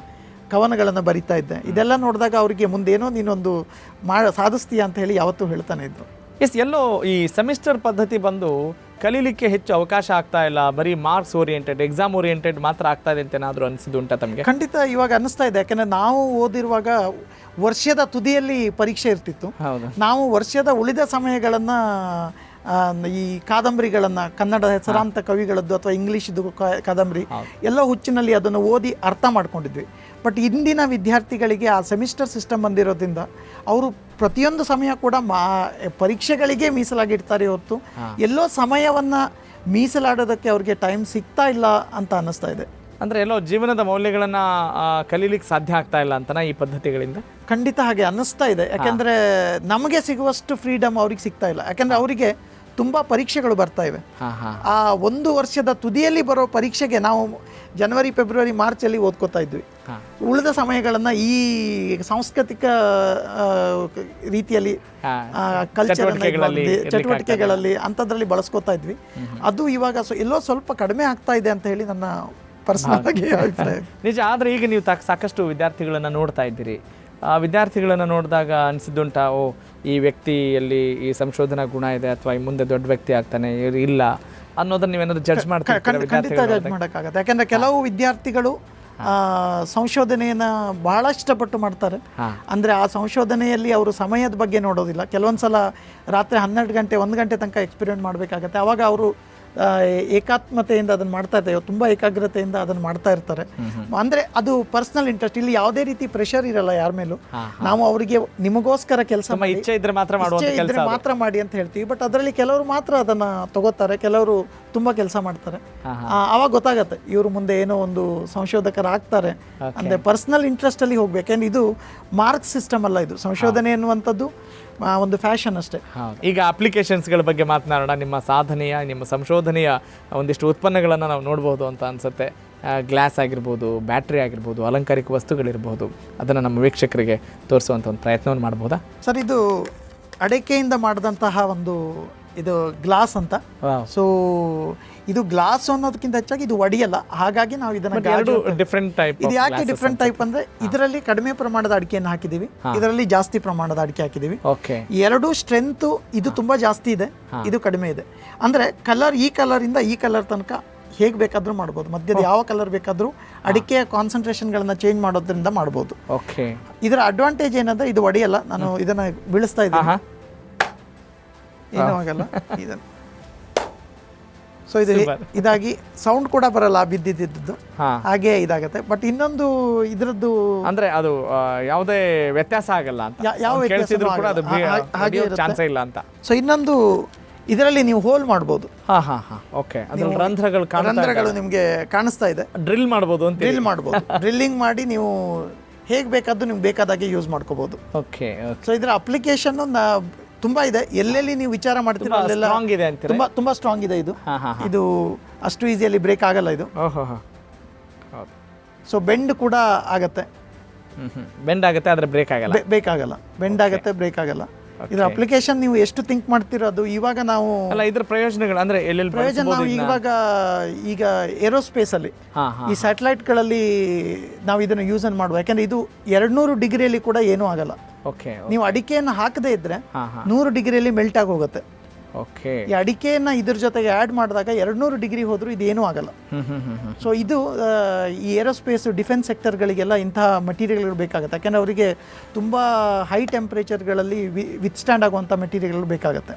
ಕವನಗಳನ್ನು ಬರಿತಾ ಇದ್ದೆ. ಇದೆಲ್ಲ ನೋಡಿದಾಗ ಅವರಿಗೆ ಮುಂದೇನೋ ನೀನೊಂದು ಸಾಧಿಸ್ತೀಯ ಅಂತ ಹೇಳಿ ಯಾವತ್ತೂ ಹೇಳ್ತಾನೆ ಇದ್ರು. ಎಲ್ಲೋ ಈ ಸೆಮಿಸ್ಟರ್ ಪದ್ಧತಿ ಬಂದು ಕಲೀಲಿಕ್ಕೆ ಹೆಚ್ಚು ಅವಕಾಶ ಆಗ್ತಾ ಇಲ್ಲ, ಬರೀ ಮಾರ್ಕ್ಸ್ ಓರಿಯೆಂಟೆಡ್, ಎಕ್ಸಾಮ್ ಓರಿಯೆಂಟೆಡ್ ಮಾತ್ರ ಆಗ್ತಾ ಇದೆ ಅಂತ ಏನಾದರೂ ಅನಿಸಿದುಂಟಾ ತಮಗೆ? ಖಂಡಿತ ಇವಾಗ ಅನ್ನಿಸ್ತಾ ಇದೆ. ಯಾಕೆಂದರೆ ನಾವು ಓದಿರುವಾಗ ವರ್ಷದ ತುದಿಯಲ್ಲಿ ಪರೀಕ್ಷೆ ಇರ್ತಿತ್ತು. ನಾವು ವರ್ಷದ ಉಳಿದ ಸಮಯಗಳನ್ನು ಈ ಕಾದಂಬರಿಗಳನ್ನು, ಕನ್ನಡ ಹೆಸರಾಂತ ಕವಿಗಳದ್ದು ಅಥವಾ ಇಂಗ್ಲೀಷಿದ್ದು ಕಾದಂಬರಿ ಎಲ್ಲ ಹುಚ್ಚಿನಲ್ಲಿ ಅದನ್ನು ಓದಿ ಅರ್ಥ ಮಾಡ್ಕೊಂಡಿದ್ವಿ. ಬಟ್ ಇಂದಿನ ವಿದ್ಯಾರ್ಥಿಗಳಿಗೆ ಆ ಸೆಮಿಸ್ಟರ್ ಸಿಸ್ಟಮ್ ಬಂದಿರೋದ್ರಿಂದ ಅವರು ಪ್ರತಿಯೊಂದು ಸಮಯ ಕೂಡ ಪರೀಕ್ಷೆಗಳಿಗೆ ಮೀಸಲಾಗಿಡ್ತಾರೆ ಹೊರತು ಎಲ್ಲೋ ಸಮಯವನ್ನು ಮೀಸಲಾಡೋದಕ್ಕೆ ಅವ್ರಿಗೆ ಟೈಮ್ ಸಿಗ್ತಾ ಇಲ್ಲ ಅಂತ ಅನ್ನಿಸ್ತಾ ಇದೆ. ಅಂದರೆ ಎಲ್ಲೋ ಜೀವನದ ಮೌಲ್ಯಗಳನ್ನು ಕಲೀಲಿಕ್ಕೆ ಸಾಧ್ಯ ಆಗ್ತಾ ಇಲ್ಲ ಅಂತನಾ ಈ ಪದ್ಧತಿಗಳಿಂದ? ಖಂಡಿತ ಹಾಗೆ ಅನ್ನಿಸ್ತಾ ಇದೆ. ಯಾಕೆಂದರೆ ನಮಗೆ ಸಿಗುವಷ್ಟು ಫ್ರೀಡಮ್ ಅವ್ರಿಗೆ ಸಿಗ್ತಾ ಇಲ್ಲ. ಯಾಕೆಂದರೆ ಅವರಿಗೆ ತುಂಬ ಪರೀಕ್ಷೆಗಳು ಬರ್ತಾ ಇವೆ. ಆ ಒಂದು ವರ್ಷದ ತುದಿಯಲ್ಲಿ ಬರೋ ಪರೀಕ್ಷೆಗೆ ನಾವು ಜನವರಿ, ಫೆಬ್ರವರಿ, ಮಾರ್ಚಲ್ಲಿ ಓದ್ಕೋತಾ ಇದ್ವಿ. ಉಳಿದ ಸಮಯಗಳನ್ನು ಈ ಸಾಂಸ್ಕೃತಿಕ ರೀತಿಯಲ್ಲಿ ಚಟುವಟಿಕೆಗಳಲ್ಲಿ ಅಂಥದ್ರಲ್ಲಿ ಬಳಸ್ಕೋತಾ ಇದ್ವಿ. ಅದು ಇವಾಗ ಎಲ್ಲೋ ಸ್ವಲ್ಪ ಕಡಿಮೆ ಆಗ್ತಾ ಇದೆ ಅಂತ ಹೇಳಿ ನನ್ನ ಪರ್ಸನಲ್ ಆಗಿ ಅಭಿಪ್ರಾಯ. ನಿಜ. ಆದರೆ ಈಗ ನೀವು ಸಾಕಷ್ಟು ವಿದ್ಯಾರ್ಥಿಗಳನ್ನು ನೋಡ್ತಾ ಇದ್ದೀರಿ. ಆ ವಿದ್ಯಾರ್ಥಿಗಳನ್ನು ನೋಡಿದಾಗ ಅನಿಸಿದ್ದುಂಟಾ, ಓ ಈ ವ್ಯಕ್ತಿಯಲ್ಲಿ ಈ ಸಂಶೋಧನಾ ಗುಣ ಇದೆ ಅಥವಾ ಈ ಮುಂದೆ ದೊಡ್ಡ ವ್ಯಕ್ತಿ ಆಗ್ತಾನೆ, ಇಲ್ಲ ಅನ್ನೋದನ್ನ ನೀವೇನಾದ್ರು ಜಡ್ಜ್ ಮಾಡ್ತೀರಾ? ಖಂಡಿತ ಜಡ್ಜ್ ಮಾಡೋಕ್ಕಾಗತ್ತೆ. ಯಾಕೆಂದರೆ ಕೆಲವು ವಿದ್ಯಾರ್ಥಿಗಳು ಸಂಶೋಧನೆಯನ್ನು ಬಹಳ ಇಷ್ಟಪಟ್ಟು ಮಾಡ್ತಾರೆ. ಅಂದರೆ ಆ ಸಂಶೋಧನೆಯಲ್ಲಿ ಅವರು ಸಮಯದ ಬಗ್ಗೆ ನೋಡೋದಿಲ್ಲ. ಕೆಲವೊಂದು ಸಲ ರಾತ್ರಿ 12 ಗಂಟೆ 1 ಗಂಟೆ ತನಕ ಎಕ್ಸ್ಪೆರಿಮೆಂಟ್ ಮಾಡಬೇಕಾಗತ್ತೆ. ಆವಾಗ ಅವರು ಏಕಾತ್ಮತೆಯಿಂದ ಅದನ್ನು ಮಾಡ್ತಾ ಇರ್ತಾರೆ, ತುಂಬ ಏಕಾಗ್ರತೆಯಿಂದ ಅದನ್ನು ಮಾಡ್ತಾ ಇರ್ತಾರೆ. ಅಂದರೆ ಅದು ಪರ್ಸನಲ್ ಇಂಟ್ರೆಸ್ಟ್. ಇಲ್ಲಿ ಯಾವುದೇ ರೀತಿ ಪ್ರೆಷರ್ ಇರಲ್ಲ ಯಾರ ಮೇಲೂ. ನಾವು ಅವರಿಗೆ ನಿಮಗೋಸ್ಕರ ಕೆಲಸ ಇಚ್ಛೆ ಇದ್ರೆ ಮಾತ್ರ ಮಾಡಿ ಅಂತ ಹೇಳ್ತೀವಿ. ಬಟ್ ಅದರಲ್ಲಿ ಕೆಲವರು ಮಾತ್ರ ಅದನ್ನು ತಗೋತಾರೆ, ಕೆಲವರು ತುಂಬ ಕೆಲಸ ಮಾಡ್ತಾರೆ. ಆವಾಗ ಗೊತ್ತಾಗತ್ತೆ ಇವರು ಮುಂದೆ ಏನೋ ಒಂದು ಸಂಶೋಧಕರಾಗ್ತಾರೆ. ಅಂದರೆ ಪರ್ಸನಲ್ ಇಂಟ್ರೆಸ್ಟಲ್ಲಿ ಹೋಗ್ಬೇಕು. ಯಾಕೆಂದ್ರೆ ಇದು ಮಾರ್ಕ್ಸ್ ಸಿಸ್ಟಮ್ ಅಲ್ಲ, ಇದು ಸಂಶೋಧನೆ ಎನ್ನುವಂಥದ್ದು ಒಂದು ಫ್ಯಾಷನ್ ಅಷ್ಟೇ. ಈಗ ಅಪ್ಲಿಕೇಶನ್ಸ್ಗಳ ಬಗ್ಗೆ ಮಾತನಾಡೋಣ. ನಿಮ್ಮ ಸಾಧನೆಯ, ನಿಮ್ಮ ಸಂಶೋಧನೆಯ ಒಂದಿಷ್ಟು ಉತ್ಪನ್ನಗಳನ್ನು ನಾವು ನೋಡ್ಬೋದು ಅಂತ ಅನಿಸುತ್ತೆ. ಗ್ಲಾಸ್ ಆಗಿರ್ಬೋದು, ಬ್ಯಾಟ್ರಿ ಆಗಿರ್ಬೋದು, ಅಲಂಕಾರಿಕ ವಸ್ತುಗಳಿರ್ಬೋದು, ಅದನ್ನು ನಮ್ಮ ವೀಕ್ಷಕರಿಗೆ ತೋರಿಸುವಂಥ ಒಂದು ಪ್ರಯತ್ನವನ್ನು ಮಾಡ್ಬೋದಾ ಸರ್? ಇದು ಅಡಿಕೆಯಿಂದ ಮಾಡಿದಂತಹ ಒಂದು ಇದು ಗ್ಲಾಸ್ ಅಂತ. ಸೊ ಇದು ಗ್ಲಾಸ್ ಅನ್ನೋದಕ್ಕಿಂತ ಹೆಚ್ಚಾಗಿ ಇದು ಒಡೆಯಲ್ಲ. ಹಾಗಾಗಿ ನಾವು ಇದನ್ನ ಡಿಫ್ರೆಂಟ್ ಟೈಪ್. ಇದು ಯಾಕೆ ಡಿಫ್ರೆಂಟ್ ಟೈಪ್ ಅಂದ್ರೆ ಇದರಲ್ಲಿ ಕಡಿಮೆ ಪ್ರಮಾಣದ ಅಡಿಕೆಯನ್ನು ಹಾಕಿದೀವಿ, ಇದರಲ್ಲಿ ಜಾಸ್ತಿ ಪ್ರಮಾಣದ ಅಡಿಕೆ ಹಾಕಿದೀವಿ. ಎರಡು ಸ್ಟ್ರೆಂತ್ ಇದು ತುಂಬಾ ಜಾಸ್ತಿ ಇದೆ, ಇದು ಕಡಿಮೆ ಇದೆ. ಅಂದ್ರೆ ಕಲರ್ ಈ ಕಲರ್ ಇಂದ ಈ ಕಲರ್ ತನಕ ಹೇಗೆ ಬೇಕಾದ್ರೂ ಮಾಡ್ಬೋದು. ಮಧ್ಯದ ಯಾವ ಕಲರ್ ಬೇಕಾದ್ರೂ ಅಡಿಕೆಯ ಕಾನ್ಸಂಟ್ರೇಷನ್ಗಳನ್ನ ಚೇಂಜ್ ಮಾಡೋದ್ರಿಂದ ಮಾಡ್ಬೋದು. ಇದರ ಅಡ್ವಾಂಟೇಜ್ ಏನಂದ್ರೆ ಇದು ಒಡೆಯಲ್ಲ. ನಾನು ಇದನ್ನ ಬೀಳಿಸ್ತಾ ಇದ್ದೀನಿ, ಏನೂ ಆಗಲ್ಲ. ಇದನ್ನು ಸೊ ಇದು ಇದಾಗಿ ಸೌಂಡ್ ಕೂಡ ಬರಲ್ಲ, ಬಿದ್ದಿದ್ದು ಹಾಗೆ ಇದಾಗತ್ತೆ. ಬಟ್ ಇನ್ನೊಂದು ಇದರದ್ದು ಅಂದ್ರೆ ಅದು ಯಾವುದೇ ವ್ಯತ್ಯಾಸ ಆಗಲ್ಲ ಅಂತ, ಯಾವ ಹಾಗೆ ಇಲ್ಲ ಅಂತ. ಸೊ ಇನ್ನೊಂದು ಇದರಲ್ಲಿ ನೀವು ಹೋಲ್ ಮಾಡ್ಬೋದು. ರಂಧ್ರಗಳು ನಿಮಗೆ ಕಾಣಿಸ್ತಾ ಇದೆ. ಡ್ರಿಲ್ ಮಾಡ್ಬೋದು ಅಂತ. ಡ್ರಿಲ್ ಮಾಡ್ಬೋದು. ಡ್ರಿಲ್ಲಿಂಗ್ ಮಾಡಿ ನೀವು ಹೇಗೆ ಬೇಕಾದ್ರೂ ನಿಮ್ಗೆ ಬೇಕಾದಾಗೆ ಯೂಸ್ ಮಾಡ್ಕೋಬಹುದು. ಸೊ ಇದರ ಅಪ್ಲಿಕೇಶನ್ ತುಂಬಾ ಇದೆ. ಎಲ್ಲೆಲ್ಲಿ ನೀವು ವಿಚಾರ ಮಾಡ್ತೀರಾ ಅಲ್ಲೆಲ್ಲ ತುಂಬಾ ಸ್ಟ್ರಾಂಗ್ ಇದೆ. ಇದು ಅಷ್ಟು ಈಸಿಯಲ್ಲಿ ಬ್ರೇಕ್ ಆಗಲ್ಲ ಇದು. ಸೊ ಬೆಂಡ್ ಕೂಡ ಆಗತ್ತೆ. ಬೆಂಡ್ ಆಗುತ್ತೆ ಆದ್ರೆ ಬ್ರೇಕ್ ಆಗಲ್ಲ. ಬೆಂಡ್ ಆಗತ್ತೆ, ಬ್ರೇಕ್ ಆಗಲ್ಲ. ಇದರ ಅಪ್ಲಿಕೇಶನ್ ನೀವು ಎಷ್ಟು ಥಿಂಕ್ ಮಾಡ್ತೀರೋ ಅದು. ಇವಾಗ ನಾವು ಇದರ ಪ್ರಯೋಜನಗಳು ಅಂದ್ರೆ ಪ್ರಯೋಜನ ನಾವು ಈಗ ಏರೋಸ್ಪೇಸ್ ಅಲ್ಲಿ ಈ ಸ್ಯಾಟಲೈಟ್ಗಳಲ್ಲಿ ನಾವು ಇದನ್ನು ಯೂಸ್ ಮಾಡುವ. ಯಾಕಂದ್ರೆ ಇದು 200 ಡಿಗ್ರಿಯಲ್ಲಿ ಕೂಡ ಏನೂ ಆಗಲ್ಲ. ನೀವು ಅಡಿಕೆಯನ್ನು ಹಾಕದೇ ಇದ್ರೆ 100 ಡಿಗ್ರಿಯಲ್ಲಿ ಮೆಲ್ಟ್ ಆಗಿ ಹೋಗುತ್ತೆ. ಈ ಅಡಿಕೆಯನ್ನ ಇದ್ರ ಜೊತೆಗೆ ಆ್ಯಡ್ ಮಾಡಿದಾಗ 200 ಡಿಗ್ರಿ ಹೋದ್ರೂ ಇದೇನೂ ಆಗಲ್ಲ. ಸೊ ಇದು ಈ ಏರೋಸ್ಪೇಸ್ ಡಿಫೆನ್ಸ್ ಸೆಕ್ಟರ್ಗಳಿಗೆಲ್ಲ ಇಂತಹ ಮಟೀರಿಯಲ್ಗಳು ಬೇಕಾಗುತ್ತೆ. ಯಾಕೆಂದರೆ ಅವರಿಗೆ ತುಂಬ ಹೈ ಟೆಂಪ್ರೇಚರ್ಗಳಲ್ಲಿ ವಿತ್ಸ್ಟ್ಯಾಂಡ್ ಆಗುವಂಥ ಮೆಟೀರಿಯಲ್ಗಳು ಬೇಕಾಗುತ್ತೆ.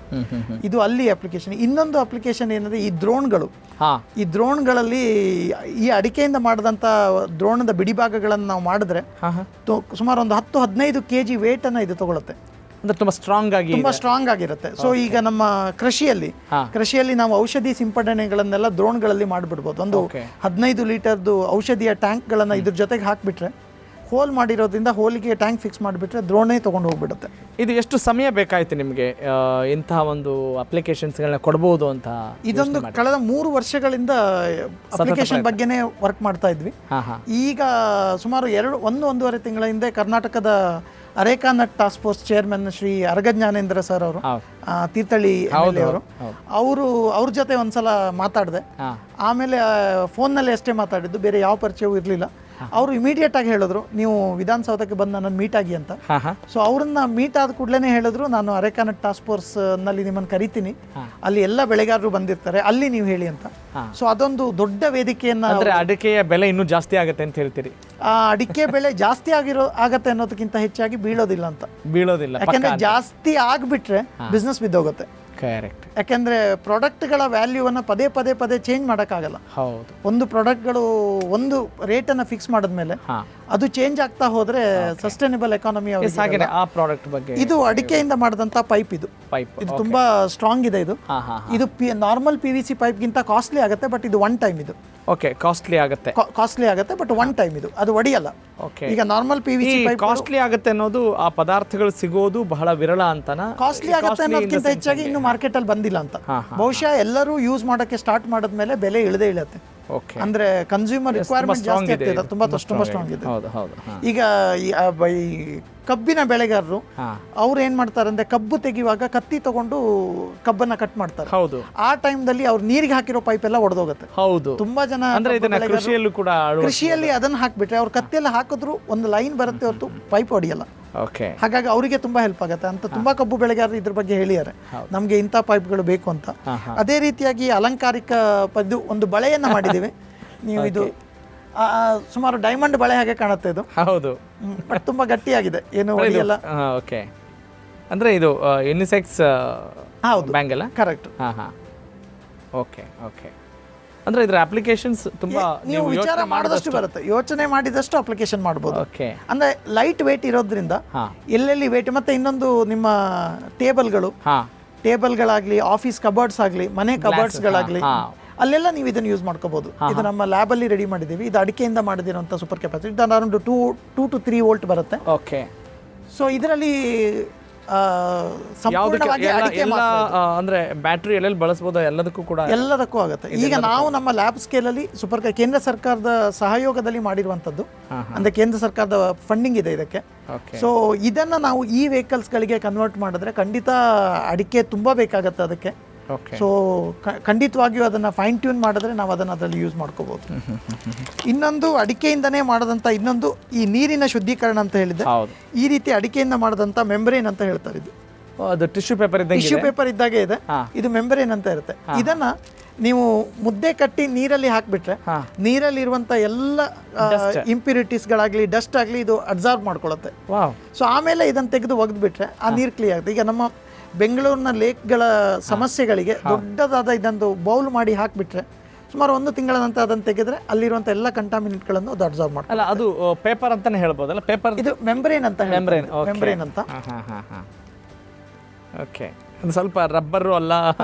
ಇದು ಅಲ್ಲಿ ಅಪ್ಲಿಕೇಶನ್. ಇನ್ನೊಂದು ಅಪ್ಲಿಕೇಶನ್ ಏನಂದರೆ ಈ ಡ್ರೋನ್ಗಳು. ಈ ಡ್ರೋನ್ಗಳಲ್ಲಿ ಈ ಅಡಿಕೆಯಿಂದ ಮಾಡಿದಂಥ ಡ್ರೋನದ ಬಿಡಿಭಾಗಗಳನ್ನು ನಾವು ಮಾಡಿದ್ರೆ ಸುಮಾರು ಒಂದು 10-15 kg ವೇಟನ್ನು ಇದು ತಗೊಳುತ್ತೆ. ಅಂದ್ರೆ ತುಂಬಾ ಸ್ಟ್ರಾಂಗ್ ಆಗಿರುತ್ತೆ. ಸೊ ಈಗ ನಮ್ಮ ಕೃಷಿಯಲ್ಲಿ ನಾವು ಔಷಧಿ ಸಿಂಪಡಣೆಗಳನ್ನೆಲ್ಲ ಡ್ರೋನ್ಗಳಲ್ಲಿ ಮಾಡಿಬಿಡ್ಬೋದು. ಒಂದು 15 ಲೀಟರ್ದು ಔಷಧಿಯ ಟ್ಯಾಂಕ್ಗಳನ್ನು ಇದ್ರ ಜೊತೆಗೆ ಹಾಕಿಬಿಟ್ರೆ, ಹೋಲ್ ಮಾಡಿರೋದ್ರಿಂದ ಹೋಲಿಗೆ ಟ್ಯಾಂಕ್ ಫಿಕ್ಸ್ ಮಾಡಿಬಿಟ್ರೆ ಡ್ರೋನೇ ತೊಗೊಂಡು ಹೋಗ್ಬಿಡುತ್ತೆ. ಇದು ಎಷ್ಟು ಸಮಯ ಬೇಕಾಯ್ತು ನಿಮಗೆ ಇಂತಹ ಒಂದು ಅಪ್ಲಿಕೇಶನ್ಸ್ಗಳನ್ನ ಕೊಡ್ಬೋದು ಅಂತ? ಇದೊಂದು ಕಳೆದ 3 ವರ್ಷಗಳಿಂದ ಅಪ್ಲಿಕೇಶನ್ ಬಗ್ಗೆನೇ ವರ್ಕ್ ಮಾಡ್ತಾ ಇದ್ವಿ. ಈಗ ಸುಮಾರು 1-1.5 ತಿಂಗಳ ಹಿಂದೆ ಕರ್ನಾಟಕದ areca nut task force chairman Shri Araga Jnanendra sir ಅವರು, ತೀರ್ಥಹಳ್ಳಿ MLA ಅವರು, ಅವ್ರ ಜೊತೆ ಒಂದ್ಸಲ ಮಾತಾಡಿದೆ. ಆಮೇಲೆ ಫೋನ್ನಲ್ಲಿ ಅಷ್ಟೇ ಮಾತಾಡಿದ್ದು, ಬೇರೆ ಯಾವ ಪರಿಚಯವೂ ಇರಲಿಲ್ಲ. ಅವರು ಇಮಿಡಿಯೇಟ್ ಆಗಿ ಹೇಳಿದ್ರು, ನೀವು ವಿಧಾನಸೌಧಕ್ಕೆ ಬಂದು ನನ್ನನ್ನು ಮೀಟ್ ಆಗಿ ಅಂತ. ಸೊ ಅವ್ರನ್ನ ಮೀಟ್ ಆದ ಕೂಡಲೇ ಹೇಳಿದ್ರು, ನಾನು ಅರೇಕಾ ನಟ್ ಟಾಸ್ಕ್ ಫೋರ್ಸ್ ನಲ್ಲಿ ನಿಮ್ಮನ್ನು ಕರಿತೀನಿ, ಅಲ್ಲಿ ಎಲ್ಲ ಬೆಳೆಗಾರರು ಬಂದಿರ್ತಾರೆ, ಅಲ್ಲಿ ನೀವು ಹೇಳಿ ಅಂತ. ಸೊ ಅದೊಂದು ದೊಡ್ಡ ವೇದಿಕೆಯನ್ನ, ಅಡಿಕೆಯ ಬೆಲೆ ಇನ್ನೂ ಜಾಸ್ತಿ ಆಗುತ್ತೆ ಅಂತ ಹೇಳ್ತೀರಿ? ಆ ಅಡಿಕೆ ಬೆಲೆ ಜಾಸ್ತಿ ಆಗತ್ತೆ ಅನ್ನೋದಕ್ಕಿಂತ ಹೆಚ್ಚಾಗಿ ಬೀಳೋದಿಲ್ಲ ಅಂತ. ಯಾಕಂದ್ರೆ ಜಾಸ್ತಿ ಆಗ್ಬಿಟ್ರೆ ಬಿಸ್ನೆಸ್ ಬಿದ್ದೋಗುತ್ತೆ. ಕರೆಕ್ಟ್. ಯಾಕೆಂದ್ರೆ ಪ್ರಾಡಕ್ಟ್ಗಳ ವ್ಯಾಲ್ಯೂವನ್ನು ಪದೇ ಪದೇ ಪದೇ ಚೇಂಜ್ ಮಾಡೋಕ್ಕಾಗಲ್ಲ. ಹೌದು. ಒಂದು ಪ್ರಾಡಕ್ಟ್ಗಳು ಒಂದು ರೇಟನ್ನು ಫಿಕ್ಸ್ ಮಾಡಿದ್ಮೇಲೆ ಅದು ಚೇಂಜ್ ಆಗ್ತಾ ಹೋದ್ರೆ ಸಸ್ಟೈನಬಲ್ ಎಕಾನಮಿ. ಆ ಪ್ರಾಡಕ್ಟ್ ಬಗ್ಗೆ, ಇದು ಅಡಿಕೆಯಿಂದ ಮಾಡಿದಂಥ ಪೈಪ್, ಇದು ತುಂಬಾ ಸ್ಟ್ರಾಂಗ್ ಇದೆ. ಇದು ನಾರ್ಮಲ್ PVC ಪೈಪ್ಗಿಂತ ಕಾಸ್ಟ್ಲಿ ಆಗುತ್ತೆ, ಬಟ್ ಇದು ಒನ್ ಟೈಮ್. ಇದು ಓಕೆ, ಕಾಸ್ಟ್ಲಿ ಆಗುತ್ತೆ ಬಟ್ ಒನ್ ಟೈಮ್ ಅದು ಒಡೆಯಲ್ಲ. ಈಗ ನಾರ್ಮಲ್ PVC ಪೈಪ್ ಕಾಸ್ಟ್ಲಿ ಆಗುತ್ತೆ ಅನ್ನೋದು, ಆ ಪದಾರ್ಥಗಳು ಸಿಗೋದು ಬಹಳ ವಿರಳ ಅಂತನಾ? ಕಾಸ್ಟ್ಲಿ ಆಗುತ್ತೆ ಅನ್ನೋದಕ್ಕಿಂತ ಹೆಚ್ಚಾಗಿ ಇನ್ನು ಮಾರ್ಕೆಟ್ ಅಲ್ಲಿ ಬಂದಿಲ್ಲ ಅಂತ. ಬಹುಶಃ ಎಲ್ಲರೂ ಯೂಸ್ ಮಾಡೋಕ್ಕೆ ಸ್ಟಾರ್ಟ್ ಮಾಡಿದ್ಮೇಲೆ ಬೆಲೆ ಇಳುತ್ತೆ. ಅಂದ್ರೆ ಕನ್ಸ್ಯೂಮರ್ ರಿಕ್ವೈರ್ಮೆಂಟ್ ಜಾಸ್ತಿ ಆಗ್ತಿದೆ, ತುಂಬಾ ಸ್ಟ್ರಾಂಗ್ ಇದೆ. ಈಗ ಈ ಕಬ್ಬಿನ ಬೆಳೆಗಾರರು ಅವ್ರು ಏನ್ ಮಾಡ್ತಾರೆ ಅಂದ್ರೆ, ಕಬ್ಬು ತೆಗೆಯುವಾಗ ಕತ್ತಿ ತಗೊಂಡು ಕಬ್ಬನ್ನ ಕಟ್ ಮಾಡ್ತಾರೆ. ಆ ಟೈಮ್ದಲ್ಲಿ ಅವ್ರು ನೀರಿಗೆ ಹಾಕಿರೋ ಪೈಪ್ ಎಲ್ಲ ಒಡೆದೋಗುತ್ತೆ. ತುಂಬಾ ಜನ ಕೃಷಿಯಲ್ಲಿ ಅದನ್ನ ಹಾಕ್ಬಿಟ್ರೆ, ಅವ್ರ ಕತ್ತಿಯೆಲ್ಲ ಹಾಕಿದ್ರು ಒಂದು ಲೈನ್ ಬರುತ್ತೆ ಹೊರತು ಪೈಪ್ ಹೊಡೆಯಲ್ಲ. ಹಾಗಾಗಿ ಅವರಿಗೆ ತುಂಬಾ ಹೆಲ್ಪ್ ಆಗುತ್ತೆ ಅಂತ ತುಂಬಾ ಕಬ್ಬು ಬೆಳೆಗಾರರು ಇದ್ರ ಬಗ್ಗೆ ಹೇಳಿದ್ದಾರೆ, ನಮ್ಗೆ ಇಂಥ ಪೈಪ್ಗಳು ಬೇಕು ಅಂತ. ಅದೇ ರೀತಿಯಾಗಿ ಅಲಂಕಾರಿಕ ಒಂದು ಬಳೆಯನ್ನ ಮಾಡಿದ್ದೀವಿ ನೀವು. ಇದು ಸುಮಾರು ಡೈಮಂಡ್ ಬಳೆ ಹಾಗೆ ಕಾಣುತ್ತೆ ಇದು. ಹೌದು, ಬಟ್ ತುಂಬಾ ಗಟ್ಟಿಯಾಗಿದೆ, ಏನು ಹೊಡೆಯಲ್ಲ. ಓಕೆ, ಅಂದ್ರೆ ಇದು unisex bangle. Correct. Okay okay. ಅಂದ್ರೆ ಇದರ ಅಪ್ಲಿಕೇಶನ್ಸ್ ತುಂಬಾ ನೀವು ವಿಚಾರ ಮಾಡಿದಷ್ಟು ಬರುತ್ತೆ, ಯೋಚನೆ ಮಾಡಿದಷ್ಟು ಅಪ್ಲಿಕೇಶನ್ ಮಾಡಬಹುದು. ಅಂದ್ರೆ ಲೈಟ್ ವೇಟ್ ಇರೋದ್ರಿಂದ ಎಲ್ಲೆಲ್ಲಿ ವೇಟ್, ಮತ್ತೆ ಇನ್ನೊಂದು ನಿಮ್ಮ ಟೇಬಲ್ಗಳಾಗ್ಲಿ, ಆಫೀಸ್ ಕಬರ್ಡ್ಸ್ ಆಗಲಿ, ಮನೆ ಕಬರ್ಡ್ಸ್ಗಳಾಗಲಿ, ಅಲ್ಲೆಲ್ಲ ನೀವು ಇದನ್ನು ಯೂಸ್ ಮಾಡ್ಕೋಬಹುದು. ಇದು ನಮ್ಮ ಲ್ಯಾಬಲ್ಲಿ ರೆಡಿ ಮಾಡಿದ್ದೀವಿ. ಇದು ಅಡಿಕೆಯಿಂದ ಮಾಡಿದಿರುವಂಥ ಸೂಪರ್ ಕೆಪಾಸಿಟಿ. ಇದು ಅರೌಂಡ್ 2 to 3 ವೋಲ್ಟ್ ಬರುತ್ತೆ. ಓಕೆ. ಸೊ ಇದರಲ್ಲಿ ಸಂಪೂರ್ಣವಾಗಿ ಅಡಿಕೆ ಅಂದ್ರೆ ಬ್ಯಾಟ್ರಿ ಎಲ್ಲೆಲ್ಲಿ ಬಳಸಬಹುದು, ಎಲ್ಲದಕ್ಕೂ ಆಗುತ್ತೆ. ಈಗ ನಾವು ನಮ್ಮ ಲ್ಯಾಬ್ ಸ್ಕೇಲಲ್ಲಿ ಕೇಂದ್ರ ಸರ್ಕಾರದ ಸಹಯೋಗದಲ್ಲಿ ಮಾಡಿರುವಂಥದ್ದು, ಅಂದ್ರೆ ಕೇಂದ್ರ ಸರ್ಕಾರದ ಫಂಡಿಂಗ್ ಇದೆ ಇದಕ್ಕೆ. ಸೊ ಇದನ್ನ ನಾವು ಈ ವೆಹಿಕಲ್ಸ್ಗಳಿಗೆ ಕನ್ವರ್ಟ್ ಮಾಡಿದ್ರೆ ಖಂಡಿತ ಅಡಿಕೆ ತುಂಬಾ ಬೇಕಾಗತ್ತೆ ಅದಕ್ಕೆ. ಸೊ ಖಂಡಿತವಾಗಿಯೂ ಅದನ್ನು ಫೈನ್ ಟ್ಯೂನ್ ಮಾಡಿದ್ರೆ ನಾವು ಅದನ್ನು ಅದರಲ್ಲಿ ಯೂಸ್ ಮಾಡ್ಕೋಬಹುದು. ಇನ್ನೊಂದು ಅಡಿಕೆಯಿಂದನೇ ಮಾಡಿದಂಥ ಇನ್ನೊಂದು ಈ ನೀರಿನ ಶುದ್ಧೀಕರಣ ಅಂತ ಹೇಳಿದೆ. ಈ ರೀತಿ ಅಡಿಕೆಯಿಂದ ಮಾಡಿದಂಥ ಮೆಂಬ್ರೇನ್ ಅಂತ ಹೇಳ್ತಾರೆ. ಇದು ಟಿಶ್ಯೂ ಪೇಪರ್ ಇದ್ದಾಗೆ ಇದೆ. ಇದು ಮೆಂಬ್ರೇನ್ ಅಂತ ಇರುತ್ತೆ. ಇದನ್ನ ನೀವು ಮುದ್ದೆ ಕಟ್ಟಿ ನೀರಲ್ಲಿ ಹಾಕ್ಬಿಟ್ರೆ ನೀರಲ್ಲಿರುವಂಥ ಎಲ್ಲ ಇಂಪ್ಯೂರಿಟೀಸ್ಗಳಾಗಲಿ, ಡಸ್ಟ್ ಆಗಲಿ, ಇದು ಅಬ್ಸಾರ್ಬ್ ಮಾಡ್ಕೊಳ್ಳುತ್ತೆ. ಸೊ ಆಮೇಲೆ ಇದನ್ನು ತೆಗೆದು ಒಗೆದ್ಬಿಟ್ರೆ ಆ ನೀರು ಕ್ಲಿಯರ್ ಆಗುತ್ತೆ. ಈಗ ನಮ್ಮ ಬೆಂಗಳೂರಿನ ಲೇಕ್ಗಳ ಸಮಸ್ಯೆಗಳಿಗೆ ದೊಡ್ಡದಾದ ಇದೊಂದು ಬೌಲ್ ಮಾಡಿ ಹಾಕಿಬಿಟ್ರೆ ಸುಮಾರು 1 ತಿಂಗಳ ನಂತರ ಅದನ್ನು ತೆಗೆದ್ರೆ ಅಲ್ಲಿರುವಂಥ ಎಲ್ಲ ಕಂಟಾಮಿನೆಂಟ್ಗಳನ್ನು ಅದು ಅಬ್ಸಾರ್ಬ್ ಮಾಡ್ತಾರೆ. ಅದು ಪೇಪರ್ ಅಂತಾನೆ ಹೇಳ್ಬೋದಲ್ಲ? ಪೇಪರ್, ಇದು ಮೆಂಬ್ರೇನ್ ಅಂತ. ಮೆಂಬ್ರೇನ್ ಅಂತ. ಓಕೆ. ಅದು ಸ್ವಲ್ಪ ರಬ್ಬರು ಅಲ್ಲ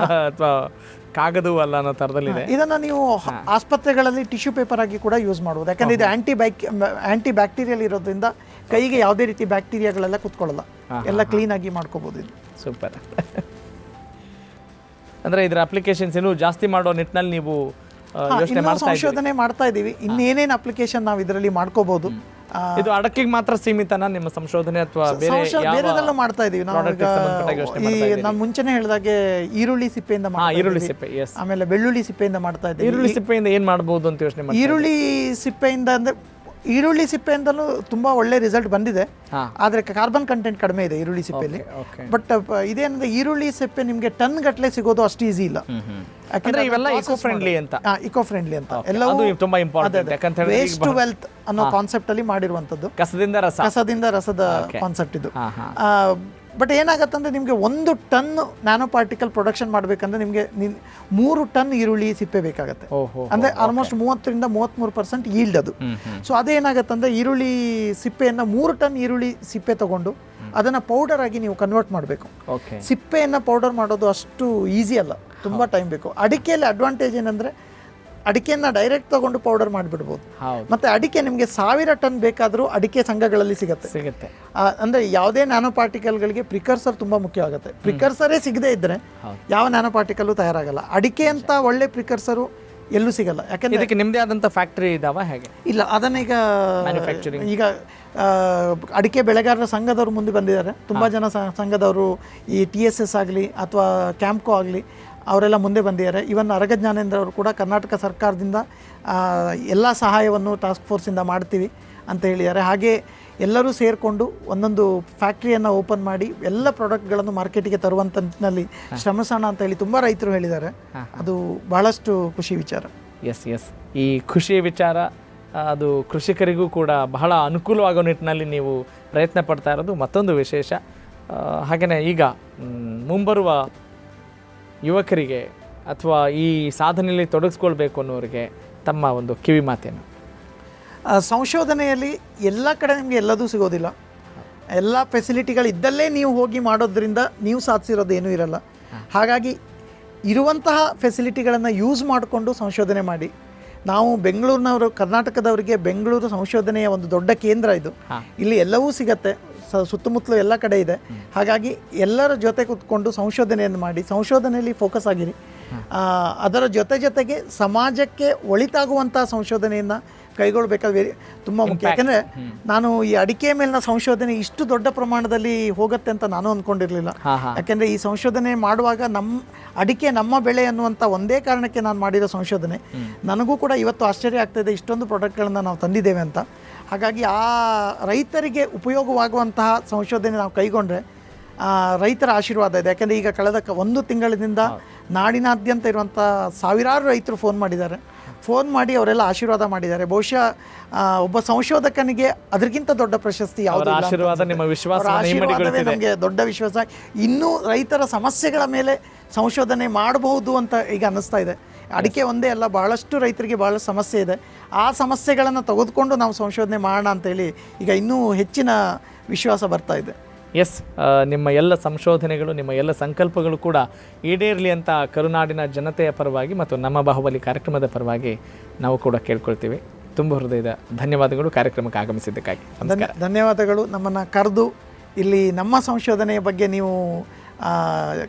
ಅಥವಾ ಕಾಗದವೂ ಅಲ್ಲ ಅನ್ನೋ ಥರದಲ್ಲಿದೆ. ಇದನ್ನು ನೀವು ಆಸ್ಪತ್ರೆಗಳಲ್ಲಿ ಟಿಶ್ಯೂ ಪೇಪರ್ ಆಗಿ ಕೂಡ ಯೂಸ್ ಮಾಡ್ಬೋದು. ಯಾಕಂದರೆ ಇದು ಆ್ಯಂಟಿ ಬ್ಯಾಕ್ಟೀರಿಯಲ್ ಇರೋದ್ರಿಂದ ಕೈಗೆ ಯಾವುದೇ ರೀತಿ ಬ್ಯಾಕ್ಟೀರಿಯಾಗಳೆಲ್ಲ ಕುತ್ಕೊಳ್ಳಲ್ಲ, ಎಲ್ಲ ಕ್ಲೀನಾಗಿ ಮಾಡ್ಕೋಬೋದು. ಇದು ಸೂಪರ್. ಅಂದರೆ ಇದರ ಅಪ್ಲಿಕೇಶನ್ಸ್ ಏನು ಜಾಸ್ತಿ ಮಾಡೋ ನಿಟ್ಟಿನಲ್ಲಿ ನೀವು ಸಂಶೋಧನೆ ಮಾಡ್ತಾ ಇದ್ದೀವಿ. ಇನ್ನೇನೇನು ಅಪ್ಲಿಕೇಶನ್ ನಾವು ಇದರಲ್ಲಿ ಮಾಡ್ಕೋಬಹುದು. ಇದು ಅಡಕೆಗೆ ಮಾತ್ರ ಸೀಮಿತನಾ ನಿಮ್ಮ ಸಂಶೋಧನೆ ಅಥವಾ ಬೇರೆದೆಲ್ಲ ಮಾಡ್ತಾ ಇದೀವಿ ನಾವು? ನಾನು ಮುಂಚೆನೆ ಹೇಳಿದಾಗೆ ಈರುಳ್ಳಿ ಸಿಪ್ಪೆಯಿಂದ ಆಮೇಲೆ ಬೆಳ್ಳುಳ್ಳಿ ಸಿಪ್ಪೆಯಿಂದ ಮಾಡ್ತಾ ಇದ್ದೀವಿ. ಈರುಳ್ಳಿ ಸಿಪ್ಪೆಯಿಂದ ಏನ್ ಮಾಡಬಹುದು ಅಂತ ಯೋಚನೆ ಮಾಡಿ. ಈರುಳ್ಳಿ ಸಿಪ್ಪೆಯಿಂದ ಅಂದ್ರೆ ಈರುಳ್ಳಿ ಸಿಪ್ಪೆಯಿಂದಲೂ ತುಂಬಾ ಒಳ್ಳೆ ರಿಸಲ್ಟ್ ಬಂದಿದೆ. ಆದ್ರೆ ಕಾರ್ಬನ್ ಕಂಟೆಂಟ್ ಕಡಿಮೆ ಇದೆ ಈರುಳ್ಳಿ ಸಿಪ್ಪೆಯಲ್ಲಿ. ಬಟ್ ಇದೇನಂದ್ರೆ ಈರುಳ್ಳಿ ಸಿಪ್ಪೆ ನಿಮ್ಗೆ ಟನ್ ಗಟ್ಟಲೆ ಸಿಗೋದು ಅಷ್ಟು ಈಸಿ ಇಲ್ಲ. ಯಾಕಂದ್ರೆ ಇವೆಲ್ಲ ಇಕೋ ಫ್ರೆಂಡ್ಲಿ ಅಂತ ಎಲ್ಲವೂ ತುಂಬಾ ಇಂಪಾರ್ಟೆಂಟ್. ಯಾಕಂದ್ರೆ ವೇಸ್ಟ್ ಟು ವೆಲ್ತ್ ಅನ್ನೋ ಕಾನ್ಸೆಪ್ಟ್ ಅಲ್ಲಿ ಮಾಡಿರುವಂತದ್ದು. ಕಸದಿಂದ ರಸದ ಕಾನ್ಸೆಪ್ಟ್ ಇದು. ಬಟ್ ಏನಾಗತ್ತಂದ್ರೆ ನಿಮಗೆ 1 ಟನ್ ನ್ಯಾನೋ ಪಾರ್ಟಿಕಲ್ ಪ್ರೊಡಕ್ಷನ್ ಮಾಡಬೇಕಂದ್ರೆ ನಿಮಗೆ 3 ಟನ್ ಈರುಳ್ಳಿ ಸಿಪ್ಪೆ ಬೇಕಾಗುತ್ತೆ. ಅಂದ್ರೆ ಆಲ್ಮೋಸ್ಟ್ 30-33% ಈಲ್ಡ್ ಅದು. ಸೊ ಅದೇನಾಗತ್ತಂದ್ರೆ ಈರುಳ್ಳಿ ಸಿಪ್ಪೆಯನ್ನು 3 ಟನ್ ಈರುಳ್ಳಿ ಸಿಪ್ಪೆ ತಗೊಂಡು ಅದನ್ನ ಪೌಡರ್ ಆಗಿ ನೀವು ಕನ್ವರ್ಟ್ ಮಾಡಬೇಕು. ಸಿಪ್ಪೆಯನ್ನು ಪೌಡರ್ ಮಾಡೋದು ಅಷ್ಟು ಈಸಿ ಅಲ್ಲ, ತುಂಬಾ ಟೈಮ್ ಬೇಕು. ಅಡಿಕೆಯಲ್ಲಿ ಅಡ್ವಾಂಟೇಜ್ ಏನಂದ್ರೆ ಅಡಿಕೆಯನ್ನು ಡೈರೆಕ್ಟ್ ತಗೊಂಡು ಪೌಡರ್ ಮಾಡಿಬಿಡ್ಬೋದು. ಮತ್ತೆ ಅಡಿಕೆ ನಿಮಗೆ 1000 ಟನ್ ಬೇಕಾದರೂ ಅಡಿಕೆ ಸಂಘಗಳಲ್ಲಿ ಸಿಗುತ್ತೆ. ಅಂದ್ರೆ ಯಾವುದೇ ನ್ಯಾನೋ ಪಾರ್ಟಿಕಲ್ಗಳಿಗೆ ಪ್ರಿಕರ್ಸರ್ ತುಂಬಾ ಮುಖ್ಯ ಆಗುತ್ತೆ. ಪ್ರಿಕರ್ಸರೇ ಸಿಗದೇ ಇದ್ರೆ ಯಾವ ನ್ಯಾನೋ ಪಾರ್ಟಿಕಲ್ ತಯಾರಾಗಲ್ಲ. ಅಡಿಕೆ ಅಂತ ಒಳ್ಳೆ ಪ್ರಿಕರ್ಸರು ಎಲ್ಲೂ ಸಿಗಲ್ಲ. ಯಾಕಂದರೆ ಇದಕ್ಕೆ ನಿಮ್ಮದೇ ಆದಂಥ ಫ್ಯಾಕ್ಟ್ರಿ ಇದಾವ ಹೇಗೆ? ಇಲ್ಲ, ಅದನ್ನೀಗ Manufacturing. ಈಗ ಅಡಿಕೆ ಬೆಳೆಗಾರರ ಸಂಘದವರು ಮುಂದೆ ಬಂದಿದ್ದಾರೆ. ತುಂಬ ಜನ ಸಂಘದವರು ಈ TSS ಆಗಲಿ ಅಥವಾ ಕ್ಯಾಂಪ್ಕೋ ಆಗಲಿ ಅವರೆಲ್ಲ ಮುಂದೆ ಬಂದಿದ್ದಾರೆ. ಇವನ್ ಅರಗ ಜ್ಞಾನೇಂದ್ರ ಅವರು ಕೂಡ ಕರ್ನಾಟಕ ಸರ್ಕಾರದಿಂದ ಎಲ್ಲ ಸಹಾಯವನ್ನು ಟಾಸ್ಕ್ ಫೋರ್ಸಿಂದ ಮಾಡ್ತೀವಿ ಅಂತ ಹೇಳಿದ್ದಾರೆ. ಹಾಗೆ ಎಲ್ಲರೂ ಸೇರಿಕೊಂಡು ಒಂದೊಂದು ಫ್ಯಾಕ್ಟ್ರಿಯನ್ನು ಓಪನ್ ಮಾಡಿ ಎಲ್ಲ ಪ್ರಾಡಕ್ಟ್ಗಳನ್ನು ಮಾರ್ಕೆಟಿಗೆ ತರುವಂಥ ನಿಟ್ಟಿನಲ್ಲಿ ಶ್ರಮಿಸೋಣ ಅಂತ ಹೇಳಿ ತುಂಬ ರೈತರು ಹೇಳಿದ್ದಾರೆ. ಅದು ಬಹಳಷ್ಟು ಖುಷಿ ವಿಚಾರ. ಎಸ್ ಈ ಖುಷಿ ವಿಚಾರ ಅದು ಕೃಷಿಕರಿಗೂ ಕೂಡ ಬಹಳ ಅನುಕೂಲವಾಗೋ ನಿಟ್ಟಿನಲ್ಲಿ ನೀವು ಪ್ರಯತ್ನ ಪಡ್ತಾ ಇರೋದು ಮತ್ತೊಂದು ವಿಶೇಷ. ಹಾಗೆಯೇ ಈಗ ಮುಂಬರುವ ಯುವಕರಿಗೆ ಅಥವಾ ಈ ಸಾಧನೆಯಲ್ಲಿ ತೊಡಗಿಸ್ಕೊಳ್ಬೇಕು ಅನ್ನೋರಿಗೆ ತಮ್ಮ ಒಂದು ಕಿವಿ ಮಾತೇನು? ಸಂಶೋಧನೆಯಲ್ಲಿ ಎಲ್ಲ ಕಡೆ ನಿಮಗೆ ಎಲ್ಲದೂ ಸಿಗೋದಿಲ್ಲ. ಎಲ್ಲ ಫೆಸಿಲಿಟಿಗಳು ಇದ್ದಲ್ಲೇ ನೀವು ಹೋಗಿ ಮಾಡೋದ್ರಿಂದ ನೀವು ಸಾಧಿಸಿರೋದು ಏನೂ ಇರಲ್ಲ. ಹಾಗಾಗಿ ಇರುವಂತಹ ಫೆಸಿಲಿಟಿಗಳನ್ನು ಯೂಸ್ ಮಾಡಿಕೊಂಡು ಸಂಶೋಧನೆ ಮಾಡಿ. ನಾವು ಬೆಂಗಳೂರಿನವರು, ಕರ್ನಾಟಕದವರಿಗೆ ಬೆಂಗಳೂರು ಸಂಶೋಧನೆಯ ಒಂದು ದೊಡ್ಡ ಕೇಂದ್ರ ಇದು. ಇಲ್ಲಿ ಎಲ್ಲವೂ ಸಿಗತ್ತೆ, ಸುತ್ತಮುತ್ತಲು ಎಲ್ಲ ಕಡೆ ಇದೆ. ಹಾಗಾಗಿ ಎಲ್ಲರ ಜೊತೆ ಕೂತ್ಕೊಂಡು ಸಂಶೋಧನೆಯನ್ನು ಮಾಡಿ, ಸಂಶೋಧನೆಯಲ್ಲಿ ಫೋಕಸ್ ಆಗಿರಿ. ಅದರ ಜೊತೆಗೆ ಸಮಾಜಕ್ಕೆ ಒಳಿತಾಗುವಂಥ ಸಂಶೋಧನೆಯನ್ನು ಕೈಗೊಳ್ಳಬೇಕಾದ್ರೆ ತುಂಬ ಮುಖ್ಯ. ಯಾಕೆಂದರೆ ನಾನು ಈ ಅಡಿಕೆ ಮೇಲಿನ ಸಂಶೋಧನೆ ಇಷ್ಟು ದೊಡ್ಡ ಪ್ರಮಾಣದಲ್ಲಿ ಹೋಗುತ್ತೆ ಅಂತ ನಾನು ಅಂದ್ಕೊಂಡಿರಲಿಲ್ಲ. ಯಾಕೆಂದರೆ ಈ ಸಂಶೋಧನೆ ಮಾಡುವಾಗ ಅಡಿಕೆ ನಮ್ಮ ಬೆಳೆ ಅನ್ನುವಂಥ ಒಂದೇ ಕಾರಣಕ್ಕೆ ನಾನು ಮಾಡಿರೋ ಸಂಶೋಧನೆ. ನನಗೂ ಕೂಡ ಇವತ್ತು ಆಶ್ಚರ್ಯ ಆಗ್ತಾಯಿದೆ, ಇಷ್ಟೊಂದು ಪ್ರಾಡಕ್ಟ್ಗಳನ್ನು ನಾವು ತಂದಿದ್ದೇವೆ ಅಂತ. ಹಾಗಾಗಿ ಆ ರೈತರಿಗೆ ಉಪಯೋಗವಾಗುವಂತಹ ಸಂಶೋಧನೆ ನಾವು ಕೈಗೊಂಡ್ರೆ ರೈತರ ಆಶೀರ್ವಾದ ಇದೆ. ಯಾಕೆಂದರೆ ಈಗ ಕಳೆದ 1 ತಿಂಗಳಿನಿಂದ ನಾಡಿನಾದ್ಯಂತ ಇರುವಂಥ ಸಾವಿರಾರು ರೈತರು ಫೋನ್ ಮಾಡಿದ್ದಾರೆ. ಫೋನ್ ಮಾಡಿ ಅವರೆಲ್ಲ ಆಶೀರ್ವಾದ ಮಾಡಿದ್ದಾರೆ. ಬಹುಶಃ ಒಬ್ಬ ಸಂಶೋಧಕನಿಗೆ ಅದಕ್ಕಿಂತ ದೊಡ್ಡ ಪ್ರಶಸ್ತಿ ಯಾವುದೂ ಇಲ್ಲ. ಆಶೀರ್ವಾದವೇ ನಮಗೆ ದೊಡ್ಡ ವಿಶ್ವಾಸ. ಇನ್ನೂ ರೈತರ ಸಮಸ್ಯೆಗಳ ಮೇಲೆ ಸಂಶೋಧನೆ ಮಾಡಬಹುದು ಅಂತ ಈಗ ಅನ್ನಿಸ್ತಾ ಇದೆ. ಅಡಿಕೆ ಒಂದೇ ಅಲ್ಲ, ಬಹಳಷ್ಟು ರೈತರಿಗೆ ಬಹಳ ಸಮಸ್ಯೆ ಇದೆ. ಆ ಸಮಸ್ಯೆಗಳನ್ನು ತೆಗೆದುಕೊಂಡು ನಾವು ಸಂಶೋಧನೆ ಮಾಡೋಣ ಅಂತೇಳಿ ಈಗ ಇನ್ನೂ ಹೆಚ್ಚಿನ ವಿಶ್ವಾಸ ಬರ್ತಾ ಇದೆ. ಎಸ್, ನಿಮ್ಮ ಎಲ್ಲ ಸಂಶೋಧನೆಗಳು, ನಿಮ್ಮ ಎಲ್ಲ ಸಂಕಲ್ಪಗಳು ಕೂಡ ಈಡೇರಲಿ ಅಂತ ಕರುನಾಡಿನ ಜನತೆಯ ಪರವಾಗಿ ಮತ್ತು ನಮ್ಮ ಬಾಹುಬಲಿ ಕಾರ್ಯಕ್ರಮದ ಪರವಾಗಿ ನಾವು ಕೂಡ ಕೇಳ್ಕೊಳ್ತೀವಿ. ತುಂಬ ಹೃದಯದ ಧನ್ಯವಾದಗಳು ಕಾರ್ಯಕ್ರಮಕ್ಕೆ ಆಗಮಿಸಿದ್ದಕ್ಕಾಗಿ. ಧನ್ಯವಾದಗಳು. ನಮ್ಮನ್ನು ಕರೆದು ಇಲ್ಲಿ ನಮ್ಮ ಸಂಶೋಧನೆಯ ಬಗ್ಗೆ ನೀವು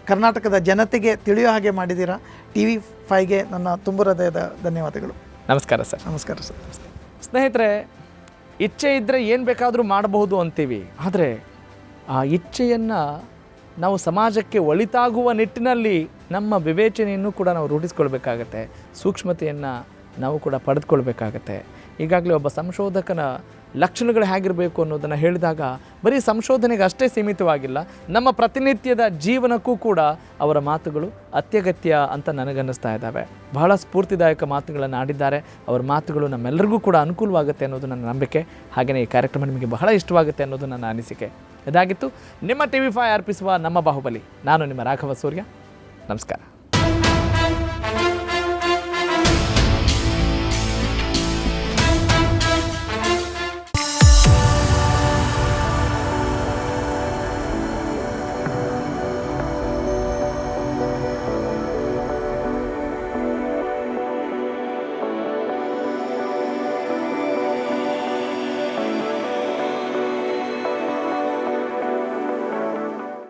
ಕರ್ನಾಟಕದ ಜನತೆಗೆ ತಿಳಿಯೋ ಹಾಗೆ ಮಾಡಿದ್ದೀರಾ. TV5ಗೆ ನನ್ನ ತುಂಬ ಹೃದಯದ ಧನ್ಯವಾದಗಳು. ನಮಸ್ಕಾರ ಸರ್. ನಮಸ್ಕಾರ ಸರ್. ಸ್ನೇಹಿತರೆ, ಇಚ್ಛೆ ಇದ್ದರೆ ಏನು ಬೇಕಾದರೂ ಮಾಡಬಹುದು ಅಂತೀವಿ. ಆದರೆ ಆ ಇಚ್ಛೆಯನ್ನು ನಾವು ಸಮಾಜಕ್ಕೆ ಒಳಿತಾಗುವ ನಿಟ್ಟಿನಲ್ಲಿ ನಮ್ಮ ವಿವೇಚನೆಯನ್ನು ಕೂಡ ನಾವು ರೂಢಿಸ್ಕೊಳ್ಬೇಕಾಗತ್ತೆ. ಸೂಕ್ಷ್ಮತೆಯನ್ನು ನಾವು ಕೂಡ ಪಡೆದುಕೊಳ್ಬೇಕಾಗತ್ತೆ. ಈಗಾಗಲೇ ಒಬ್ಬ ಸಂಶೋಧಕನ ಲಕ್ಷಣಗಳು ಹೇಗಿರಬೇಕು ಅನ್ನೋದನ್ನು ಹೇಳಿದಾಗ ಬರೀ ಸಂಶೋಧನೆಗೆ ಅಷ್ಟೇ ಸೀಮಿತವಾಗಿಲ್ಲ, ನಮ್ಮ ಪ್ರತಿನಿತ್ಯದ ಜೀವನಕ್ಕೂ ಕೂಡ ಅವರ ಮಾತುಗಳು ಅತ್ಯಗತ್ಯ ಅಂತ ನನಗನ್ನಿಸ್ತಾ ಇದ್ದಾವೆ. ಬಹಳ ಸ್ಫೂರ್ತಿದಾಯಕ ಮಾತುಗಳನ್ನು ಆಡಿದ್ದಾರೆ. ಅವರ ಮಾತುಗಳು ನಮ್ಮೆಲ್ಲರಿಗೂ ಕೂಡ ಅನುಕೂಲವಾಗುತ್ತೆ ಅನ್ನೋದು ನನ್ನ ನಂಬಿಕೆ. ಹಾಗೆಯೇ ಈ ಕಾರ್ಯಕ್ರಮ ನಿಮಗೆ ಬಹಳ ಇಷ್ಟವಾಗುತ್ತೆ ಅನ್ನೋದು ನನ್ನ ಅನಿಸಿಕೆ. ಇದಾಗಿತ್ತು ನಿಮ್ಮ TV5 ಅರ್ಪಿಸುವ ನಮ್ಮ ಬಾಹುಬಲಿ. ನಾನು ನಿಮ್ಮ ರಾಘವ ಸೂರ್ಯ. ನಮಸ್ಕಾರ.